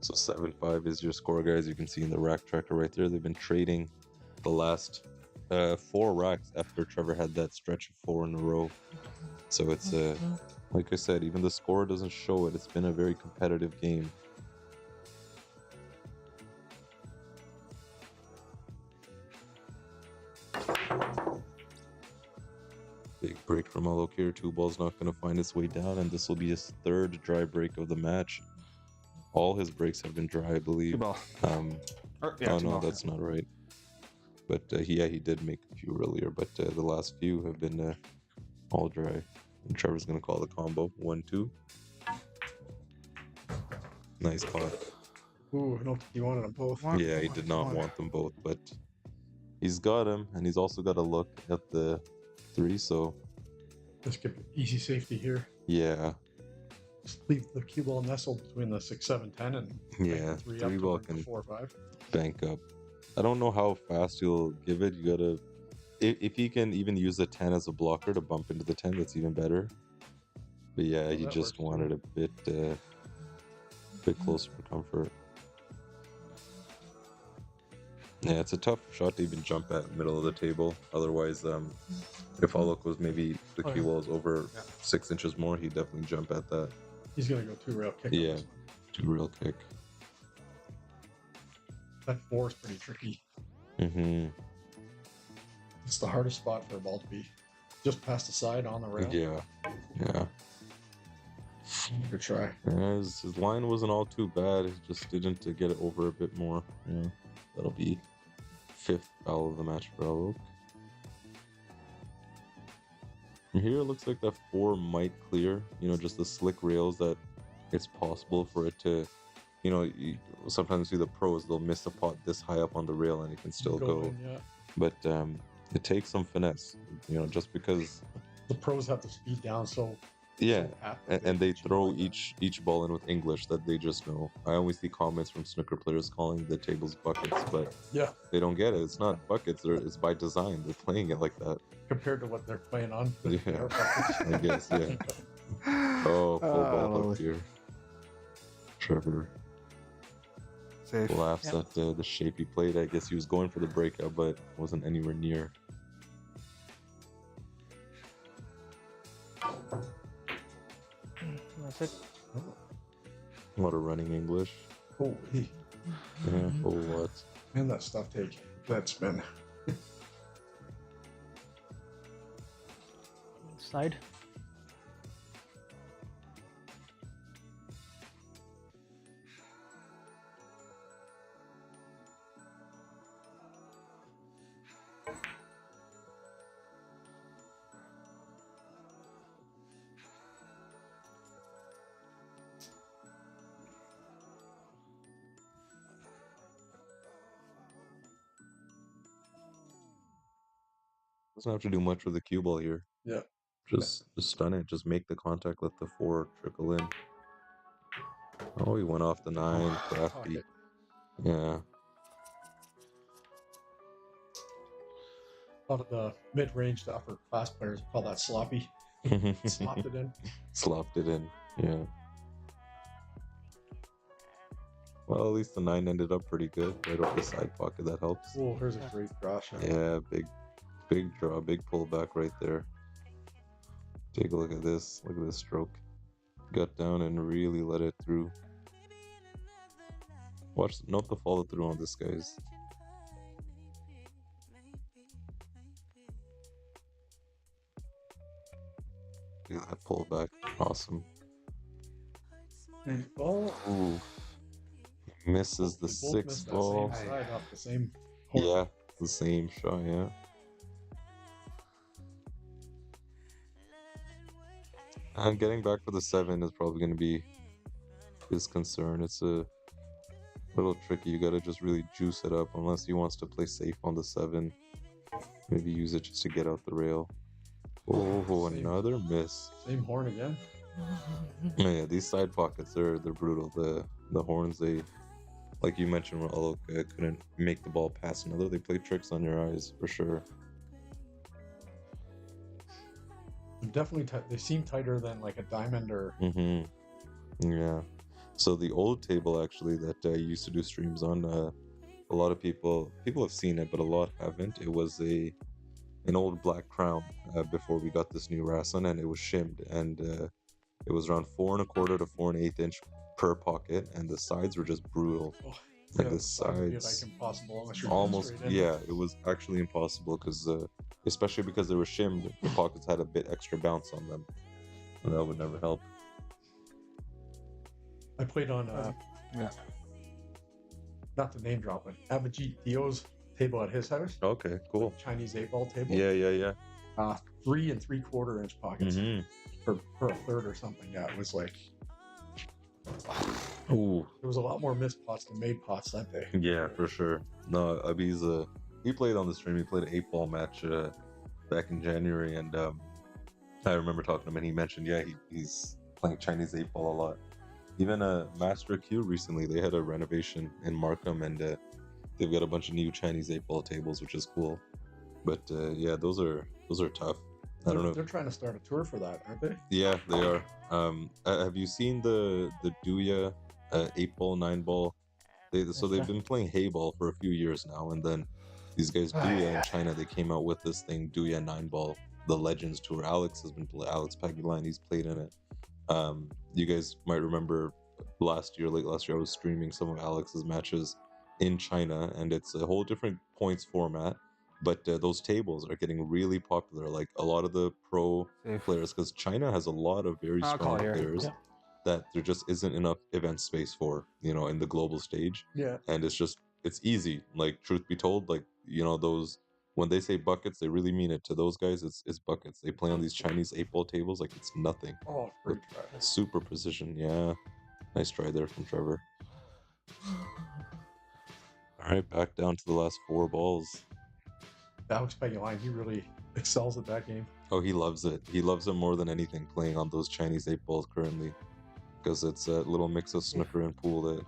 B: So 7-5 is your score, guys. You can see in the rack tracker right there. They've been trading the last 4 racks after Trevor had that stretch of 4 in a row. So it's like I said, even the score doesn't show it. It's been a very competitive game. Big break from Alok here. 2 balls not going to find its way down, and this will be his 3rd dry break of the match. All his breaks have been dry, I believe.
D: 2 ball.
B: Oh
D: 2
B: no,
D: ball.
B: that's not right. But he did make a few earlier, but the last few have been all dry. And Trevor's gonna call the combo 1-2. Nice pot.
E: Ooh, I don't think he wanted them both.
B: Yeah, he did not want them both, but he's got him, and he's also got a look at the 3. So
E: This could be easy safety here.
B: yeah,
E: Just leave the cue ball nestled between the 6, 7, 10, and make
B: yeah,
E: the 3
B: 3
E: up
B: ball
E: to
B: can
E: 4, 5.
B: bank up. I don't know how fast you'll give it. You gotta, if he can even use the 10 as a blocker to bump into the 10, that's even better. But yeah, he
E: that
B: just
E: works
B: wanted a bit closer for comfort. Yeah, it's a tough shot to even jump at middle of the table. Otherwise, if Alok was maybe the
E: Oh,
B: cue
E: yeah.
B: ball is over 6 inches more, he'd definitely jump at that.
E: He's going to go 2 rail kick.
B: Yeah.
E: On this one.
B: 2 real kick.
E: That 4 is pretty tricky.
B: Mm-hmm.
E: It's the hardest spot for a ball to be. Just past the side on the rail.
B: Yeah.
E: Good try.
B: Yeah, his line wasn't all too bad. He just didn't get it over a bit more. Yeah, that'll be 5th foul of the match for Alok. From here, it looks like that 4 might clear. You know, just the slick rails that it's possible for it to. You know, you sometimes see the pros, they'll miss a pot this high up on the rail and it can still go.
E: in, yeah.
B: But it takes some finesse. You know, just because.
E: The pros have to speed down so.
B: Yeah,
E: so fast
B: and they
E: shoot
B: throw
E: like that.
B: each ball in with English that they just know. I always see comments from snooker players calling the tables buckets, but
E: Yeah,
B: they don't get it. It's not buckets. It's by design. They're playing it like that.
E: compared to what they're playing on.
B: Yeah, I guess. Yeah. Oh, full ball
D: lovely.
B: up here. Trevor
D: Safe.
B: laughs at the shape he played. I guess he was going for the breakout, but wasn't anywhere near.
G: That's it.
B: A lot of running English.
E: Holy,
B: Yeah, oh what?
E: man, that stuff take that spin.
G: Side.
B: Doesn't have to do much with the cue ball here.
E: Yeah.
B: Just stun it. Just make the contact. Let the 4 trickle in. Oh, he went off the 9. Crafty.
E: Okay.
B: Yeah.
E: A lot of the mid-range to upper class players call that sloppy. Slopped it in.
B: Slopped it in. Yeah. Well, at least the 9 ended up pretty good. Right off the side pocket. That helps.
E: Oh, here's a great draw shot.
B: Yeah, big draw. Big pullback right there. Take a look at this. Look at this stroke. Got down and really let it through. Watch, note the follow through on this, guys. Look at that pullback. Awesome.
E: Ball.
B: Ooh. Misses the
E: They both
B: sixth
E: missed that
B: ball.
E: same side off the same horn.
B: Yeah, the same shot, yeah. And getting back for the 7 is probably going to be his concern. It's a little tricky. You got to just really juice it up unless he wants to play safe on the 7. Maybe use it just to get out the rail. Oh,
E: Same.
B: another miss.
E: Same horn again.
B: Yeah, these side pockets, they're brutal. The horns, they, like you mentioned, where Alok couldn't make the ball pass another. They play tricks on your eyes for sure.
E: They're definitely they seem tighter than like a diamond or.
B: Yeah. So the old table actually that I used to do streams on, a lot of people have seen it, but a lot haven't. It was an old black crown before we got this new Rasan, and it was shimmed, and it was around 4 1/4 to 4 1/8 inch per pocket, and the sides were just brutal.
E: Oh,
B: Like
E: yeah,
B: the
E: the sides would be,
B: sides,
E: like impossible unless you're
B: almost,
E: straight in.
B: yeah, it was actually impossible because especially because they were shimmed, the pockets had a bit extra bounce on them, and that would never help.
E: I played on
D: Yeah.
E: not the name drop, but Avijit Dio's table at his house.
B: Okay, cool.
E: Chinese 8-ball table.
B: Yeah.
E: 3 3/4 inch pockets per a third or something. Yeah, it was like
B: Ooh,
E: there was a lot more missed pots than made pots that day.
B: yeah, for sure. No, Abhi's he played on the stream. He played an 8-ball match back in January, and I remember talking to him, and he mentioned, yeah, he's playing Chinese 8-ball a lot. Even Master Q recently, they had a renovation in Markham, and they've got a bunch of new Chinese 8-ball tables, which is cool. But yeah, those are tough. I don't know.
E: They're trying to start a tour for that, aren't they?
B: Yeah, they are. Have you seen the Duya 8-ball, 9-ball? They've been playing Hayball for a few years now, and then these guys Duya in China, they came out with this thing, Duya 9-ball, the Legends Tour. Alex Paguline, he's played in it. You guys might remember late last year, I was streaming some of Alex's matches in China, and it's a whole different points format. But those tables are getting really popular. Like a lot of the pro players, because China has a lot of very strong players that there just isn't enough event space for, in the global stage.
E: Yeah.
B: And it's easy. Like, truth be told, like, those, when they say buckets, they really mean it. To those guys, it's buckets. They play on these Chinese 8-ball tables like it's nothing.
E: Oh, great try.
B: Super precision, yeah. Nice try there from Trevor. All right, back down to the last 4 balls.
E: Alex Paguline, he really excels at that game.
B: Oh, he loves it. He loves it more than anything, playing on those Chinese 8-balls currently. Because it's a little mix of snooker and pool that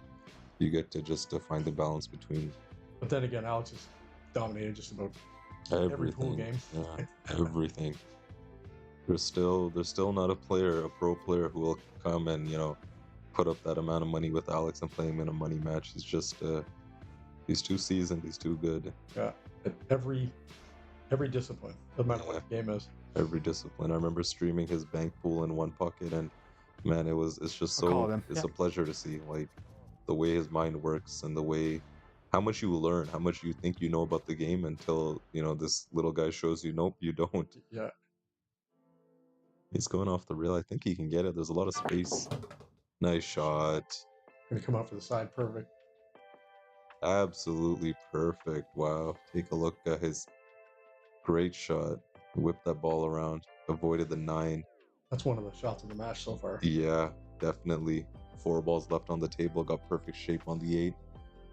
B: you get to just find the balance between.
E: But then again, Alex has dominated just about every pool game.
B: Yeah, everything. There's still not a pro player who will come and, put up that amount of money with Alex and play him in a money match. He's just, he's too seasoned, he's too good.
E: Yeah, at every discipline, no matter what the game is.
B: Every discipline. I remember streaming his bank pool in one pocket, and man, it's just so, it's a pleasure to see, like, the way his mind works and the way, how much you learn, how much you think you know about the game until, this little guy shows you, nope, you don't.
E: Yeah.
B: He's going off the rail. I think he can get it. There's a lot of space. Nice shot.
E: Gonna come out for the side, perfect.
B: Absolutely perfect. Wow. Take a look at his great shot. Whipped that ball around. Avoided the 9.
E: That's one of the shots of the match so far.
B: Yeah, definitely. 4 balls left on the table. Got perfect shape on the 8.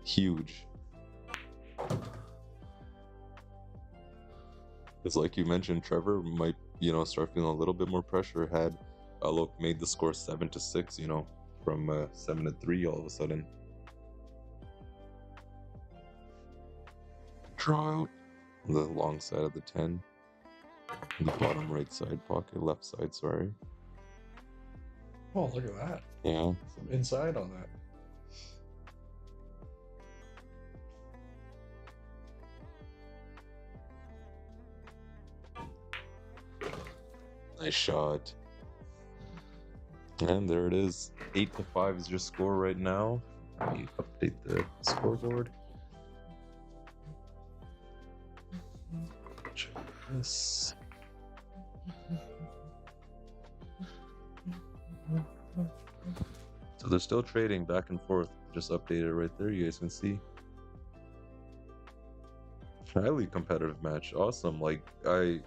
B: Huge. It's like you mentioned, Trevor might, start feeling a little bit more pressure had Alok made the score 7-6, from 7-3 all of a sudden. Draw out the long side of the 10. The bottom right side pocket, left side, sorry.
E: Oh, look at that.
B: Yeah.
E: Some inside on that.
B: Nice shot. And there it is. 8-5 is your score right now. Let me update the scoreboard. Check this. So they're still trading back and forth. Just updated right there. You guys can see. Highly competitive match. Awesome. Like I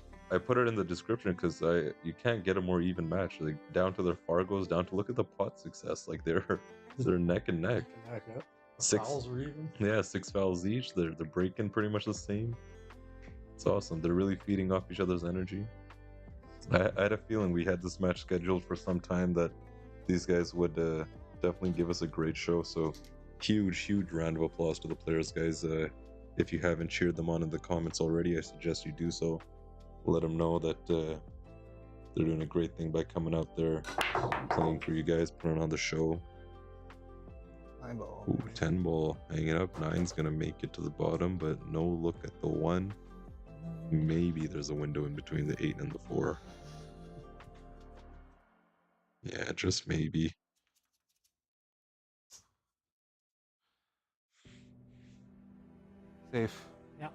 B: put it in the description because you can't get a more even match. Like down to their Fargos, down to look at the pot success. Like they're neck and neck.
E: Yep. The
B: Six
E: fouls were even.
B: Yeah, 6 fouls each. They're breaking pretty much the same. It's awesome. They're really feeding off each other's energy. I had a feeling we had this match scheduled for some time that these guys would definitely give us a great show. So huge round of applause to the players, guys. If you haven't cheered them on in the comments already, I suggest you do so. Let them know that they're doing a great thing by coming out there, playing for you guys, putting on the show.
D: 9 ball.
B: Ooh, 10 ball hanging up. 9's gonna make it to the bottom, but no look at the 1. Maybe there's a window in between the 8 and the 4. Yeah, just maybe.
D: Safe.
G: Yeah.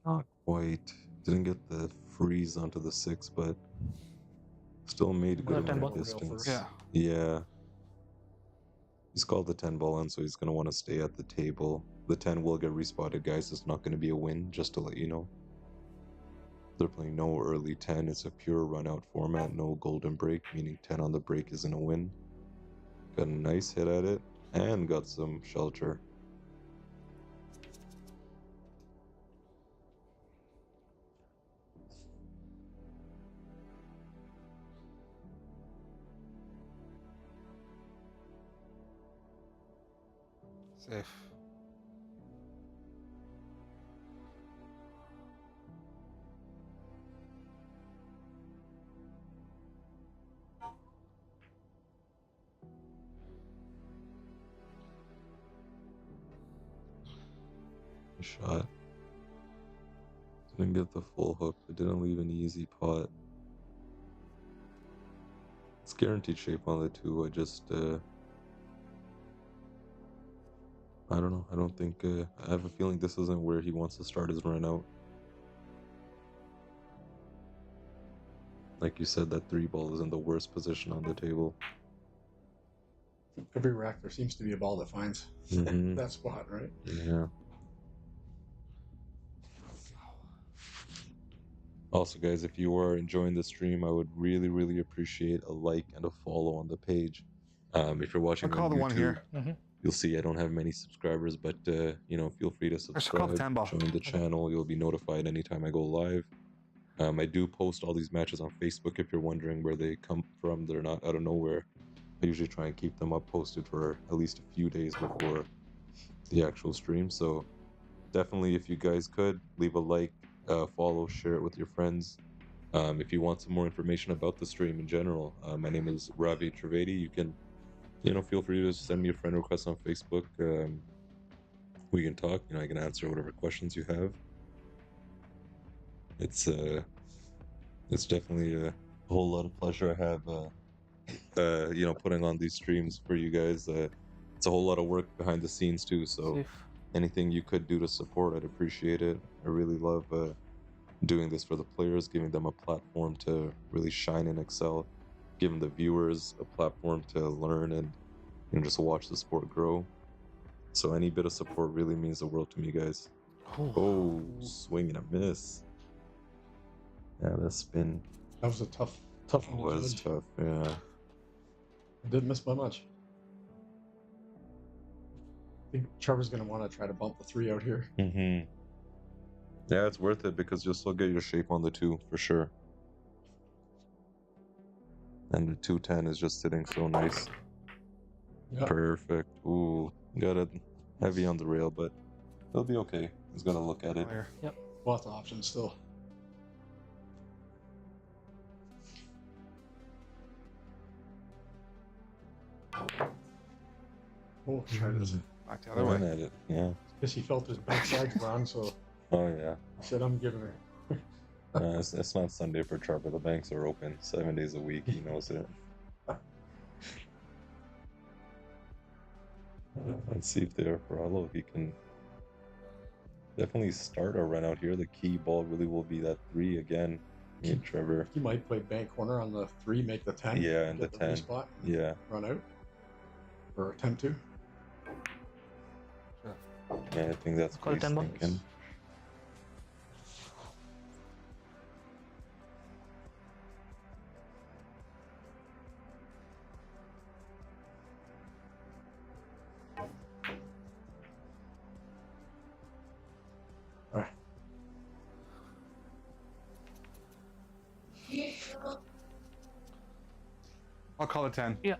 B: Not quite. Didn't get the freeze onto the 6, but still made a good
G: Another 10
B: amount of
G: ball.
B: distance.
D: Yeah.
B: Yeah. He's called the 10 ball in, so he's going to want to stay at the table. The 10 will get respotted, guys. It's not going to be a win, just to let you know. They're playing no early 10. It's a pure run-out format, no golden break, meaning 10 on the break isn't a win. Got a nice hit at it, and got some shelter.
D: Safe.
B: Shot. Didn't get the full hook, but didn't leave an easy pot. It's guaranteed shape on the 2. I just, I don't know. I don't think, I have a feeling this isn't where he wants to start his run out. Like you said, that 3 ball is in the worst position on the table.
E: Every rack there seems to be a ball that finds
B: Mhm.
E: that spot, right?
B: Yeah. Also, guys, if you are enjoying the stream, I would really appreciate a like and a follow on the page. If you're watching
D: I'll call
B: on
D: the
B: YouTube,
D: 1 here.
B: you'll see I don't have many subscribers, but you know, feel free to
D: I should call the
B: subscribe,
D: 10 ball.
B: join the channel. You'll be notified anytime I go live. I do post all these matches on Facebook. If you're wondering where they come from, they're not out of nowhere. I usually try and keep them up posted for at least a few days before the actual stream. So definitely, if you guys could leave a like, follow, share it with your friends. If you want some more information about the stream in general, my name is Ravi Trivedi. You can, you know, feel free to send me a friend request on Facebook. We can talk. You know, I can answer whatever questions you have. It's definitely a whole lot of pleasure I have, you know, putting on these streams for you guys. It's a whole lot of work behind the scenes too. So
G: Safe.
B: anything you could do to support, I'd appreciate it. I really love doing this for the players, giving them a platform to really shine and excel, giving the viewers a platform to learn and, you know, just watch the sport grow. So any bit of support really means the world to me, guys. Oh, swing and a miss. Yeah, that spin
E: That was a tough one to
B: was
E: judge.
B: tough. Yeah.
E: I didn't miss by much. I think Trevor's going to want to try to bump the 3 out here.
B: Mm-hmm. Yeah, it's worth it because you'll still get your shape on the 2 for sure. And the 210 is just sitting so nice.
E: Yeah.
B: Perfect. Ooh, got it heavy on the rail, but it'll be okay. He's gonna look at it.
D: Clear.
E: Lots of options still. Oh, tried this.
D: Back the other
B: Went
D: way.
B: at it, yeah.
E: Guess he felt his backsides wrong, so
B: Oh yeah.
E: he said, "I'm giving her."
B: It's not Sunday for Trevor. The banks are open 7 days a week. He knows it. Let's see if they're for Alok. He can definitely start a run out here. The key ball really will be that 3 again. Me and Trevor.
E: He might play bank corner on the 3, make the 10.
B: Yeah, and the
E: get
B: 10.
E: spot,
B: Yeah.
E: run out or attempt to.
B: Yeah, I think that's
G: Call
B: what he's
G: 10 balls.
B: thinking.
E: All right.
D: I'll call it 10.
G: Yeah.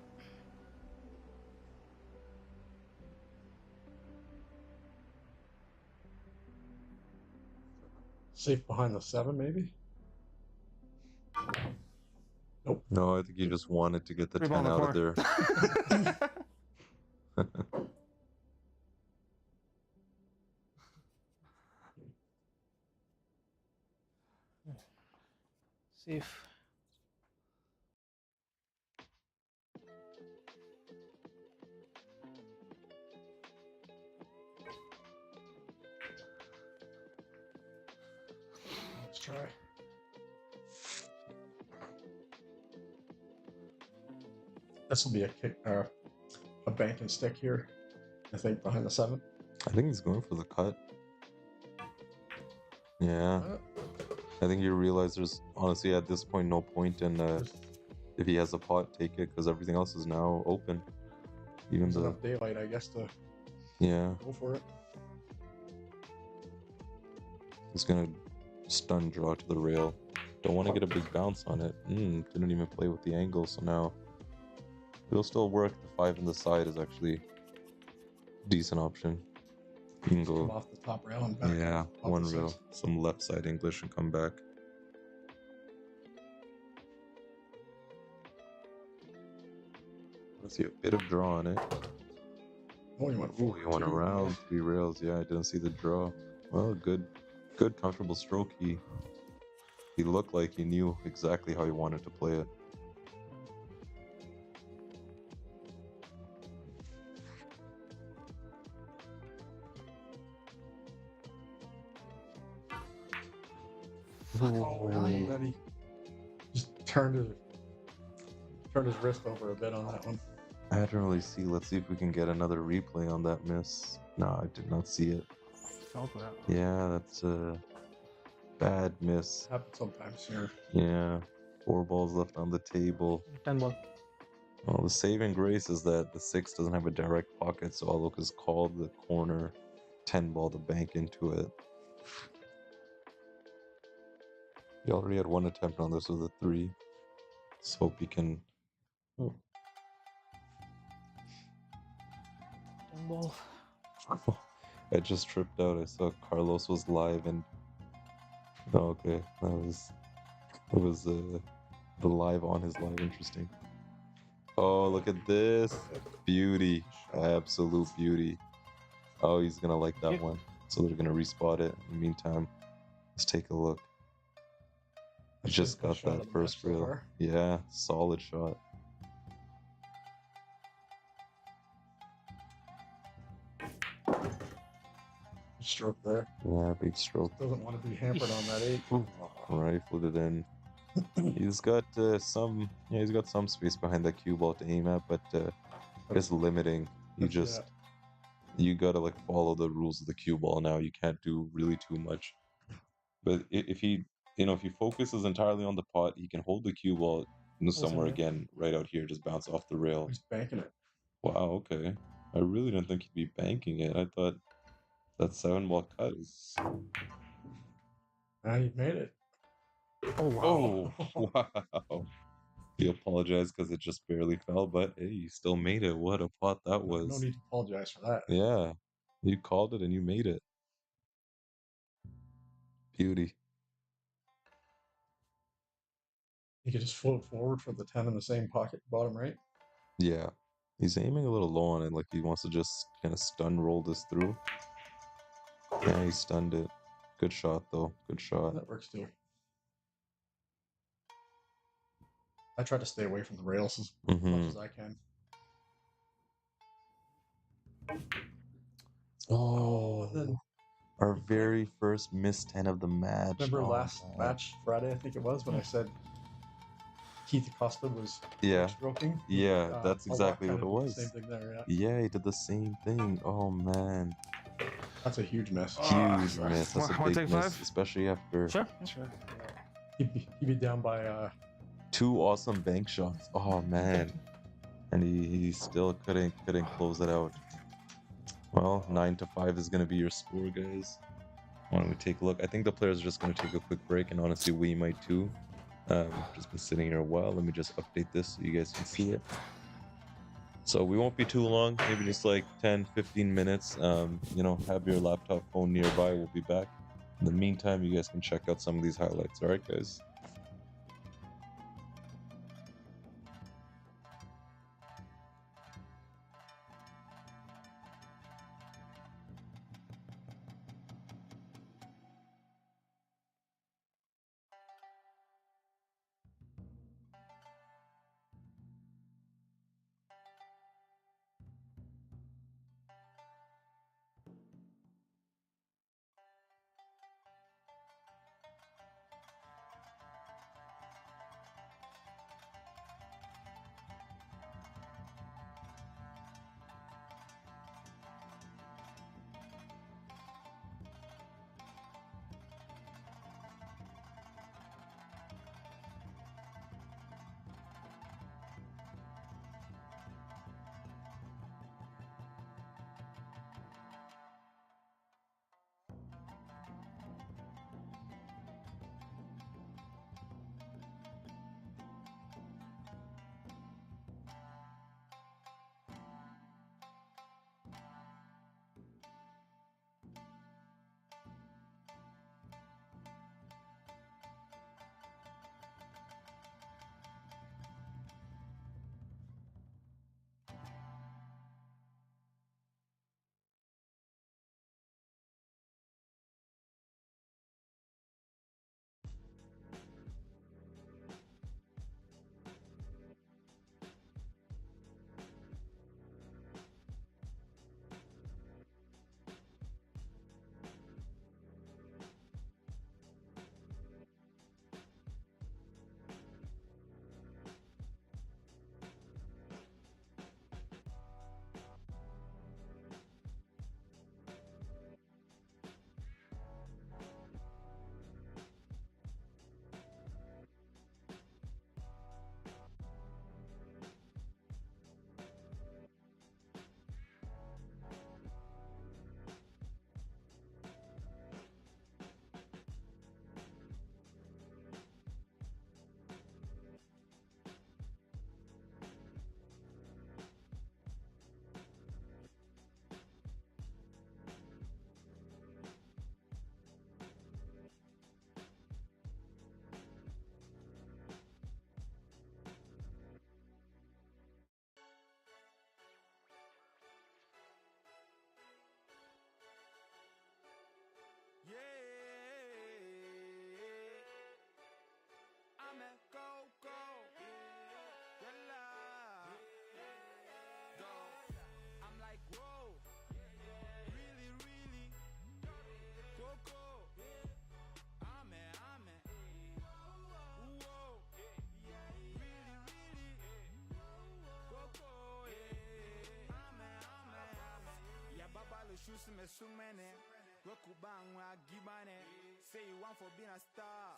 E: Safe behind the 7, maybe. Nope.
B: No, I think he just wanted to get the
D: Three
B: 10
D: ball on the
B: out of
D: floor.
B: there.
G: Safe.
E: Let's try. This will be a kick, a bank and stick here. I think behind the 7.
B: I think he's going for the cut. Yeah. I think you realize there's honestly at this point no point in if he has a pot, take it, because everything else is now open. Even
E: There's
B: the
E: enough daylight, I guess, to
B: yeah,
E: go for it.
B: he's gonna stun draw to the rail. Don't want to get a big bounce on it. Didn't even play with the angle, so now it'll still work. The 5 in the side is actually a decent option. You can
E: Come
B: go
E: off the top rail and back.
B: yeah,
E: off
B: one
E: the
B: rail,
E: 6.
B: some left side English and come back. Let's see a bit of draw on it.
E: Oh, you went
B: Ooh,
E: forward.
B: he went
E: 2.
B: around 3 rails. Yeah, I didn't see the draw. Well, good, comfortable stroke. He looked like he knew exactly how he wanted to play it.
E: Oh, really? That he just turned his wrist over a bit on that one.
B: I didn't really see. Let's see if we can get another replay on that miss. No, I did not see it.
D: Felt that.
B: Yeah, that's a bad miss.
E: Happens sometimes here.
B: Yeah, 4 balls left on the table.
G: 10 ball.
B: Well, the saving grace is that the 6 doesn't have a direct pocket, so Alok has called the corner 10 ball to bank into it. He already had 1 attempt on this with a 3. Let's hope he can.
G: 10 ball.
B: I just tripped out. I saw Carlos was live and. Oh, okay, it was the live on his live. Interesting. Oh, look at this beauty, absolute beauty. Oh, he's gonna like that one, so they're gonna respot it. In the meantime, let's take a look. I just got
E: Shot
B: that
E: of the
B: first
E: match so
B: reel.
E: far.
B: Yeah, solid shot.
E: Stroke there.
B: Yeah, big stroke.
E: Doesn't want to be hampered on that 8.
B: Rifled it in. He's got some. Yeah, he's got some space behind that cue ball to aim at, but it's limiting. You just you gotta like follow the rules of the cue ball now. You can't do really too much. But if he, if he focuses entirely on the pot, he can hold the cue ball somewhere again, right out here, just bounce off the rail.
E: He's banking it.
B: Wow. Okay. I really didn't think he'd be banking it. I thought that 7 ball cut is.
E: Now you made it.
D: Oh, wow.
B: Oh, wow. He apologized because it just barely fell, but hey, you still made it. What a pot that was.
E: No need to apologize for that.
B: Yeah. You called it and you made it. Beauty.
E: You could just float forward for the 10 in the same pocket, bottom right.
B: Yeah. He's aiming a little low on it, like he wants to just kind of stun roll this through. Yeah, he stunned it. Good shot, though. Good shot.
E: That works too. I try to stay away from the rails as much as I can.
B: Oh,
E: then
B: our very first miss 10 of the match.
E: Remember last match, Friday, I think it was, when I said Keith Acosta was stroking?
B: Yeah, that's exactly what it was.
E: Same thing there, yeah.
B: Yeah, he did the same thing. Oh, man.
E: That's a huge miss.
B: Huge miss. That's a big miss, especially after...
G: Sure.
E: He'd be down by...
B: 2 awesome bank shots. Oh, man. And he still couldn't close it out. Well, 9-5 is going to be your score, guys. Why don't we take a look? I think the players are just going to take a quick break, and honestly, we might too. Just been sitting here a while. Let me just update this so you guys can see it. So we won't be too long, maybe just like 10-15 minutes. You know, have your laptop, phone nearby. We'll be back. In the meantime, you guys can check out some of these highlights. All right, guys?
H: Shoes me sumene, Roku bangwa gibane. Say you want for being a star,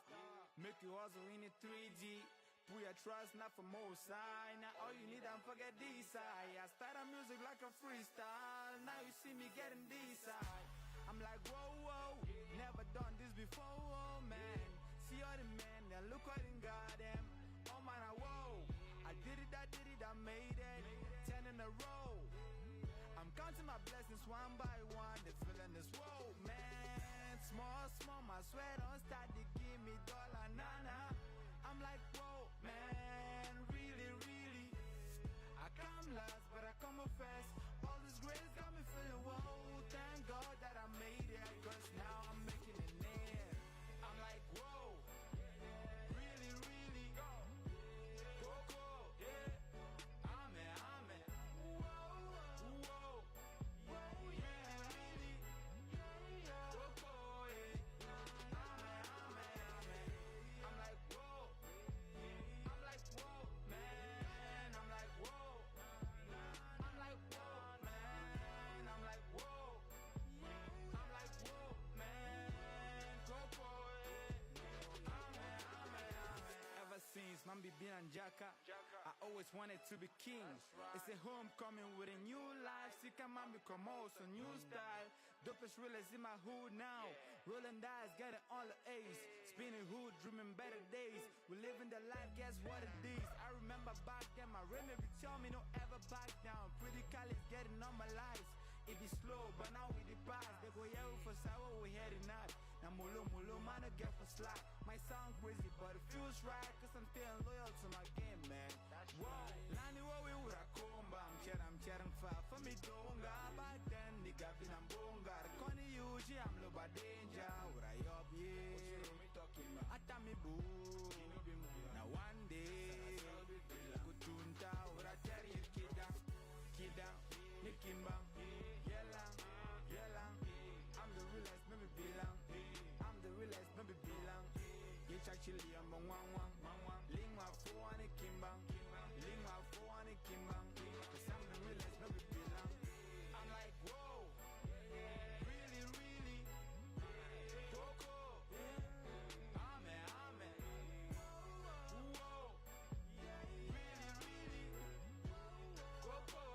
H: make you hustle in it 3G. Put your trust not for more sign. Now all you need and forget this side. I started music like a freestyle. Now you see me getting this side. I'm like whoa, never done this before, oh man. See all the men, then look what in got them. Oh man, whoa, I did it, I made it. 10 in a row. I'm counting my blessings one by one. The feeling is whoa, man. Small, my sweat on start to give me dollar, nana. I'm like whoa, man. Really, I come last, but I always wanted to be king. It's a homecoming with a new life. See, come on, become also new style. Dopest realers in my hood now. Rolling dice, getting all the A's. Spinning hood, dreaming better days. We living the life, guess what it is? I remember back then, my remedy tell me don't ever back down. Pretty college getting on my lies. It be slow, but now we the pass. They go yeah for sour, we heading up. Now mulo man, I get for slack. My sound crazy, but it feels right. Cause I'm feeling loyal to my game, man. Whoa, Lani wo we would have come back. I'm chatting far for me donga. Back then, nigga been a bonga. Connie Uji, I'm low by danger. What I up, yeah. Ata me boo. Now one day, Kutunta, what I tell you, kid down, Nicky Bang, yellang. I'm the realest, maybe belong. I'm the realest, maybe belong. You actually I'm a wang. Ling my four and a kimbang. Ling my four and a kimbang. Cause I'm the realest, maybe belong. I'm like, whoa, really, Coco. Amen. Whoa, really, Coco.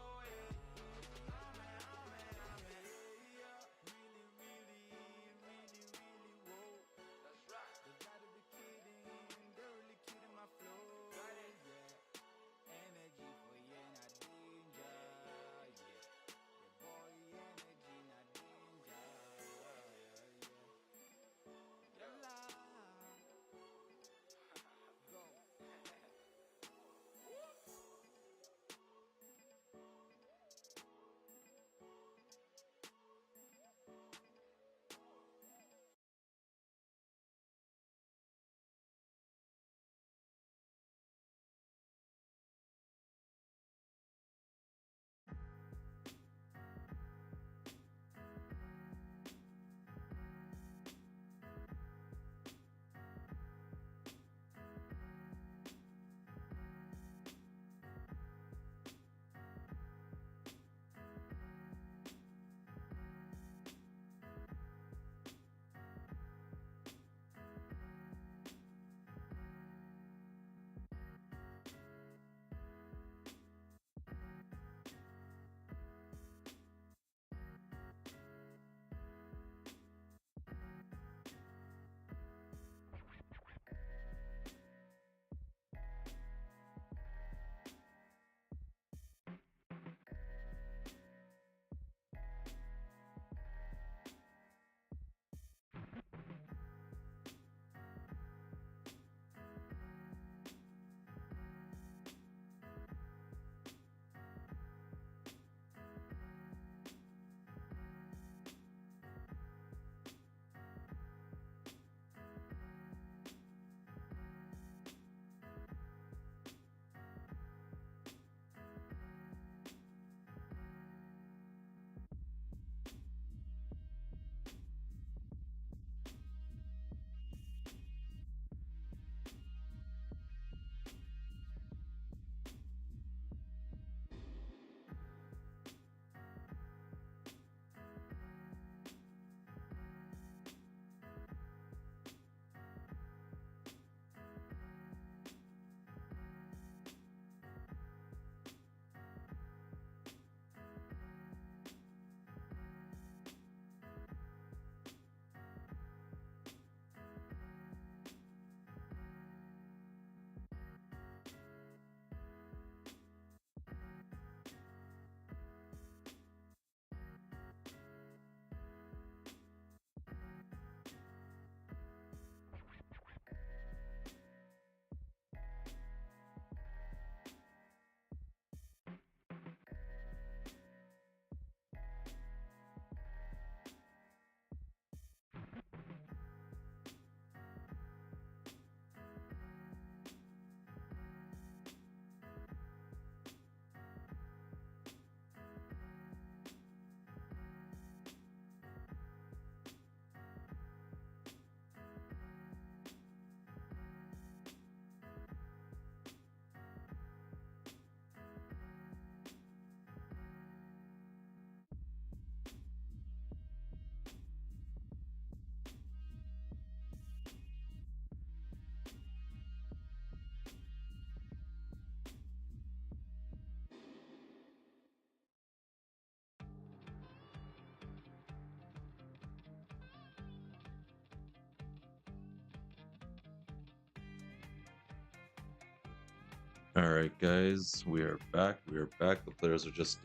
B: All right, guys, we are back. We are back. The players are just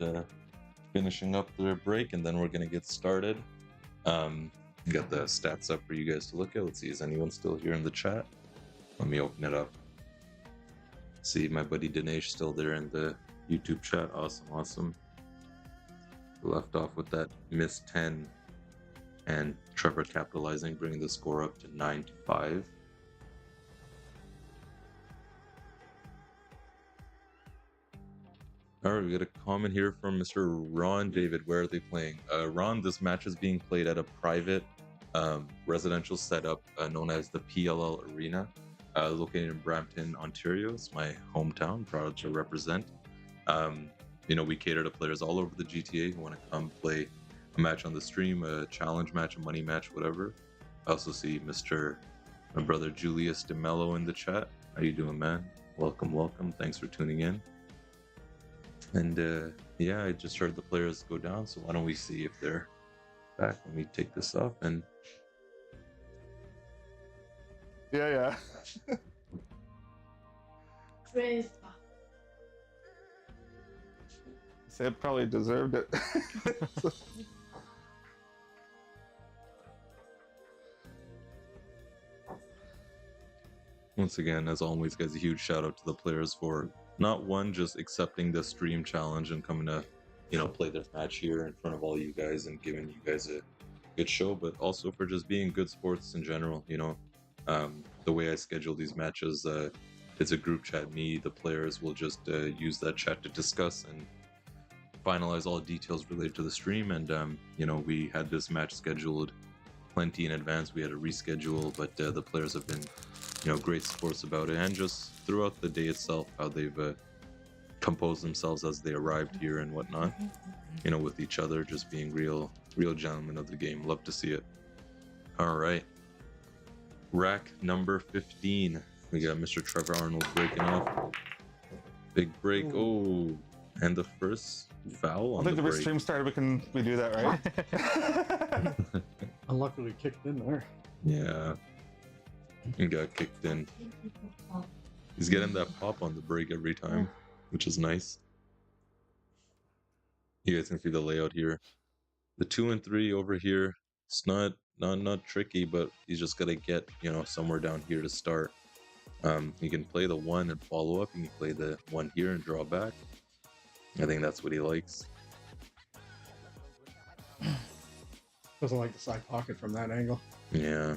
B: finishing up their break, and then we're gonna get started. Got the stats up for you guys to look at. Let's see, is anyone still here in the chat? Let me open it up. See, my buddy Dinesh still there in the YouTube chat. Awesome, awesome. Left off with that miss 10, and Trevor capitalizing, bringing the score up to 9-5. All right, we got a comment here from Mr. Ron David. Where are they playing? Ron, this match is being played at a private residential setup known as the PLL Arena, located in Brampton, Ontario. It's my hometown, proud to represent. We cater to players all over the GTA who want to come play a match on the stream, a challenge match, a money match, whatever. I also see my brother Julius DeMello in the chat. How you doing, man? Welcome, welcome. Thanks for tuning in. And yeah, I just heard the players go down, so why don't we see if they're back. Let me take this off and
D: Yeah. Said probably deserved it.
B: once again, as always, guys, a huge shout out to the players for not one, just accepting the stream challenge and coming to, play their match here in front of all you guys and giving you guys a good show, but also for just being good sports in general. The way I schedule these matches, it's a group chat. Me, the players will just use that chat to discuss and finalize all details related to the stream. And we had this match scheduled plenty in advance. We had to reschedule, but the players have been great sports about it, and just throughout the day itself, how they've composed themselves as they arrived here and whatnot, with each other, just being real gentlemen of the game. Love to see it. All right, rack number 15, we got Mr. Trevor Arnold breaking off. Big break. Oh, and the first foul on the break.
D: I think the stream started, we do that, right?
E: Unluckily kicked in there.
B: Yeah, he got kicked in. He's getting that pop on the break every time, which is nice. You guys can see the layout here. The 2 and 3 over here, it's not tricky, but he's just got to get somewhere down here to start. He can play the 1 and follow up, and he can play the 1 here and draw back. I think that's what he likes.
E: Doesn't like the side pocket from that angle.
B: Yeah.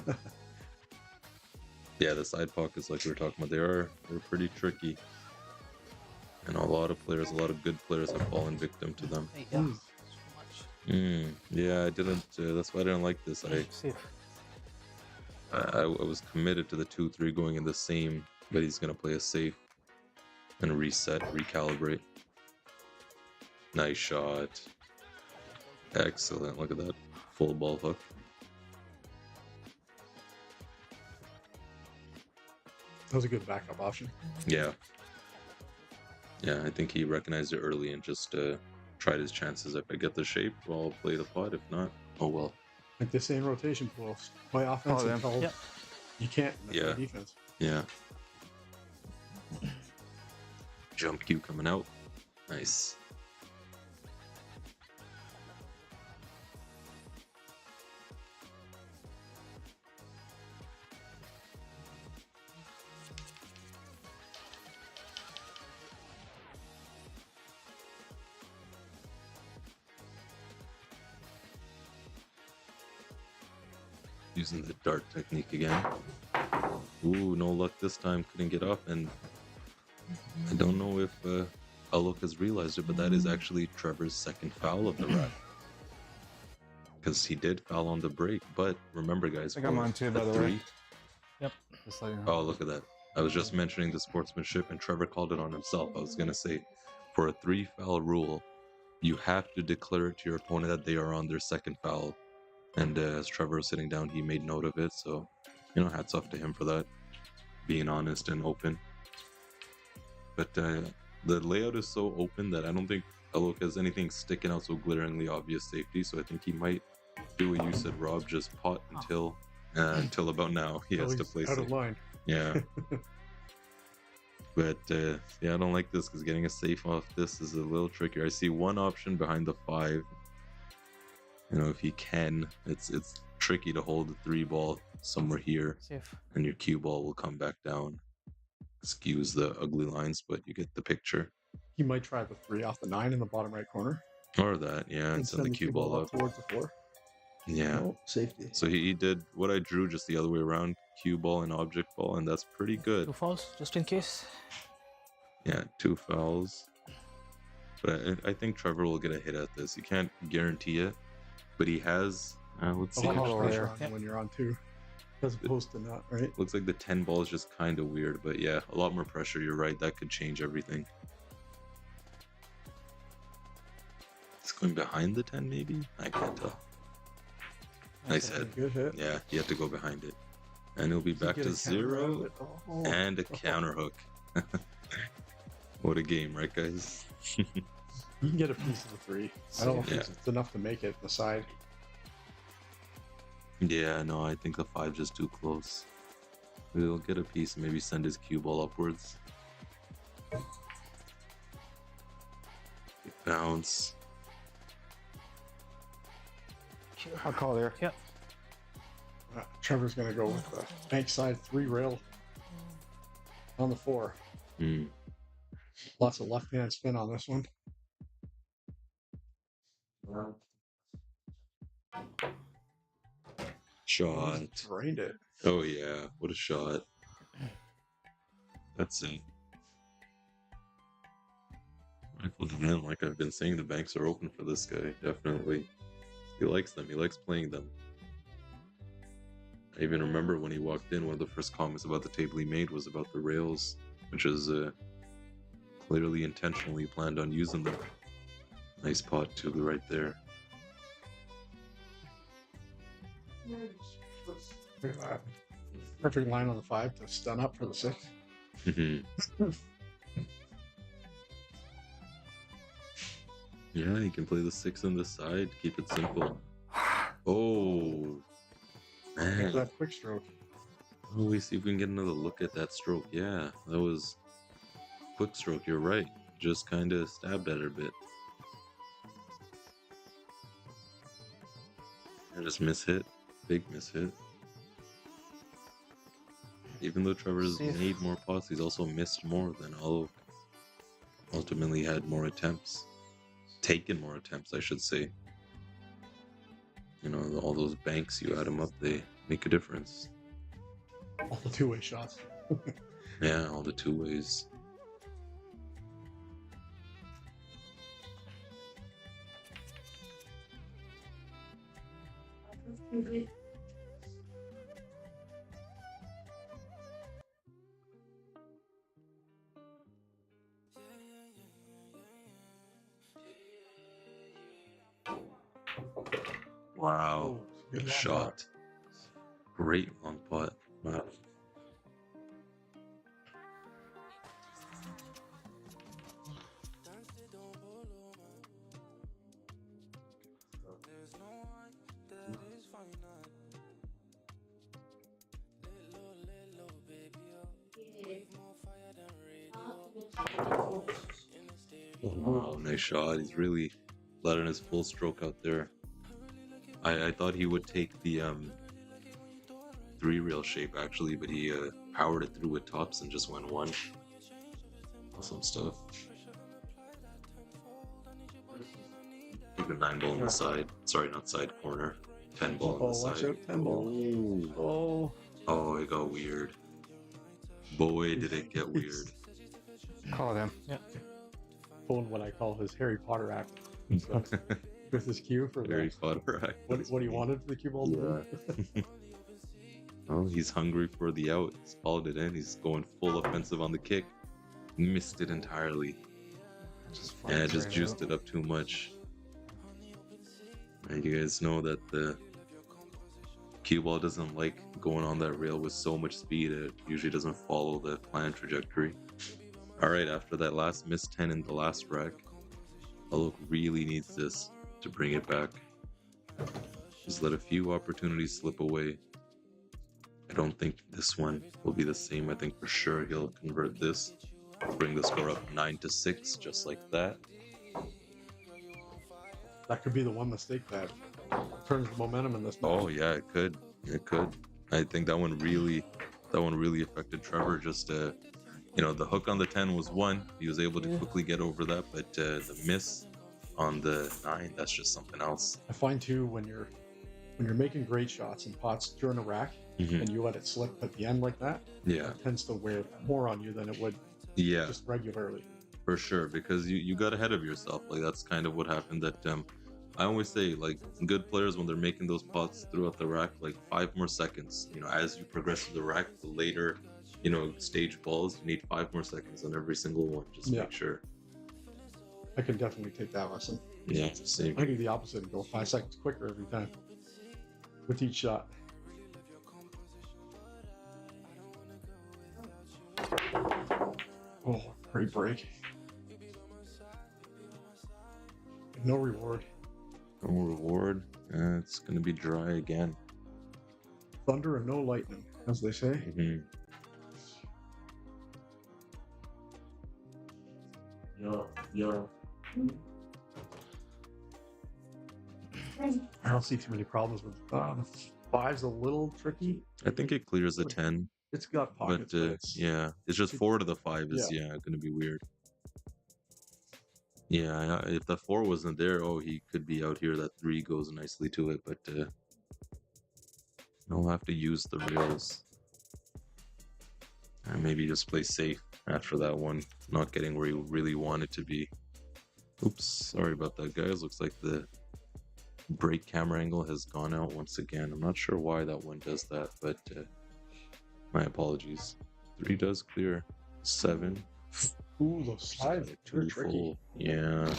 B: Yeah, the side pockets, like we were talking about, they're pretty tricky. And a lot of good players have fallen victim to them. Yeah, I didn't. That's why I didn't like this. I was committed to the 2-3 going in the same, but he's gonna play a safe and reset, recalibrate. Nice shot. Excellent. Look at that full ball hook.
E: That was a good backup option.
B: Yeah. Yeah, I think he recognized it early and just tried his chances. If I get the shape, well, I'll play the pot. If not, oh well.
E: Like this ain't rotation pools. Play offense until you can't.
B: Yeah.
E: Defense.
B: Yeah. Jump cue coming out. Nice. Using the dart technique again. Ooh, no luck this time. Couldn't get off, and I don't know if Alok has realized it, but that is actually Trevor's second foul of the rack. Because he did foul on the break, but remember, guys,
D: I think I'm on too, by the way. Yep. Just like,
B: oh, look at that. I was just mentioning the sportsmanship, and Trevor called it on himself. I was going to say, for a 3 foul rule, you have to declare to your opponent that they are on their second foul. And as Trevor was sitting down, he made note of it. So, hats off to him for that, being honest and open. But the layout is so open that I don't think Alok has anything sticking out so glaringly obvious safety. So I think he might do what you said, Rob, just pot until about now. He has to play
E: out
B: safe.
E: of line.
B: Yeah. But yeah, I don't like this because getting a safe off this is a little trickier. I see one option behind the 5. You know, if you can, it's tricky to hold the 3 ball somewhere here,
G: Safe.
B: and your cue ball will come back down. Skews the ugly lines, but you get the picture.
E: He might try the 3 off the 9 in the bottom right corner.
B: Or that, yeah, and send the cue ball up.
E: towards the 4.
B: Yeah.
E: Oh, safety.
B: So he did what I drew, just the other way around, cue ball and object ball, and that's pretty good.
G: 2 fouls, just in case.
B: Yeah, 2 fouls. But I think Trevor will get a hit at this. You can't guarantee it, but he has. Let's see.
E: A lot
D: Call
E: of
D: over
E: pressure
D: there.
E: on you when you're on 2, as opposed to not, right?
B: Looks like the 10 ball is just kind of weird, but yeah, a lot more pressure. You're right. That could change everything. It's going behind the 10, maybe? I can't tell. Nice hit.
E: Good hit.
B: Yeah, you have to go behind it. And he'll be back
E: Get
B: to
E: a counter out of
B: 0
E: it. Oh.
B: and a counter hook. What a game, right, guys?
E: You can get a piece of the 3. I don't know if
B: Yeah.
E: it's enough to make it the side.
B: Yeah, no, I think the 5's just too close. We'll get a piece, maybe send his cue ball upwards. Bounce.
D: I'll call there.
G: Yep.
E: Trevor's going to go with the bank side 3 rail on the 4.
B: Hmm.
E: Lots of left-hand spin on this one.
B: Shot.
E: Drained it.
B: Oh yeah, what a shot. That's it. Michael Devin, like I've been saying, the banks are open for this guy, definitely. He likes them, he likes playing them. I even remember when he walked in, one of the first comments about the table he made was about the rails, which is clearly intentionally planned on using them. Nice pot too, right there.
E: Look at that. Perfect line on the 5 to stun up for the 6.
B: Yeah, he can play the 6 on the side, keep it simple. Oh,
E: Look
B: man.
E: at that quick stroke.
B: Oh, we see if we can get another look at that stroke. Yeah, that was quick stroke. You're right. Just kind of stabbed at her a bit. And just mishit. Big mishit. Even though Trevor's
G: Safe.
B: made more pots, he's also missed more than Alok. Ultimately had more attempts. Taken more attempts, I should say. You know, all those banks, you add them up, they make a difference.
E: All the 2-way shots.
B: Yeah, all the 2 ways. Wow,
E: Good
B: good
E: long
B: shot. Great long putt. Wow.
A: There's no one that is finer. Little baby, with more fire than radio.
B: Wow, nice shot. He's really letting his full stroke out there. I thought he would take the 3-reel shape actually, but he powered it through with tops and just went 1. Awesome stuff. Keep a 9 ball on the side. Sorry, not side, corner. 10 ball on the
E: Oh, watch
B: side.
E: out, 10 ball.
G: Oh,
B: Oh, it got weird. Boy, did it get weird.
D: Call him.
E: Pulling what I call his Harry Potter act. So, with his cue for
B: Very
E: the,
B: fun.
E: what he wanted for the cue ball to do.
B: Oh, he's hungry for the out. He's followed it in. He's going full offensive on the kick. Missed it entirely. Yeah, just juiced it up too much. And you guys know that the cue ball doesn't like going on that rail with so much speed. It usually doesn't follow the planned trajectory. Alright, after that last missed 10 in the last rack, Alok really needs this to bring it back. Just let a few opportunities slip away. I don't think this one will be the same. I think for sure he'll convert this. bring the score up 9-6, just like that.
E: That could be the one mistake that turns the momentum in this.
B: Oh yeah, it could. It could. I think that one really affected Trevor. Just the hook on the 10 was 1. He was able to quickly get over that, but the miss on the 9, that's just something else.
E: I find too when you're making great shots and pots during a rack and you let it slip at the end like that,
B: Yeah,
E: it tends to wear more on you than it would just regularly.
B: For sure, because you got ahead of yourself. Like that's kind of what happened. That I always say, like good players when they're making those pots throughout the rack, like 5 more seconds. As you progress through the rack, the later stage balls, you need 5 more seconds on every single one. Just make sure.
E: I can definitely take that lesson.
B: Yeah, same.
E: I do the opposite and go 5 seconds quicker every time with each shot. Oh, great break. No reward.
B: No reward. It's going to be dry again.
E: Thunder and no lightning, as they say.
I: Yeah.
E: I don't see too many problems with the 5's a little tricky.
B: I think it clears the 10.
E: It's got pockets,
B: but it's just 4 to the 5 is going to be weird. Yeah, if the 4 wasn't there, he could be out here. That 3 goes nicely to it, but he'll have to use the rails. And maybe just play safe after that one, not getting where you really want it to be. Oops, sorry about that, guys. Looks like the break camera angle has gone out once again. I'm not sure why that one does that, but my apologies. 3 does clear. 7.
E: Ooh, those sides are tricky.
B: Full. Yeah.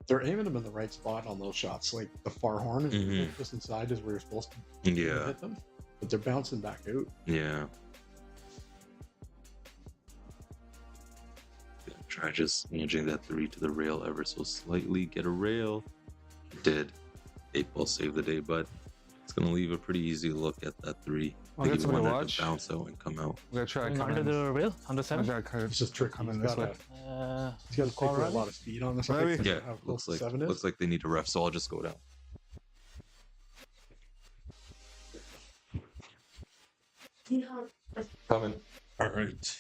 E: They're aiming them in the right spot on those shots. Like the far horn is just inside is where you're supposed to hit them, but they're bouncing back out.
B: Yeah. Try just managing that 3 to the rail ever so slightly. Get a rail. Did. 8 ball save the day, but it's going to leave a pretty easy look at that 3. I think he wanted to bounce out and come out.
G: I'm gonna try under the rail, under 7.
E: It's just tricky.
D: Coming this way.
E: He's got to take a lot of speed on this.
B: Yeah, looks like they need a ref, so I'll just go down. Coming.
E: All right.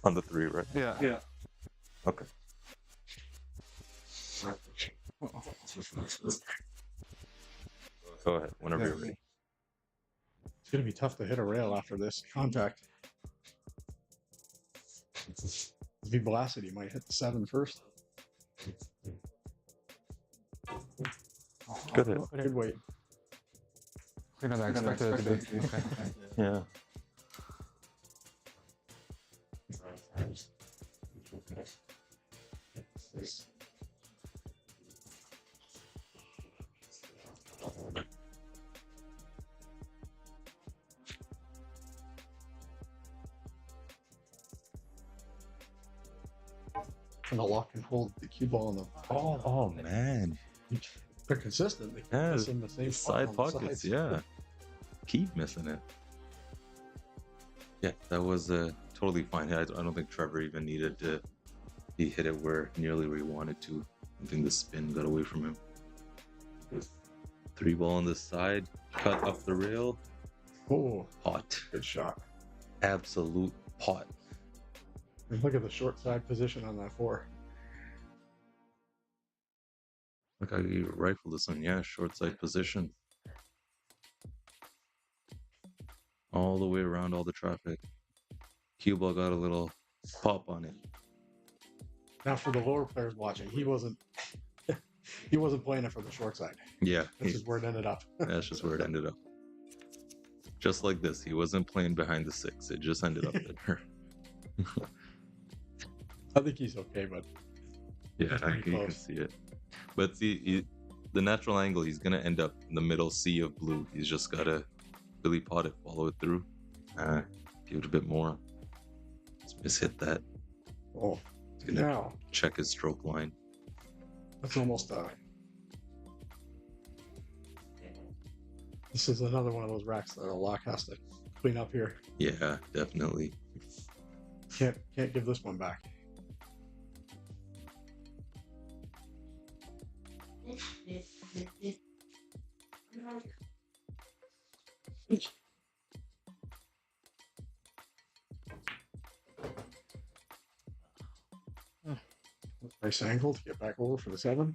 B: On the 3, right?
D: Yeah.
B: Okay. Go ahead, whenever you're ready.
E: It's going to be tough to hit a rail after this contact. If he blasted, he might hit the 7 first.
B: Good hit.
E: Good weight.
D: You're not expected it to be. Okay.
B: Yeah.
E: And Alok can hold the cue ball on the ball.
B: Oh man.
E: They're consistent. They
B: Yeah,
E: miss in the same spot
B: side
E: on the
B: pockets,
E: sides.
B: yeah. Keep missing it. Yeah, that was totally fine. I don't think Trevor even needed to. He hit it nearly where he wanted to. I think the spin got away from him. 3 ball on the side, cut up the rail.
E: Oh,
B: Pot.
E: good shot.
B: Absolute pot.
E: And look at the short side position on that 4.
B: Look how you rifled this one. Yeah, short side position. All the way around all the traffic. Cue ball got a little pop on it.
E: Now for the lower players watching, he wasn't playing it for the short side.
B: Yeah.
E: That's just where it ended up.
B: That's just where it ended up. Just like this. He wasn't playing behind the 6. It just ended up there.
E: I think he's okay, but
B: Yeah, I think you can see it. But see, the natural angle, he's going to end up in the middle sea of blue. He's just got to really pot it, follow it through. Give it a bit more. Just hit that.
E: Oh,
B: He's going to check his stroke line.
E: that's almost This is another one of those racks that Alok has to clean up here.
B: Yeah, definitely.
E: Can't give this one back. Nice angle to get back over for the 7.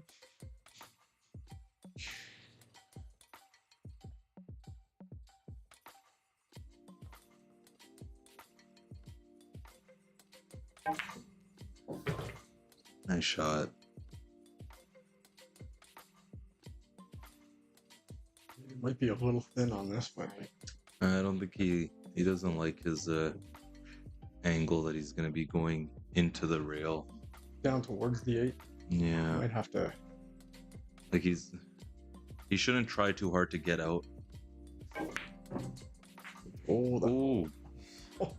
B: Nice shot.
E: Might be a little thin on this, but
B: I don't think he doesn't like his angle that he's going to be going into the rail.
E: down towards the 8.
B: Yeah.
E: Might have to.
B: Like he shouldn't try too hard to get out.
E: Oh, that,
B: Ooh.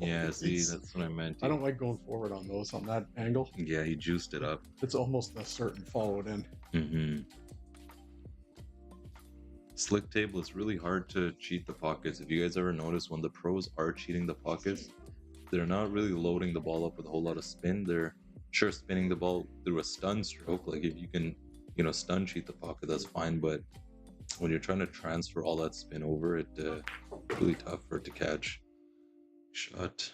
B: Yeah, see, that's what I meant.
E: I don't like going forward on those on that angle.
B: Yeah, he juiced it up.
E: It's almost a certain follow it in.
B: Mm-hmm. Slick table, it's really hard to cheat the pockets. If you guys ever notice, when the pros are cheating the pockets, they're not really loading the ball up with a whole lot of spin. They're sure spinning the ball through a stun stroke. Like if you can, stun cheat the pocket, that's fine. But when you're trying to transfer all that spin over, it's really tough for it to catch. Shot.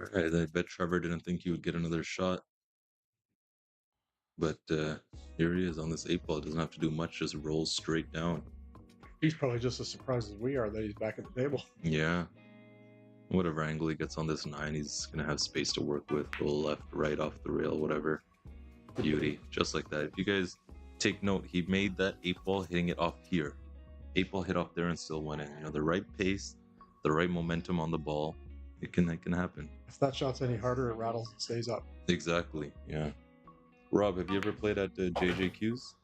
B: All right, I bet Trevor didn't think he would get another shot. But here he is on this 8 ball. Doesn't have to do much, just rolls straight down.
E: He's probably just as surprised as we are that he's back at the table.
B: Yeah. Whatever angle he gets on this 9, he's going to have space to work with. Go left, right, off the rail, whatever. Beauty. Just like that. If you guys take note, he made that 8 ball hitting it off here. 8 ball hit off there and still went in. The right pace, the right momentum on the ball. It can happen.
E: If that shot's any harder, it rattles and stays up.
B: Exactly. Yeah. Rob, have you ever played at JJQs?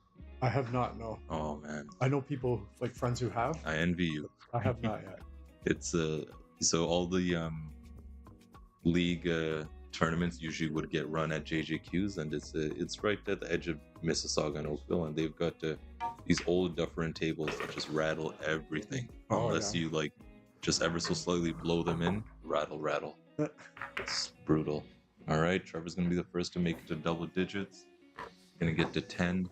E: I have not, no.
B: Oh, man.
E: I know people, like friends who have.
B: I envy you.
E: I have not yet.
B: It's so all the league tournaments usually would get run at JJQs, and it's right at the edge of Mississauga and Oakville, and they've got these old Dufferin tables that just rattle everything. Unless you like just ever so slightly blow them in, rattle. It's brutal. All right, Trevor's gonna be the first to make it to double digits. Gonna get to 10.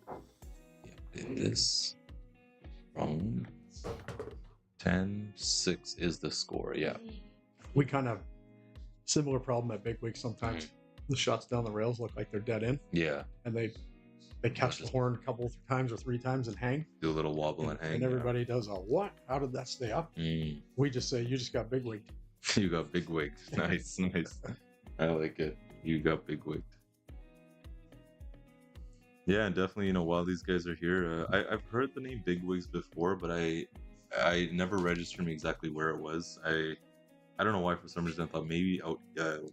B: Yeah, did this wrong. 10-6 is the score. Yeah.
E: We kind of similar problem at big week sometimes. The shots down the rails look like they're dead in.
B: Yeah.
E: And they catch the horn a couple times or 3 times and hang.
B: Do a little wobble and hang.
E: And everybody does a what? How did that stay up? We just say you just got big wigged.
B: You got big wigged. Nice. I like it. You got big wigged. Yeah, and definitely, while these guys are here, I've heard the name Big Wigs before, but I never registered me exactly where it was. I don't know why, for some reason I thought maybe out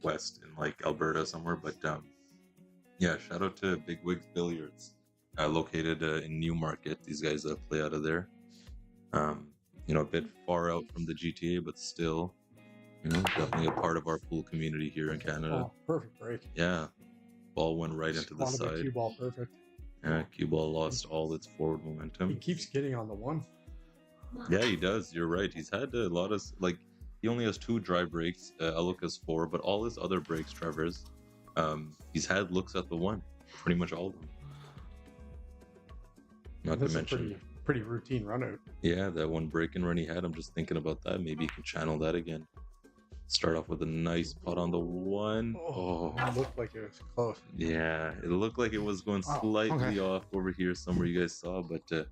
B: west in like Alberta somewhere, but yeah, shout out to Big Wigs Billiards, located in Newmarket. These guys play out of there. A bit far out from the GTA, but still, definitely a part of our pool community here in Canada.
E: Oh, perfect break.
B: Yeah, ball went right into the side.
E: Cue ball perfect.
B: Yeah, cue ball lost all its forward momentum.
E: He keeps getting on the 1.
B: Yeah, he does. You're right. He's had a lot of he only has 2 dry breaks. Alok has 4, but all his other breaks, Trevor's, he's had looks at the 1. Pretty much all of them. Not to mention
E: pretty routine run out.
B: Yeah, that one break and run he had. I'm just thinking about that. Maybe he can channel that again. Start off with a nice putt on the 1. Oh,
E: it looked like it was close.
B: Yeah, it looked like it was going slightly off over here somewhere you guys saw, but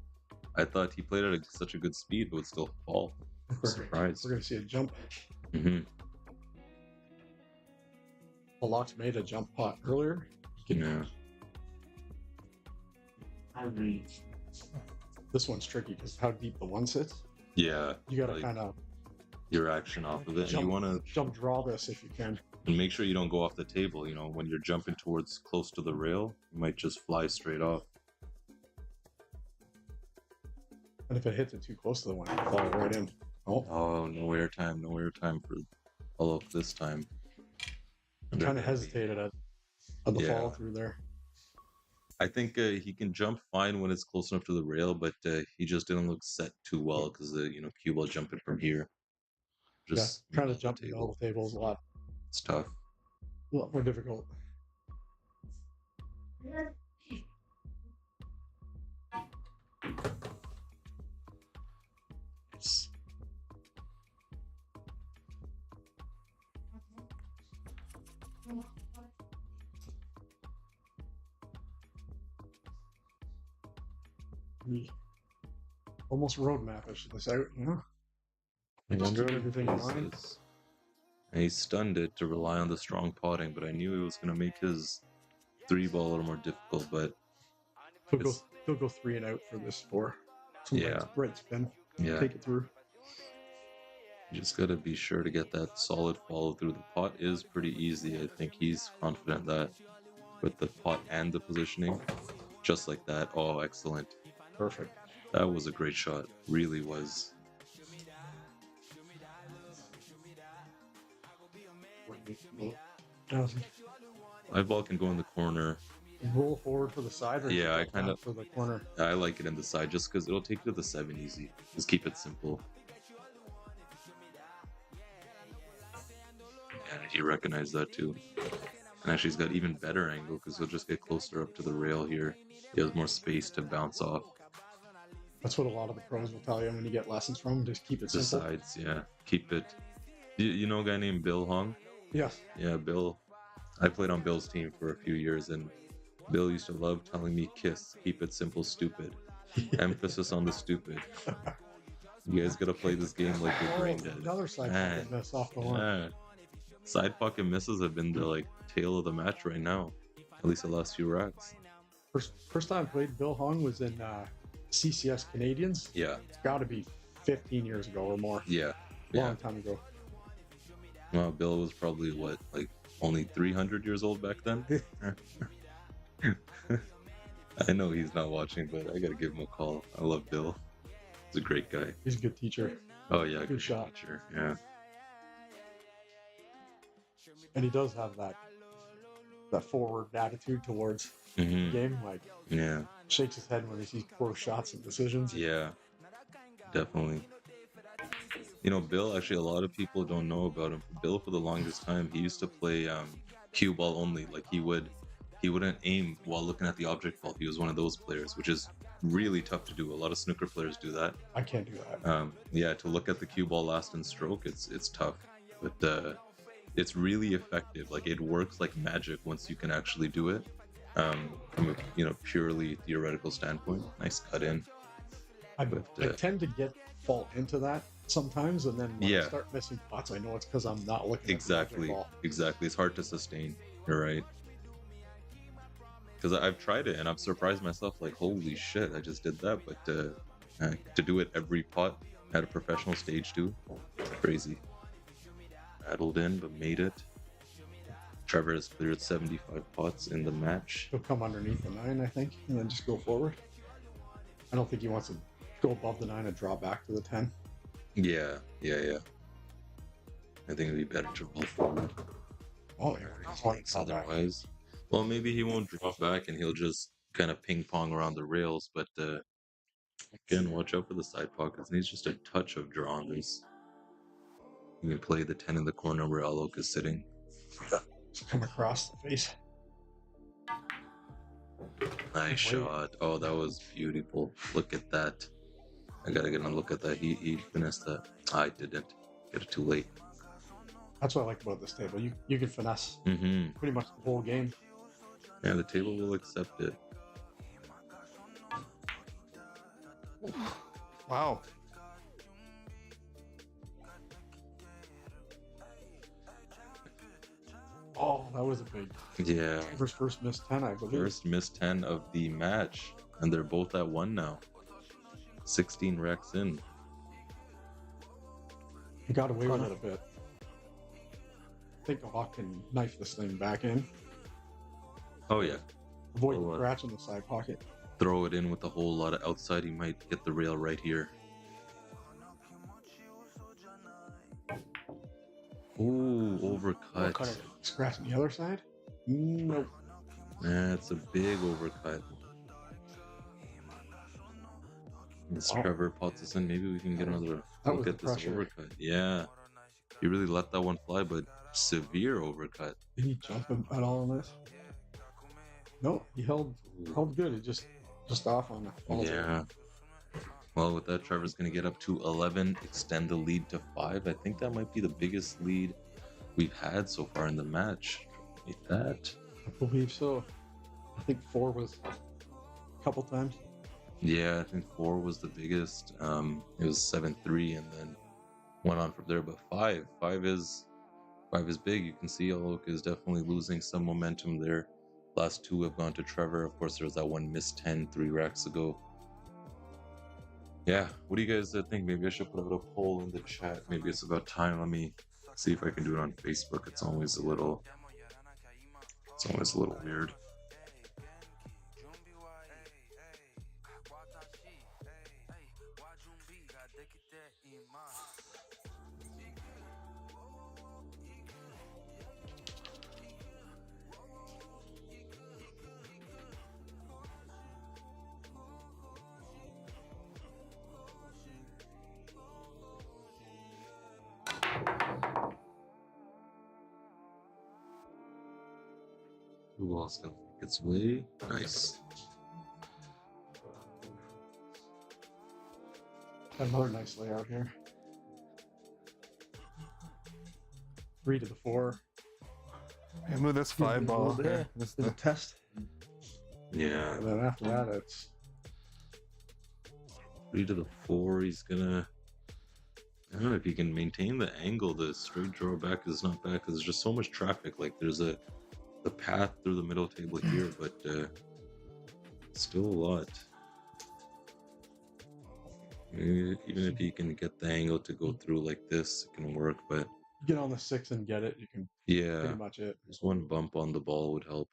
B: I thought he played at such a good speed, but would still fall. Surprise.
E: We're going to see a jump.
B: Mm-hmm.
E: Alok's made a jump putt earlier.
B: Yeah.
E: This one's tricky because how deep the 1 sits.
B: Yeah.
E: You got to kind of
B: your action off of it. You want to
E: jump draw this if you can.
B: And make sure you don't go off the table. When you're jumping towards close to the rail, you might just fly straight off.
E: And if it hits it too close to the 1, it'll fall right in.
B: Oh, no airtime for Alok this time.
E: I kind of hesitated at the follow through there.
B: I think he can jump fine when it's close enough to the rail, but he just didn't look set too well because the cue ball jumping from here. Just
E: trying to
B: middle of
E: jump
B: the
E: the middle of the table is a lot
B: It's tough.
E: more difficult.
B: It's-
E: Almost roadmap, I should this out, you know?
B: I
E: Just
B: wonder
E: keep
B: what
E: everything in mind.
B: this. And he stunned it to rely on the strong potting, but I knew it was going to make his 3-ball a little more difficult. But
E: He'll go 3 and out for this 4. Some
B: Yeah.
E: right spin.
B: yeah,
E: Take it through.
B: you just got to be sure to get that solid follow through. The pot is pretty easy. I think he's confident that with the pot and the positioning, just like that. Oh, excellent.
E: Perfect.
B: That was a great shot. Really was. My ball can go in the corner.
E: Roll forward for the side or
B: Yeah, I
E: roll
B: kinda-
E: down for the corner.
B: I like it in the side just because it'll take you to the 7 easy. Just keep it simple. And he recognized that too. And actually, he's got even better angle because he'll just get closer up to the rail here. He has more space to bounce off.
E: That's what a lot of the pros will tell you when you get lessons from them. Just keep it
B: The
E: simple.
B: sides, yeah. Keep it. You know a guy named Bill Hong?
E: Yes.
B: Yeah, Bill. I played on Bill's team for a few years, and Bill used to love telling me, "Kiss, keep it simple, stupid." Emphasis on the stupid. You guys gotta play this game like you're brain dead.
E: Another side
B: Man.
E: pocket miss off the horn.
B: Yeah. Side pocket misses have been the tail of the match right now. At least the last few racks.
E: First time I played Bill Hung was in CCS Canadians.
B: Yeah.
E: It's got to be 15 years ago or more.
B: Yeah.
E: Long time ago.
B: Well, Bill was probably only 300 years old back then. I know he's not watching, but I gotta give him a call. I love Bill. He's a great guy.
E: He's a good teacher.
B: Oh yeah,
E: Good shot.
B: teacher. Yeah.
E: And he does have that forward attitude towards
B: hmm
E: the game. Like,
B: Yeah.
E: shakes his head when he sees poor shots and decisions.
B: Yeah. Definitely. Bill, actually, a lot of people don't know about him. Bill, for the longest time, he used to play cue ball only. Like he wouldn't aim while looking at the object ball. He was one of those players, which is really tough to do. A lot of snooker players do that.
E: I can't do that.
B: Yeah, to look at the cue ball last and stroke, it's tough, but it's really effective. Like it works like magic once you can actually do it. From a purely theoretical standpoint, nice cut in.
E: I tend to fall into that sometimes, and then when I start missing pots, I know it's because I'm not looking
B: Exactly.
E: at the ball.
B: Exactly. It's hard to sustain. You're right. Because I've tried it and I've surprised myself. Like, holy shit, I just did that. But to do it every pot at a professional stage too, crazy. Battled in, but made it. Trevor has cleared 75 pots in the match.
E: He'll come underneath the 9, I think, and then just go forward. I don't think he wants to go above the 9 and draw back to the 10.
B: Yeah. I think it'd be better to roll forward.
E: Oh, yeah.
B: Otherwise, well, maybe he won't draw back and he'll just kind of ping pong around the rails. But again, watch out for the side pockets. Needs just a touch of draw on this. You can play the 10 in the corner where Alok is sitting.
E: Just come across the face.
B: Nice shot. Oh, that was beautiful. Look at that. I gotta get a look at that. He finessed that. I didn't. Get it too late.
E: That's what I like about this table. You can finesse
B: Mm-hmm.
E: pretty much the whole game.
B: Yeah, the table will accept it.
D: Wow.
E: Oh, that was a big.
B: Yeah.
E: First missed 10, I believe.
B: First missed 10 of the match. And they're both at 1 now. 16 racks in.
E: He got away with it a bit. I think Alok can knife this thing back in.
B: Oh, yeah.
E: Avoid
B: Oh,
E: the
B: what?
E: scratch in the side pocket.
B: Throw it in with a whole lot of outside. He might get the rail right here. Ooh, overcut.
E: Scratch on the other side? Nope.
B: That's a big overcut. This Trevor pots us in. Maybe we can get another look at this overcut. Yeah. He really let that one fly, but severe overcut.
E: Did he jump him at all on this? No, he held good. It just off on the
B: Yeah. Well, with that, Trevor's going to get up to 11, extend the lead to 5. I think that might be the biggest lead we've had so far in the match. Like that.
E: I believe so. I think 4 was a couple times.
B: Yeah, I think 4 was the biggest. It was 7-3 and then went on from there. But 5 is big. You can see Alok is definitely losing some momentum there. Last 2 have gone to Trevor. Of course, there was that one missed 10 3 racks ago. Yeah, what do you guys think? Maybe I should put out a poll in the chat. Maybe it's about time. Let me see if I can do it on Facebook. It's always a little weird. Who else can make its way? Nice.
E: Another nice layout here. 3 to the 4.
D: Hey, move this 5 ball.
E: There.
D: This
E: The test.
B: Yeah.
E: And then after that, it's
B: 3 to the 4. He's gonna. I don't know if he can maintain the angle. The straight draw back is not bad because there's just so much traffic. Like there's the path through the middle table here, but still a lot. Even if he can get the angle to go through like this, it can work. But
E: get on the 6 and get it. You can.
B: yeah,
E: Pretty much it.
B: just one bump on the ball would help.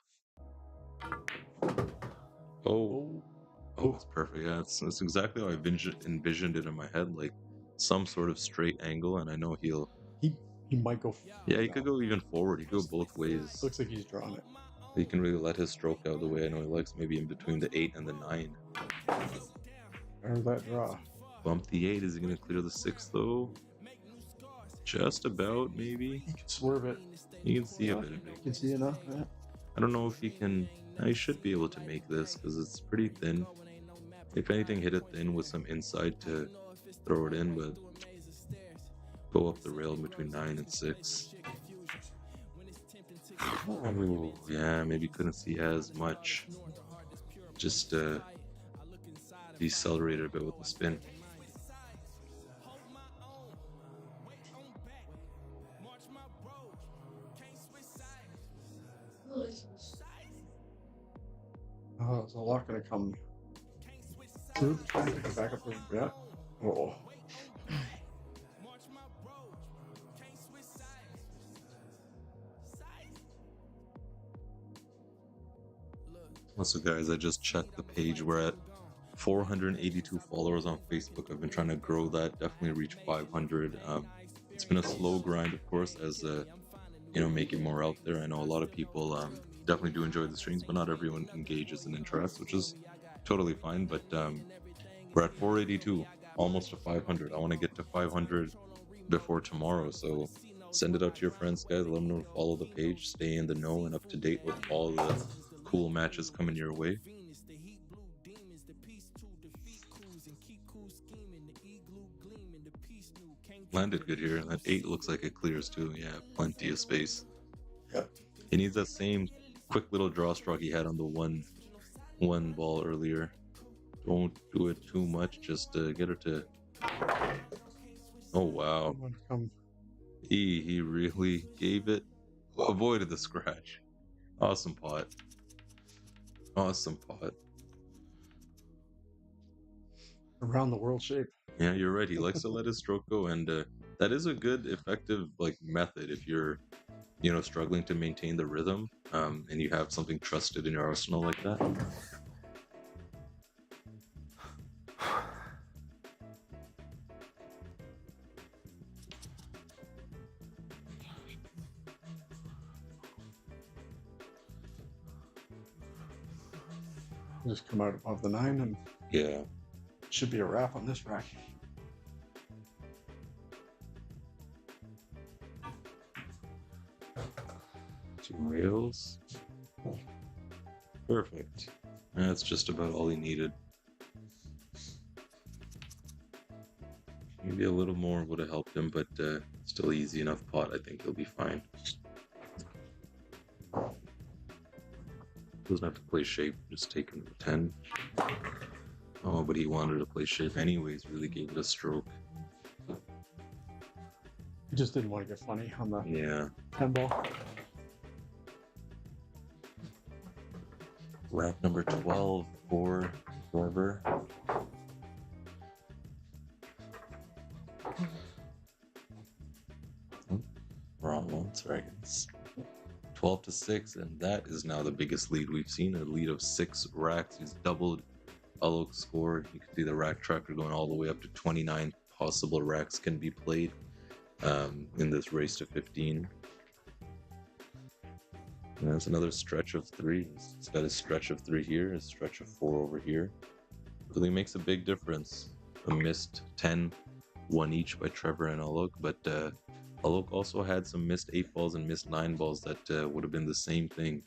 B: Oh, it's perfect. Yeah, it's exactly how I envisioned it in my head. Like some sort of straight angle, and I know
E: He might go.
B: Yeah, he could go even forward. He could go both ways.
E: Looks like he's drawn it.
B: He can really let his stroke out the way I know he likes, maybe in between the 8 and the 9.
E: There's that draw.
B: Bump the 8. Is he going to clear the 6 though? Just about, maybe.
E: He can swerve it.
B: You can see a bit of
E: You
B: it.
E: can see enough. Yeah.
B: I don't know if he can. He should be able to make this because it's pretty thin. If anything, hit it thin with some inside to throw it in, but go up the rail between 9 and 6. Oh, yeah, maybe couldn't see as much. Just decelerated a bit with the spin.
E: Oh, there's a lot gonna come through. Trying to pick it back up. Yeah. Oh.
B: Also, guys, I just checked the page. We're at 482 followers on Facebook. I've been trying to grow that, definitely reach 500. It's been a slow grind, of course, as making more out there. I know a lot of people definitely do enjoy the streams, but not everyone engages and interacts, which is totally fine. But we're at 482, almost to 500. I want to get to 500 before tomorrow, so send it out to your friends, guys. Let them know to follow the page, stay in the know and up to date with all the cool matches coming your way. Landed good here. That 8 looks like it clears too. Yeah, plenty of space.
E: Yep.
B: He needs that same quick little draw stroke he had on the one ball earlier. Don't do it too much. Just get her to. Oh wow. He really gave it. Avoided the scratch. Awesome pot. Awesome pot.
E: Around the world shape.
B: Yeah, you're right. He likes to let his stroke go, and that is a good, effective method if you're, struggling to maintain the rhythm, and you have something trusted in your arsenal like that.
E: Just come out above the 9 and
B: Yeah.
E: should be a wrap on this rack.
B: Two rails. Perfect. That's just about all he needed. Maybe a little more would have helped him, but still easy enough pot. I think he'll be fine. Doesn't have to play shape, just take him to 10. Oh, but he wanted to play shape anyways, really gave it a stroke.
E: He just didn't want to get funny on the
B: Yeah.
E: 10 ball.
B: Rack number 12 for Trevor. Wrong one, sorry guys. 12-6, and that is now the biggest lead we've seen. A lead of 6 racks. He's doubled Alok's score. You can see the rack tracker going all the way up to 29 possible racks can be played in this race to 15. And that's another stretch of 3. It's got a stretch of 3 here, a stretch of 4 over here. Really makes a big difference. A missed 10, 1 each by Trevor and Alok, but Alok also had some missed 8 balls and missed 9 balls that would have been the same thing.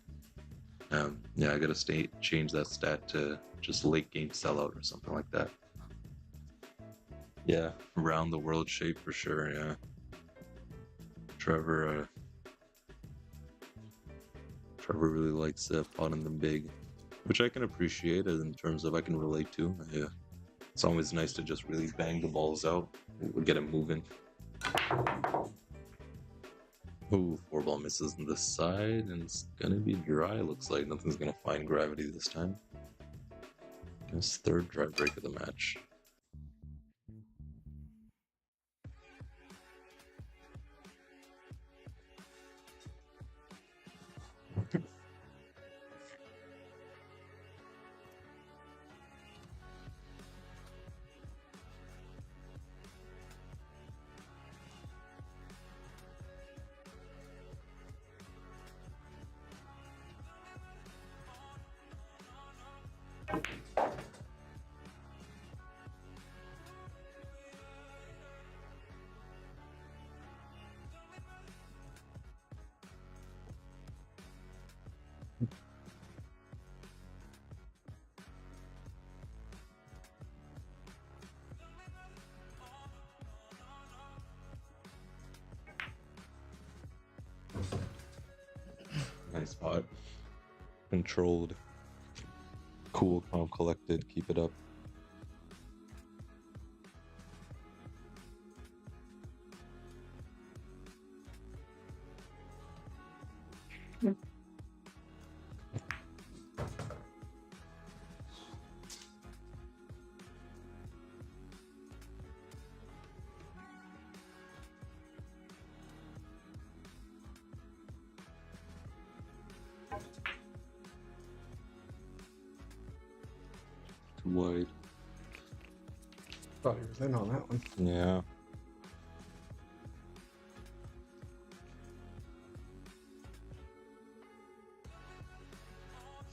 B: Yeah, I gotta change that stat to just late game sellout or something like that. Yeah, round the world shape for sure, yeah. Trevor really likes potting them big, which I can appreciate in terms of I can relate to. Yeah, it's always nice to just really bang the balls out. We'll get them moving. Ooh, 4 ball misses on the side, and it's gonna be dry. Looks like nothing's gonna find gravity this time. His 3rd dry break of the match. Nice pot. Controlled. Cool, calm, collected. Keep it up. Too wide.
E: Thought he was in on that one.
B: Yeah.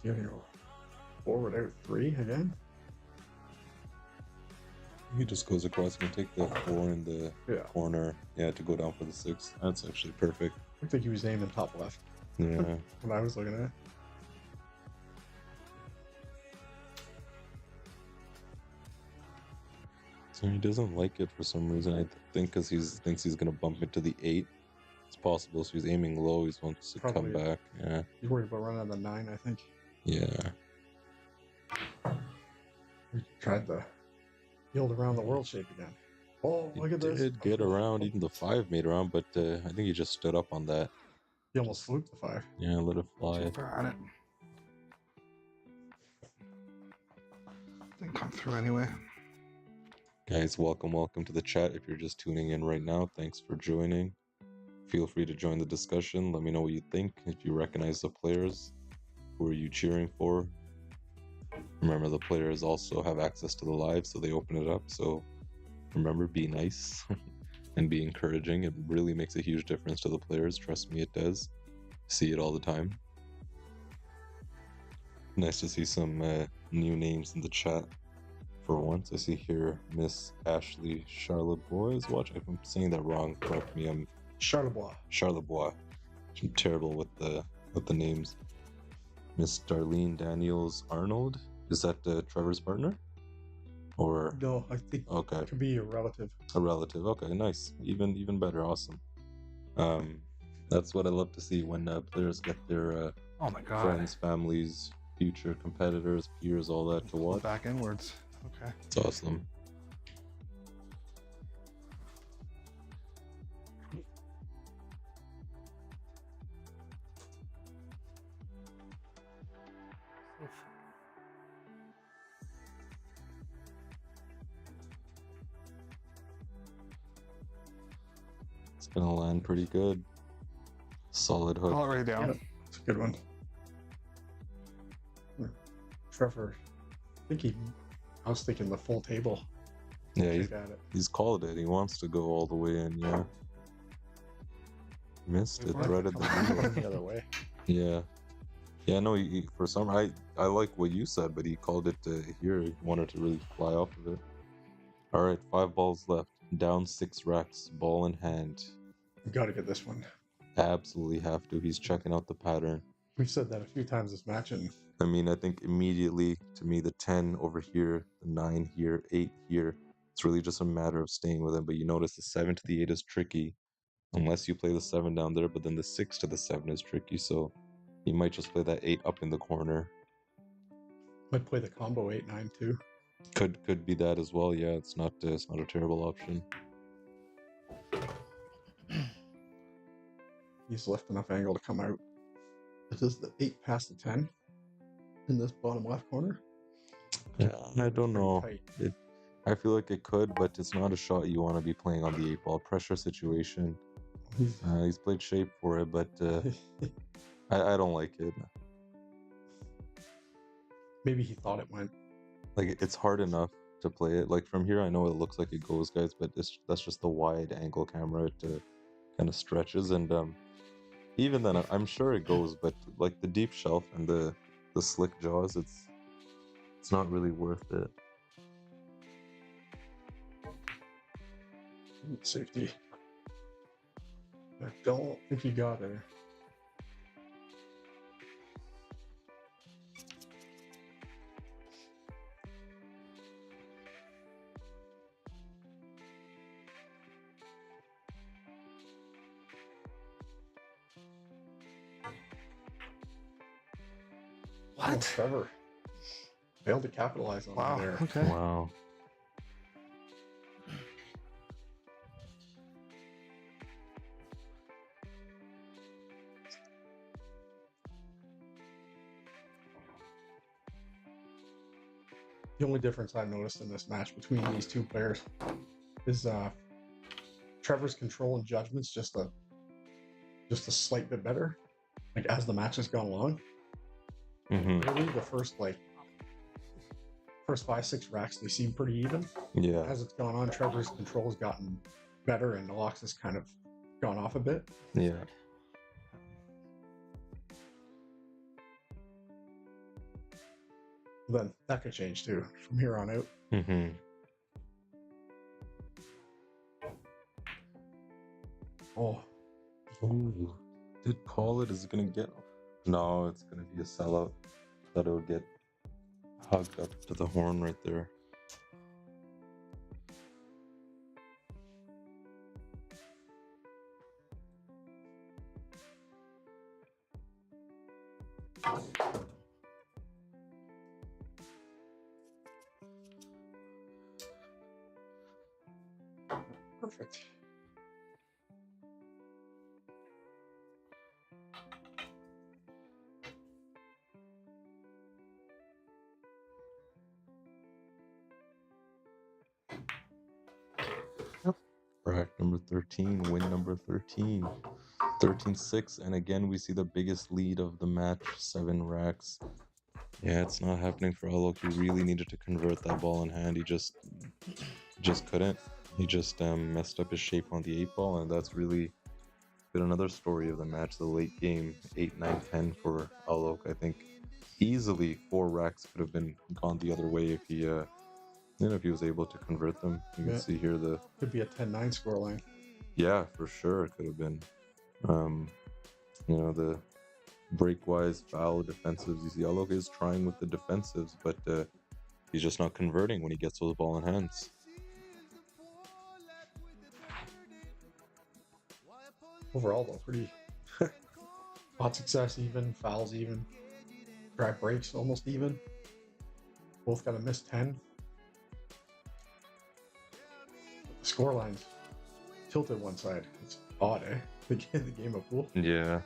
E: Yeah, you know, forward out 3 again.
B: He just goes across and take the 4 in the corner. Yeah, to go down for the 6. That's actually perfect.
E: I think he was aiming top left.
B: Yeah.
E: When I was looking at it.
B: So he doesn't like it for some reason. I think because he thinks he's gonna bump into the 8. It's possible. So he's aiming low. He wants to come back. Yeah.
E: He's worried about running the 9, I think.
B: Yeah.
E: He tried the yield around the world shape again. Oh, look at this.
B: He did get around. Even the 5 made around, but I think he just stood up on that.
E: He almost fluked the 5.
B: Yeah, let it fly.
D: Too far on it. Didn't come through anyway.
B: Guys, welcome to the chat. If you're just tuning in right now, thanks for joining. Feel free to join the discussion. Let me know what you think. If you recognize the players, who are you cheering for? Remember, the players also have access to the live, so they open it up. So remember, be nice and be encouraging. It really makes a huge difference to the players. Trust me, it does. See it all the time. Nice to see some new names in the chat. For once, I see here Miss Ashley Charlebois is watching. If I'm saying that wrong, correct me. I'm
E: Charlebois.
B: Charlebois. I'm terrible with the names. Miss Darlene Daniels Arnold. Is that Trevor's partner? Or
E: No, I think
B: okay,
E: it could be a relative.
B: a relative. Okay, nice. Even better. Awesome. That's what I love to see when players get their
D: Oh my god.
B: friends, families, future competitors, peers, all that to
D: Pull
B: watch.
D: back inwards. Okay.
B: It's awesome. It's gonna land pretty good. Solid hook.
D: Call it right down.
E: Yeah, it's a good one. Trevor, I was thinking the full table.
B: Yeah,
E: Check at it.
B: he's called it. He wants to go all the way in. Yeah. Missed it. Threaded the needle.
E: The other way.
B: Yeah. Yeah, no, for some, I like what you said, but he called it here. He wanted to really fly off of it. All right, 5 balls left. Down 6 racks, ball in hand.
E: We got to get this one.
B: Absolutely have to. He's checking out the pattern.
E: We've said that a few times this match, and
B: I mean, I think immediately, to me, the 10 over here, the 9 here, 8 here, it's really just a matter of staying with him. But you notice the 7 to the 8 is tricky, unless you play the 7 down there, but then the 6 to the 7 is tricky, so you might just play that 8 up in the corner.
E: might play the combo 8-9 too.
B: Could be that as well. Yeah, it's not a terrible option.
E: He's left enough angle to come out. This is the 8 past the 10 in this bottom left corner.
B: Yeah, I don't
E: Pretty
B: know.
E: tight.
B: I feel like it could, but it's not a shot you want to be playing on the 8 ball. Pressure situation. He's played shape for it, but I don't like it.
E: Maybe he thought it went.
B: Like, it's hard enough to play it. Like, from here, I know it looks like it goes, guys, but that's just the wide angle camera. It kind of stretches, and even then, I'm sure it goes, but like the deep shelf and the slick jaws, it's not really worth it.
E: Safety. I don't think he got there.
D: What?
E: Oh, Trevor failed to capitalize on
D: Wow.
E: it there.
D: Okay.
B: Wow.
E: The only difference I've noticed in this match between these two players is Trevor's control and judgment's just a slight bit better. Like as the match has gone along, really the first 5-6 racks they seem pretty even.
B: Yeah.
E: As it's gone on, Trevor's control has gotten better, and Alok's has kind of gone off a bit.
B: Yeah.
E: Then that could change too from here on out. Oh,
B: Ooh. Did call it? Is it gonna get? No, it's gonna be a sellout. Thought it would get hugged up to the horn right there.
E: perfect.
B: Rack number 13, win number 13. 13-6, and again we see the biggest lead of the match, 7 racks. Yeah, it's not happening for Alok. He really needed to convert that ball in hand. He just couldn't. He just messed up his shape on the 8 ball, and that's really been another story of the match. The late game, 8, 9, 10 for Alok. I think easily 4 racks could have been gone the other way if he, if he was able to convert them. You can
E: Yeah.
B: see here the
E: Could be a 10-9 scoreline.
B: yeah, for sure it could have been. The break-wise foul defensives. You see, Alok is trying with the defensives, but he's just not converting when he gets those ball in hands.
E: Overall, though, pretty hot success even, fouls even, track breaks almost even. Both got a missed 10. But the scoreline's tilted one side. It's odd, eh? The game of pool.
B: Yeah.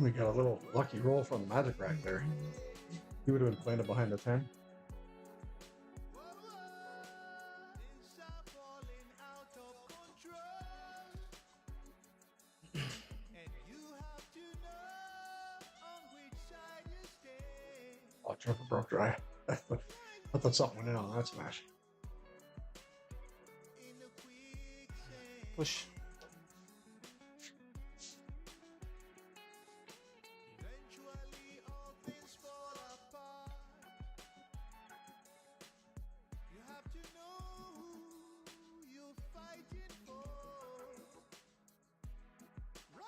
E: We got a little lucky roll from the Magic Rack there. He would have been playing it behind the 10. Oh, Trevor broke dry. I thought something went in on that smash.
G: Push.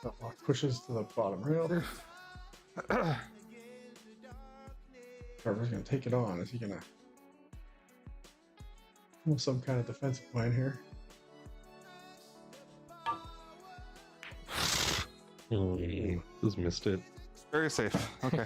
E: Alok pushes to the bottom rail. Trevor's gonna take it on. Is he gonna have some kind of defensive plan here?
B: Just missed it.
D: Very safe. Okay.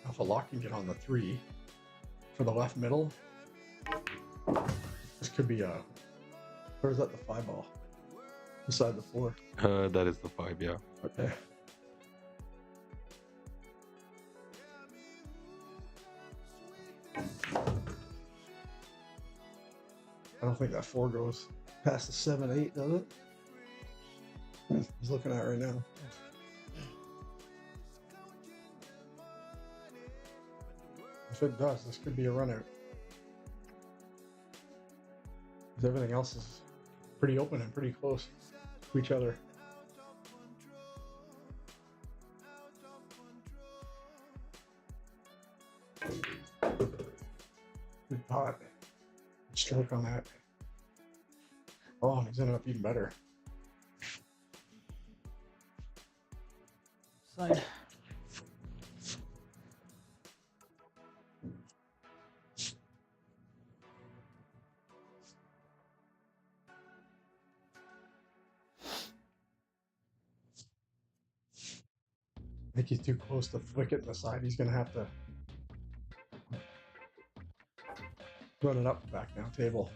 E: If Alok can get on the 3 for the left middle, this could be a. Or is that the 5 ball? Beside the 4.
B: That is the 5, yeah.
E: Okay. I don't think that 4 goes past the 7-8, does it? He's looking at it right now. If it does, this could be a run out. Because everything else is pretty open and pretty close to each other. Good pot. Stroke on that. Oh, he's ended up even better.
G: Side.
E: I think he's too close to flick it in the side. He's going to have to run it up the back down table.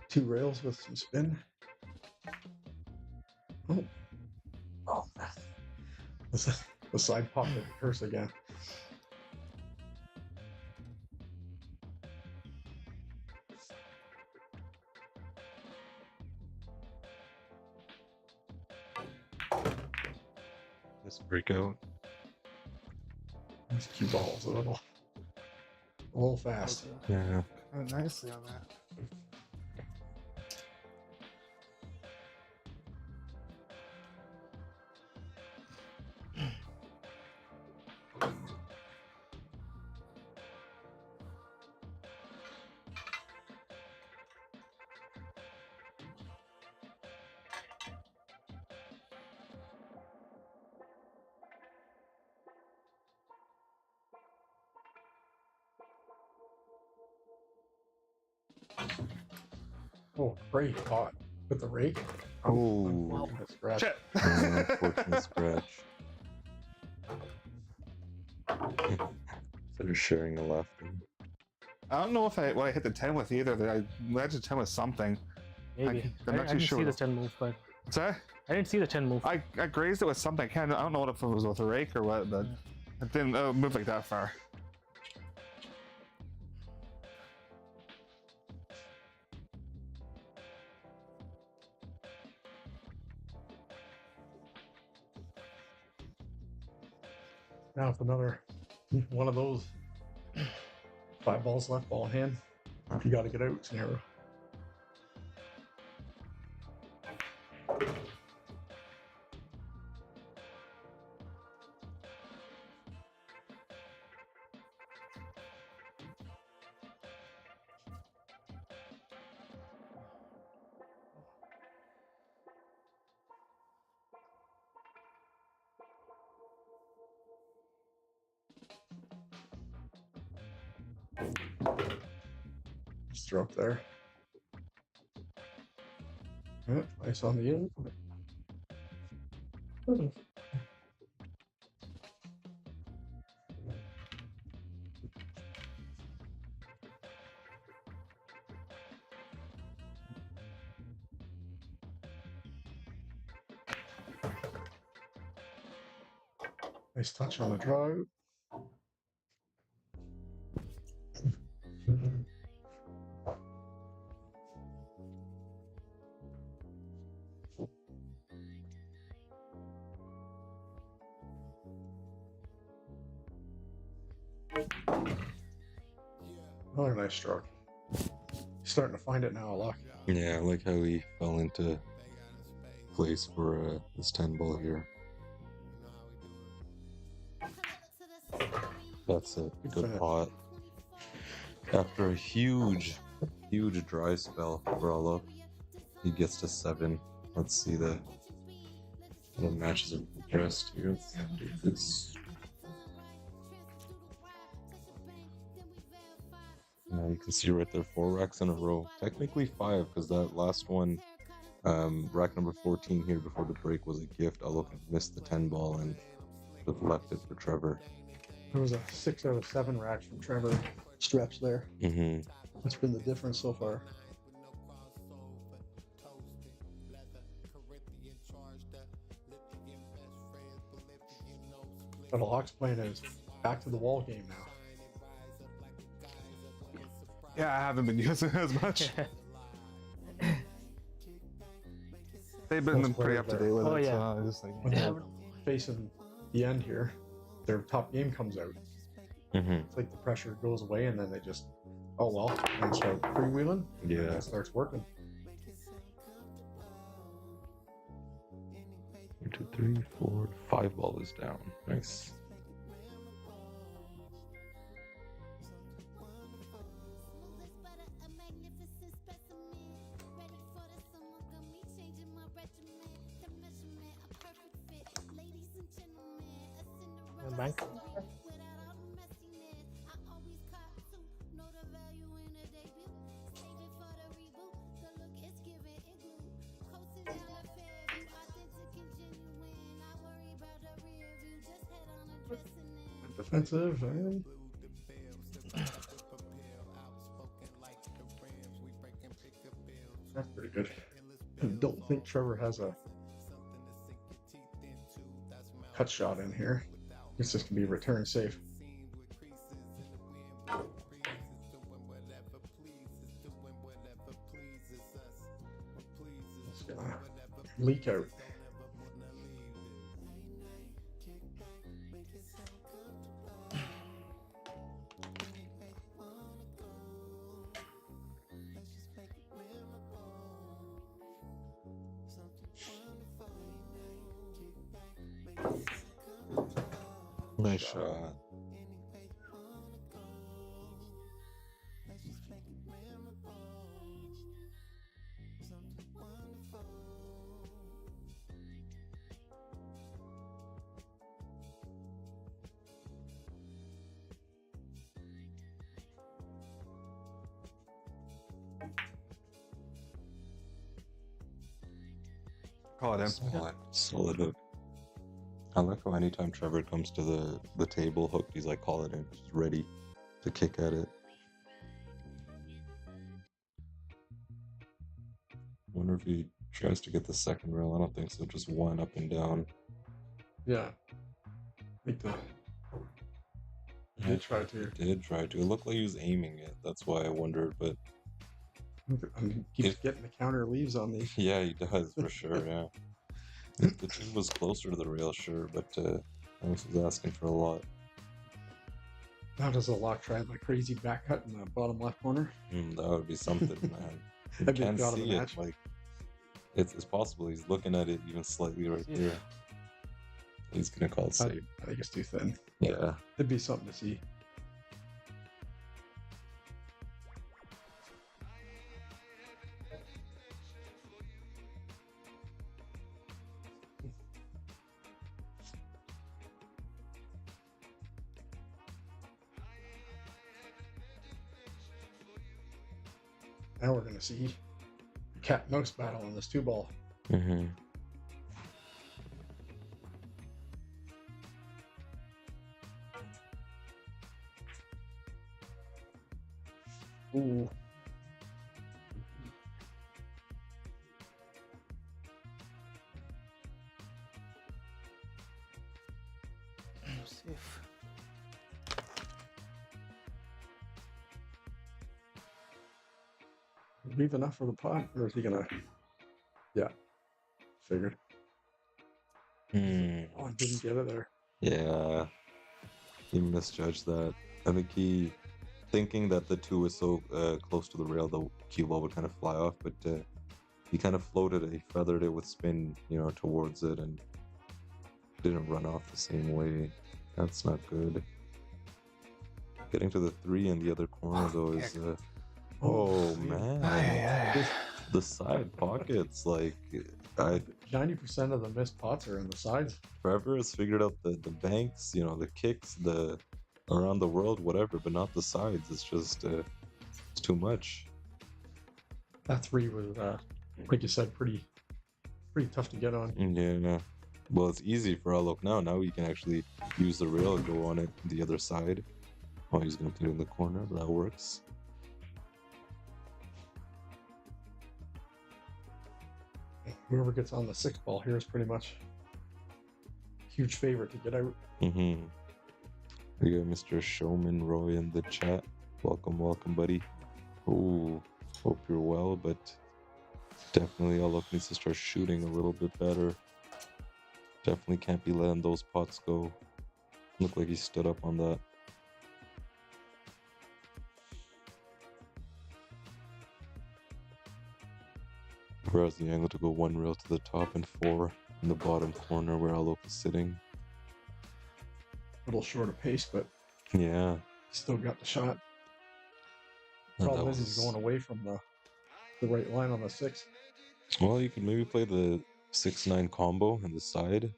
E: 2 rails with some spin. Oh. Oh. The side popped at the curse again.
B: This breakout.
E: These cue balls a little fast.
B: Yeah.
D: Nicely on that.
E: Oh, great pot with the rake.
B: Oh.
E: Unfortunate scratch.
D: Shit.
B: Unfortunate scratch. So you're sharing a left.
D: I don't know if what I hit the 10 with either. I imagined 10 was something.
G: Maybe.
D: I'm not
G: I
D: too
G: didn't
D: sure.
G: see the 10 move, but
D: What's that?
G: I didn't see the 10 move.
D: I grazed it with something. I don't know if it was with a rake or what, but it didn't move like that far.
E: Now if another one of those 5 balls left, ball in hand, you got to get out scenario. Just throw up there. Yeah, ice on the end. Nice touch on the drive. Another nice stroke. He's starting to find it now, Alok.
B: Yeah, I like how he fell into place for this 10 ball here. That's a good
E: finish.
B: pot. After a huge dry spell for Alok, he gets to 7. Let's see the matches are progressed here. Let's do this. Yeah, you can see right there 4 racks in a row. Technically 5, because that last one, rack number 14 here before the break was a gift. Alok missed the 10 ball and just left it for Trevor.
E: There was a 6 out of 7 racks from Trevor stretch there.
B: Mm-hmm.
E: That's been the difference so far. But Alok's playing his back to the wall game now.
D: Yeah, I haven't been using it as much. They've been
E: Most
D: pretty
E: players
D: up to
E: there.
D: date with
G: Oh,
D: it.
G: yeah.
D: So I just like,
E: When they're facing the end here, their top game comes out.
B: Mm-hmm.
E: It's like the pressure goes away and then they just, oh well, and start freewheeling. And
B: Yeah.
E: it starts working.
B: 1, 2, 3, 4, 5 ball is down. Nice.
G: Bank.
E: Defensive, and that's pretty good. I don't think Trevor has a cut shot in here. It's just gonna be return safe. It's gonna leak out.
B: Nice shot.
D: call it in.
B: Solid hook. I like how anytime Trevor comes to the table hooked, he's like, call it in. He's ready to kick at it. Wonder if he Tries to get the second rail. I don't think so. Just one up and down.
E: Yeah. I think he did try to.
B: Did try to. It looked like he was aiming it. That's why I wondered. But
E: Keeps getting the counter leaves on these.
B: yeah, he does for sure. Yeah. If the two was closer to the rail, sure, but Alex was asking for a lot.
E: Now does Alok try the crazy back cut in the bottom left corner?
B: That would be something, man. You
E: That'd be
B: can't
E: the god of the
B: see it.
E: match.
B: Like it's possible he's looking at it even slightly right there. He's gonna call it
E: I
B: safe.
E: think it's too thin.
B: Yeah.
E: It'd be something to see. Now we're going to see a cat and mouse battle on this 2-ball.
B: Mm-hmm.
E: Ooh.
G: Safe.
E: Leave enough for the pot, or is he gonna? Yeah, figured.
B: Hmm.
E: Oh, didn't get it there.
B: Yeah. He misjudged that. I think he, thinking that the two was so close to the rail, the cue ball would kind of fly off, but he kind of floated it. He feathered it with spin, towards it, and didn't run off the same way. That's not good. Getting to the 3 in the other corner, though, is... oh, man. The side pockets, like...
E: 90% of the missed pots are in the sides.
B: Trevor has figured out the banks, the kicks, the around the world, whatever, but not the sides. It's just... it's too much.
E: That 3 was, like you said, pretty tough to get on.
B: Yeah. Well, it's easy for Alok now. Now he can actually use the rail and go on it the other side. Oh, he's going to put it in the corner, but that works.
E: Whoever gets on the 6th ball here is pretty much huge favorite to get out.
B: Mm-hmm. We got Mr. Showman Roy in the chat. Welcome, buddy. Oh, hope you're well, but definitely Alok needs to start shooting a little bit better. Definitely can't be letting those pots go. Look like he stood up on that. Whereas the angle to go 1 rail to the top and 4 in the bottom corner where Alok is sitting.
E: A little short of pace, but
B: Yeah.
E: still got the shot.
B: And
E: Problem
B: that
E: is he's going away from the right line on the 6.
B: Well, you could maybe play the 6-9 combo in the side.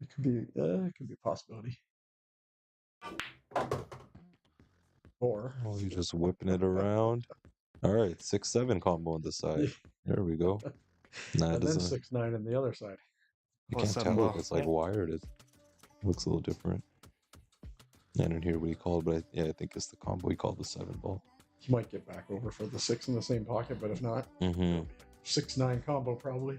E: It could be a possibility. Or
B: Oh, you're just whipping it around. All right, 6-7 combo on the side. There we go. Nah, it
E: and then
B: doesn't.
E: 6-9 on the other side.
B: You
D: Oh,
B: can't
D: seven
B: tell
D: ball.
B: if it's like wired. It looks a little different. I didn't hear what he called, but I think it's the combo he called the 7-ball.
E: He might get back over for the 6 in the same pocket, but if not,
B: Mm-hmm.
E: 6-9 combo probably.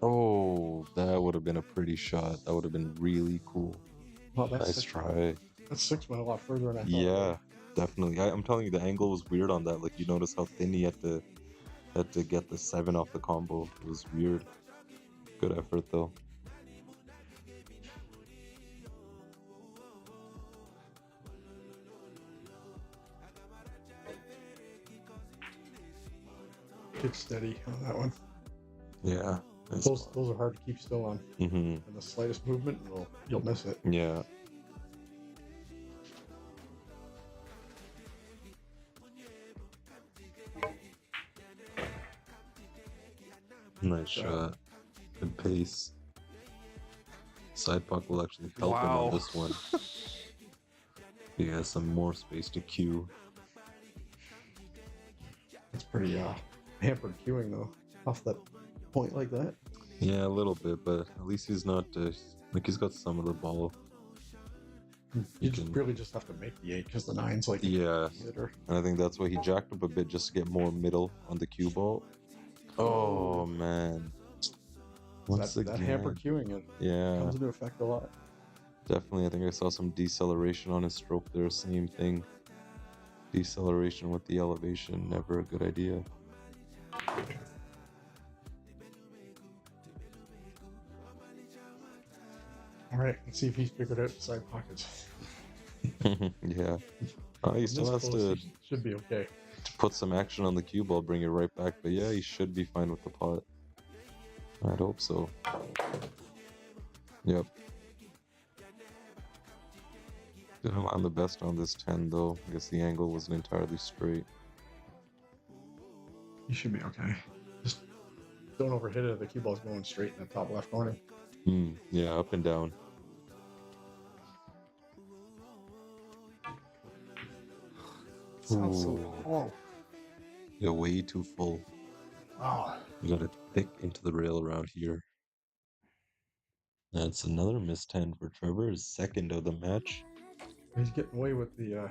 B: Oh, that would have been a pretty shot. That would have been really cool.
E: Well, that's
B: Nice
E: 6.
B: try.
E: That 6 went a lot further than I thought.
B: Yeah, definitely. I'm telling you, the angle was weird on that. Like, you notice how thin he had to get the 7 off the combo. It was weird. Good effort, though.
E: Get steady on that one.
B: Yeah. Nice
E: Those
B: spot.
E: those are hard to keep still on.
B: Mm-hmm.
E: And the slightest movement, you'll miss it.
B: Yeah. Nice shot. Good pace. Side puck will actually help him
D: Wow.
B: on this one. He has some more space to queue.
E: It's pretty hampered queuing though, off that point like that.
B: Yeah, a little bit, but at least he's not like he's got some of the ball.
E: You just really just have to make the 8 because the 9's like
B: Yeah,
E: hitter.
B: and I think that's why he jacked up a bit just to get more middle on the cue ball. Oh man. Once
E: That hamper
B: again.
E: queuing it
B: Yeah,
E: comes into effect a lot.
B: definitely. I think I saw some deceleration on his stroke there. Same thing. Deceleration with the elevation, never a good idea.
E: All right, let's see if he's figured out the side pockets.
B: Yeah. He
E: This
B: still has
E: close,
B: to
E: he should be okay.
B: put some action on the cue ball, bring it right back. But yeah, he should be fine with the pot. I'd hope so. Yep. I'm the best on this 10 though. I guess the angle wasn't entirely straight.
E: He should be okay. Just don't overhit it if the cue ball's going straight in the top left corner.
B: Yeah, up and down.
E: Sounds so
B: Ooh.
E: full.
B: Yeah, way too full.
E: Oh,
B: You got it thick into the rail around here. That's another miss 10 for Trevor, his second of the match.
E: he's getting away with the.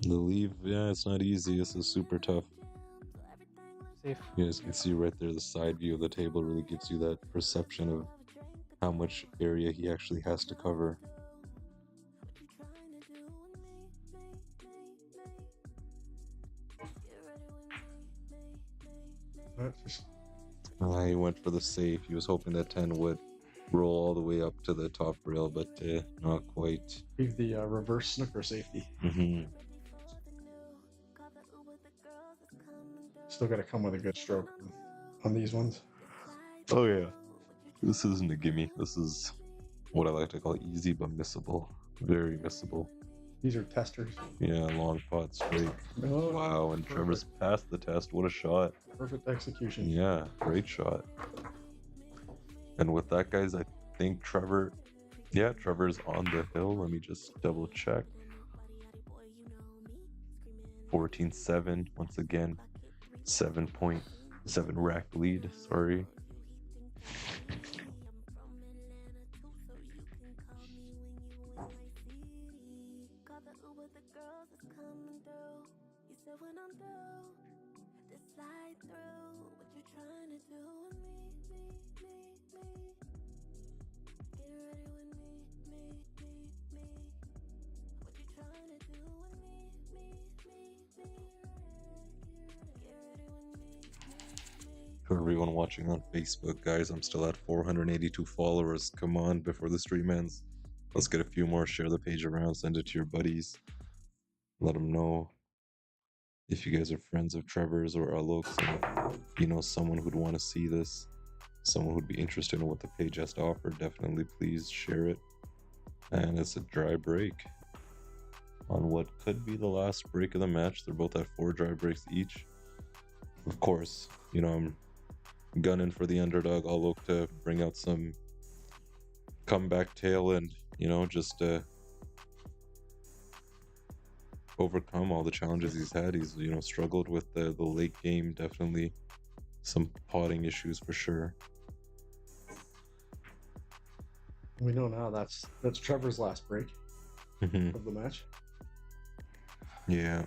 B: The leave, yeah, it's not easy. This is super tough.
G: Safe.
B: You guys can see right there, the side view of the table really gives you that perception of how much area he actually has to cover.
E: Just
B: He went for the safe. He was hoping that 10 would roll all the way up to the top rail, but not quite.
E: leave the reverse snooker safety. Still got to come with a good stroke on these ones.
B: Oh yeah. This isn't a gimme. This is what I like to call easy but missable. Very missable.
E: These are testers.
B: Yeah, long pot straight.
E: Oh,
B: Wow, and Trevor's passed the test. What a shot.
E: perfect execution.
B: Yeah, great shot. And with that, guys, I think Trevor's on the hill. Let me just double check. 14-7, once again. 7.7 rack lead, sorry. For everyone watching on Facebook, guys, I'm still at 482 followers. Come on, before the stream ends. Let's get a few more. Share the page around, send it to your buddies. Let them know if you guys are friends of Trevor's or Alok's, and if you know someone who'd want to see this, someone who'd be interested in what the page has to offer, definitely please share it. And it's a dry break on what could be the last break of the match. They're both at 4 dry breaks each. Of course, you know, I'm gunning for the underdog Alok to bring out some comeback tail and, you know, just overcome all the challenges he's had. He's, you know, struggled with the late game, definitely some potting issues for sure.
E: We know now that's Trevor's last break of the match.
B: Yeah.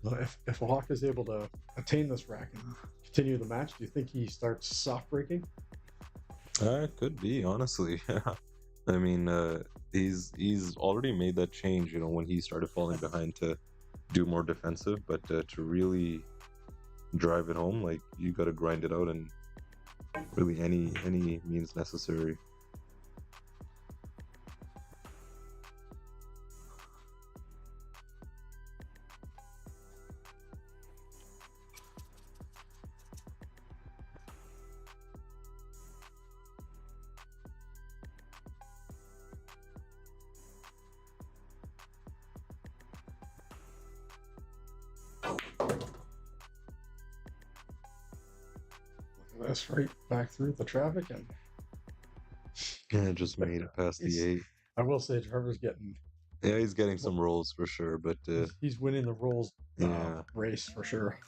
E: Well, if Alok is able to attain this rack and continue the match, do you think he starts soft breaking?
B: Could be, honestly. I mean, he's already made that change, you know, when he started falling behind to do more defensive, but to really drive it home, like, you got to grind it out, and really any means necessary.
E: That's right back through the traffic, and
B: Yeah, just made it past the 8.
E: I will say Trevor's getting
B: Yeah, he's getting some rolls for sure, but
E: He's winning the rolls
B: yeah.
E: race for sure.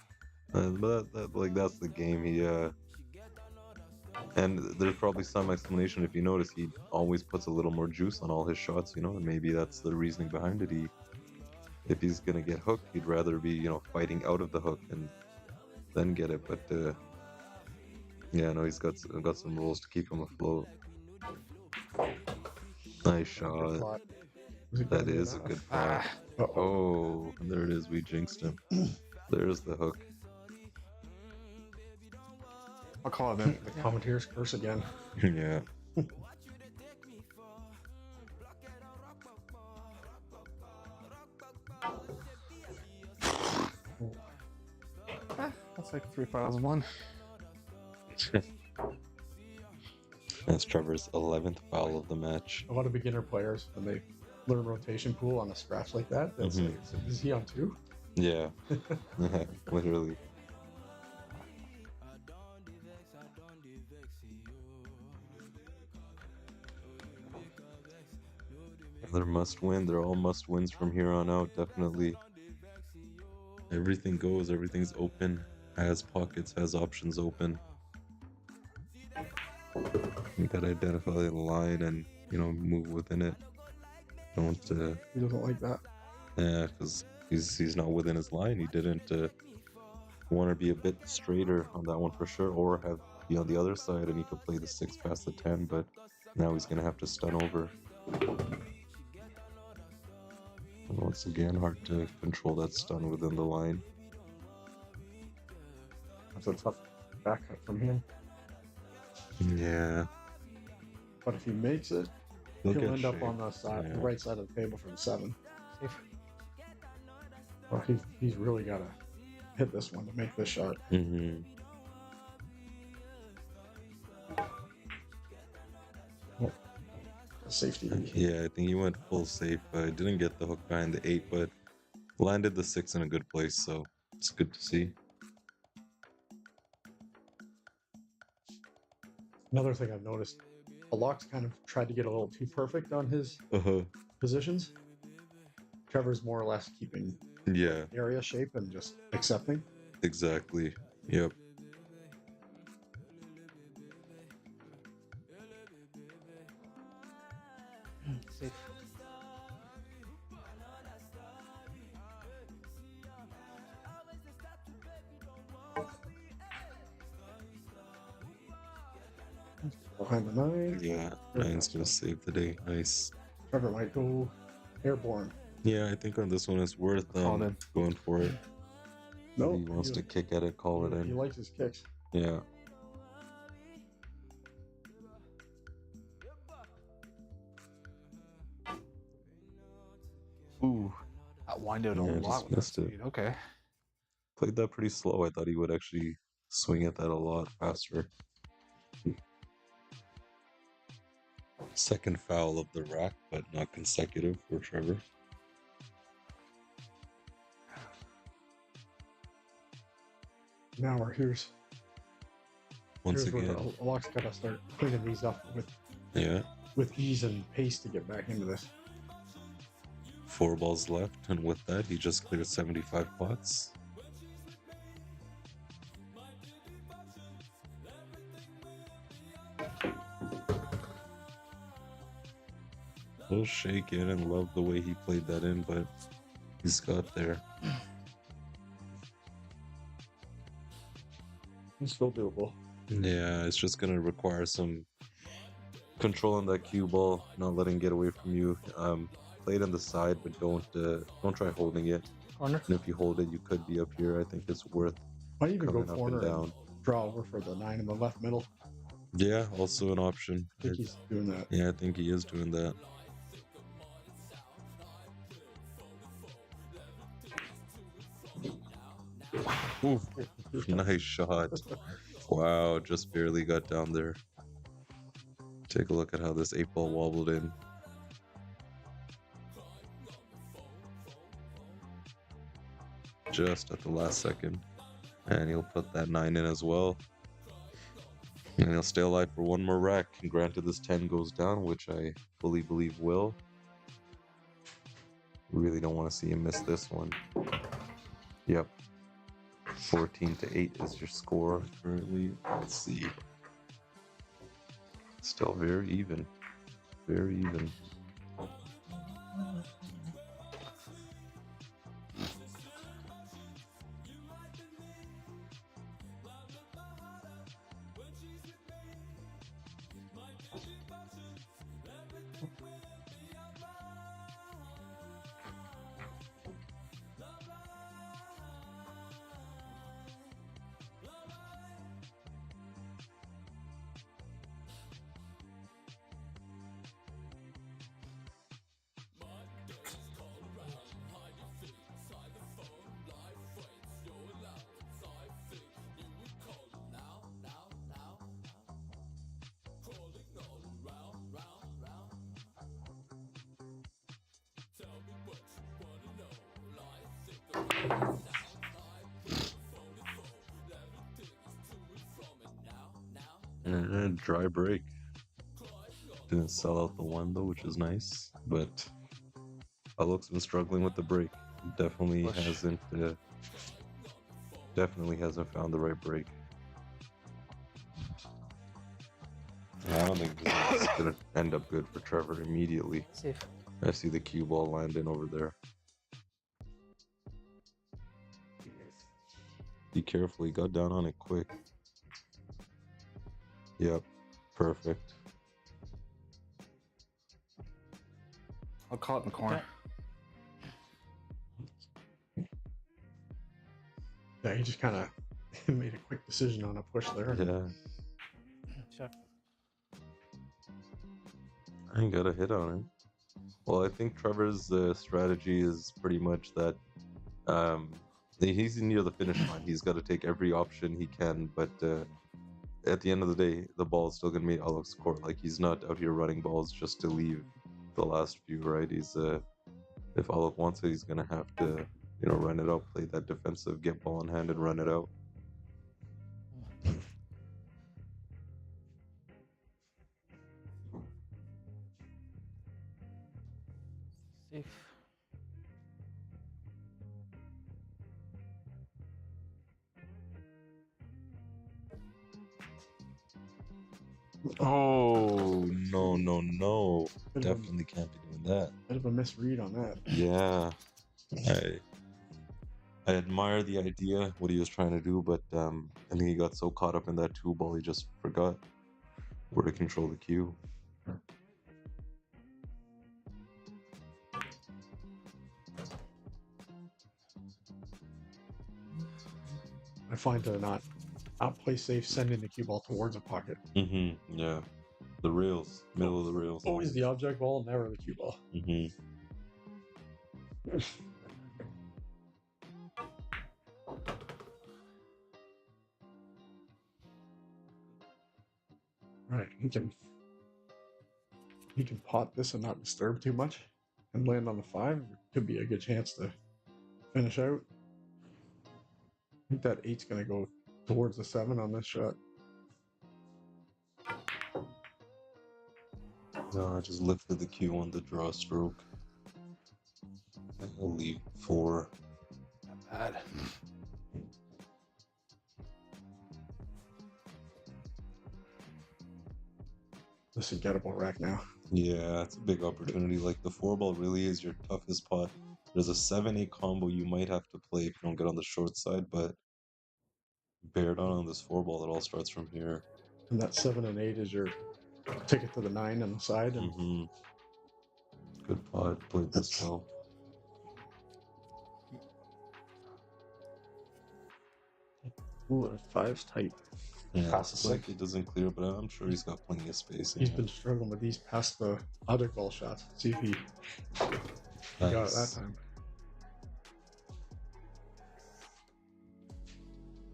B: But like that's the game. And there's probably some explanation. If you notice, he always puts a little more juice on all his shots, you know, and maybe that's the reasoning behind it. If he's gonna get hooked, he'd rather be, you know, fighting out of the hook and then get it. But yeah, no, he's got some rules to keep him afloat. Nice shot.
E: Pot. Was it
B: That
E: gonna be
B: is a
E: enough?
B: good pot.
E: Uh-oh.
B: Oh, and there it is. We jinxed him. There's the hook.
D: I'll call it in.
E: The commentator's curse again.
B: Yeah.
D: That's like 3 fouls in one.
B: That's Trevor's 11th foul of the match.
E: A lot of beginner players, when they learn rotation pool on a scratch like that, that's
B: Mhm.
E: like, is he on 2?
B: Yeah. Literally. Another must win. They're all must wins from here on out, definitely. Everything goes, everything's open, has pockets, has options open. You gotta identify the line and, you know, move within it. Don't
E: He doesn't like that.
B: yeah, because he's not within his line. He didn't want to be a bit straighter on that one for sure, or have be on the other side and he could play the 6 past the 10, but now he's gonna have to stun over. And once again, hard to control that stun within the line.
E: That's a tough backup from him.
B: Yeah.
E: But if he makes it,
B: He'll
E: he'll
B: get
E: end up
B: shaped.
E: on the side, the
B: Yeah.
E: right side of the table for the 7.
G: Safe.
E: Well, he's really got to hit this one to make this shot.
B: Mm-hmm.
E: Safety.
B: Yeah, I think he went full safe. Didn't get the hook behind the 8, but landed the 6 in a good place, so it's good to see.
E: Another thing I've noticed, Alok's kind of tried to get a little too perfect on his positions. Trevor's more or less keeping
B: Yeah,
E: area shape and just accepting.
B: exactly. Yep.
G: Safe.
E: Behind the 9.
B: Yeah, Ryan's gonna save the day. Nice.
E: Trevor might go airborne.
B: Yeah, I think on this one it's worth
D: Call it in.
B: going for it.
E: No,
B: He wants to kick at it, call it
E: he
B: in.
E: likes his kicks.
B: Yeah.
D: Ooh, that wind out a
B: Yeah,
D: lot
B: just
D: with that
B: missed it.
D: speed. Okay.
B: Played that pretty slow. I thought he would actually swing at that a lot faster. Second foul of the rack, but not consecutive for Trevor.
E: Now here's
B: Once
E: where
B: again.
E: Alok's got to start cleaning these up
B: Yeah.
E: with ease and pace to get back into this.
B: 4 balls left, and with that, he just cleared 75 pots. He'll shake it and love the way he played that in, but he's got there.
E: It's still doable.
B: Yeah, it's just gonna require some control on that cue ball, not letting it get away from you. Play it on the side, but don't try holding it.
G: Corner.
B: And if you hold it, you could be up here. I think it's worth
E: Might even go
B: coming up and
E: corner and
B: down.
E: draw over for the 9 in the left middle.
B: Yeah, also an option.
E: I think he's doing that.
B: Yeah, I think he is doing that. Oof, nice shot. Wow, just barely got down there. Take a look at how this 8 ball wobbled in. Just at the last second. And he'll put that 9 in as well. And he'll stay alive for one more rack. And granted, this 10 goes down, which I fully believe will. Really don't want to see him miss this one. Yep. 14-8 is your score currently. Let's see. Still very even. Very even. And dry break. Didn't sell out the one though, which is nice. But Alok's been struggling with the break. Definitely hasn't found the right break. I don't think this is gonna end up good for Trevor immediately.
G: Safe.
B: I see the cue ball landing over there. Be careful, he got down on it quick. Yep, perfect.
D: I'll call it in the corner.
E: Yeah, he just kind of made a quick decision on a push there.
B: Yeah,
G: Sure.
B: I ain't got a hit on it. Well, I think Trevor's strategy is pretty much that he's near the finish line. He's got to take every option he can, but at the end of the day, the ball is still going to be Alok's court. Like, he's not out here running balls just to leave the last few, right? He's if Alok wants it, he's going to have to, run it out, play that defensive, get ball in hand and run it out.
G: Safe.
B: Oh, no. Definitely can't be doing that.
E: Bit of a misread on that.
B: Yeah. I admire the idea, what he was trying to do, but I think he got so caught up in that two ball, he just forgot where to control the cue.
E: I find to not outplay safe sending the cue ball towards a pocket.
B: Mm-hmm. Yeah. The rails, middle of the rails.
E: Always the object ball, never the cue ball.
B: Mm-hmm.
E: Right, he can pot this and not disturb too much and land on the 5. Could be a good chance to finish out. I think that 8's going to go towards the 7 on this shot.
B: No, I just lifted the cue on the draw stroke. I'll leave 4.
G: Not bad.
E: This is a gettable rack now.
B: Yeah, it's a big opportunity. Like, the 4 ball really is your toughest pot. There's a 7-8 combo you might have to play if you don't get on the short side, but bear down on this 4 ball. It all starts from here.
E: And that 7 and 8 is your ticket to the 9 on the side. And
B: Mm-hmm. Good pot. Played this well.
E: ooh, the 5's tight.
B: Yeah,
E: Past the
B: it's like
E: 6.
B: it doesn't clear, but I'm sure he's got plenty of space.
E: He's been struggling with these past the other ball shots. See if he got it that time.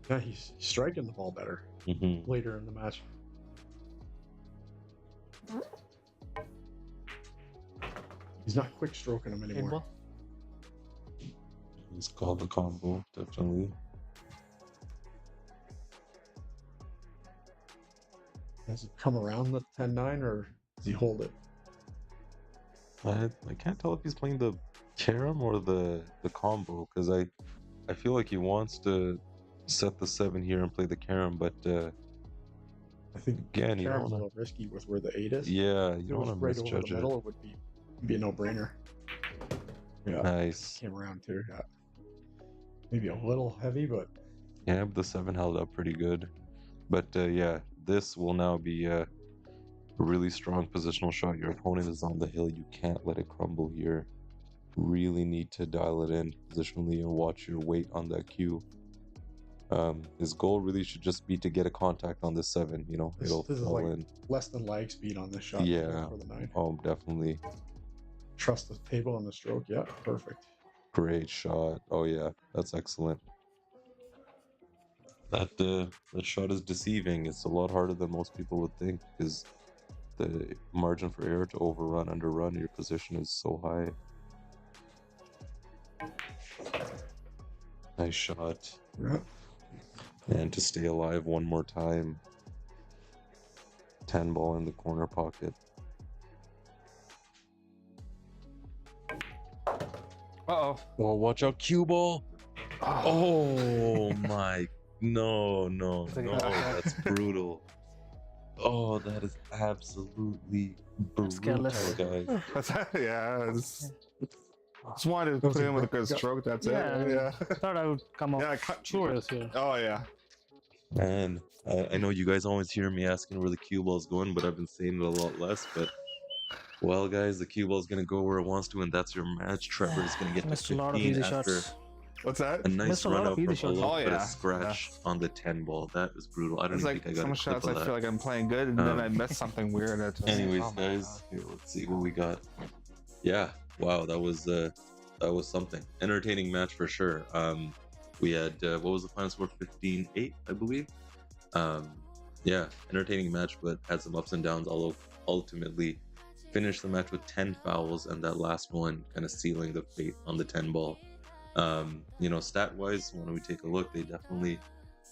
E: Yeah, he's striking the ball better
B: Mm-hmm.
E: later in the match. He's not quick stroking him anymore.
G: Ball.
B: He's called the combo, definitely.
E: Does he come around the 10-9 or does he hold it?
B: I can't tell if he's playing the Karam or the combo? Because I feel like he wants to set the 7 here and play the Karam, but
E: I think
B: again, you
E: Karam's
B: don't
E: a
B: want
E: little risky with where the 8 is.
B: to. Yeah,
E: If
B: you
E: it
B: don't
E: was
B: want to
E: right over the
B: misjudge it.
E: middle, it would be a no-brainer. Yeah,
B: Nice.
E: came around too. Yeah, maybe a little heavy, but
B: Yeah, but the 7 held up pretty good. But yeah, this will now be a really strong positional shot. Your opponent is on the hill. You can't let it crumble here. Really need to dial it in positionally and watch your weight on that cue. His goal really should just be to get a contact on the 7. You know,
E: this
B: it'll
E: is
B: fall
E: like
B: in.
E: less than lag speed on this shot.
B: Yeah.
E: For the 9.
B: Oh, definitely.
E: Trust the table on the stroke. Yeah, perfect.
B: Great shot. Oh yeah, that's excellent. That shot is deceiving. It's a lot harder than most people would think because the margin for error to overrun, underrun your position is so high. Nice shot.
E: Yeah.
B: And to stay alive one more time. 10 ball in the corner pocket.
G: Uh-oh.
B: Oh, watch out, cue ball. Oh my, no, that's brutal. Oh, that is absolutely brutal,
G: careless.
B: guys.
D: Yeah, just wanted to
E: That was
D: put
E: a
D: him with a
E: great-
D: good stroke. That's
G: Yeah,
D: it. Yeah.
G: Thought I would come up
D: Yeah. Cut.
G: curious here.
D: Oh yeah.
B: Man, I know you guys always hear me asking where the cue ball's going, but I've been saying it a lot less. But, well, guys, the cue ball's going to go where it wants to, and that's your match. Trevor's going to get to
G: Missed a lot of
B: 15
G: easy
B: after
G: shots.
D: What's that?
B: a nice
G: Missed a lot
B: run
G: of
B: out
G: easy
B: from
G: shots.
B: Alok,
D: Oh,
B: but
D: yeah,
B: a scratch on the 10 ball. That is brutal. I don't
D: It's
B: even
D: like
B: think I got
D: some
B: a clip
D: shots
B: of
D: I
B: that.
D: feel like I'm playing good, and then I
B: Um,
D: miss something weird. At
B: Anyways,
D: oh my
B: guys,
D: God.
B: here, let's see what we got. Yeah, wow, that was something. Entertaining match for sure. We had what was the final score? 15-8, I believe. Yeah, entertaining match, but had some ups and downs. Although ultimately finished the match with 10 fouls, and that last one kind of sealing the fate on the 10 ball. You know, stat wise, when we take a look, they definitely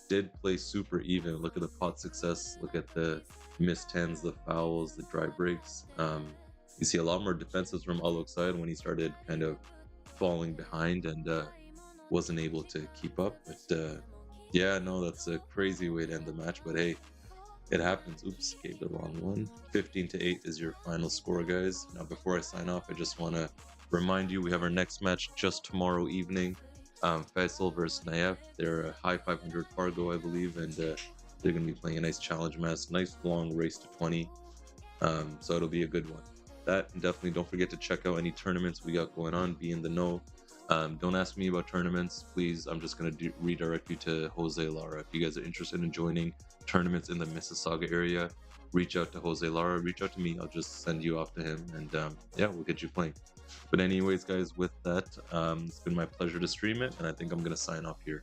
B: did play super even. Look at the pot success. Look at the missed 10s, the fouls, the dry breaks. You see a lot more defenses from Alok's side when he started kind of falling behind and wasn't able to keep up. But yeah, no, that's a crazy way to end the match. But hey, it happens. Oops, gave the wrong one. 15-8 is your final score, guys. Now, before I sign off, I just want to remind you we have our next match just tomorrow evening. Faisal versus Nayef. They're a high 500 Fargo, I believe, and they're going to be playing a nice challenge match, nice long race to 20. So it'll be a good one. That, and definitely don't forget to check out any tournaments we got going on. Be in the know. Don't ask me about tournaments, please. I'm just going to redirect you to Jose Lara. If you guys are interested in joining tournaments in the Mississauga area, reach out to Jose Lara. Reach out to me. I'll just send you off to him, and yeah, we'll get you playing. But anyways, guys, with that, it's been my pleasure to stream it, and I think I'm going to sign off here.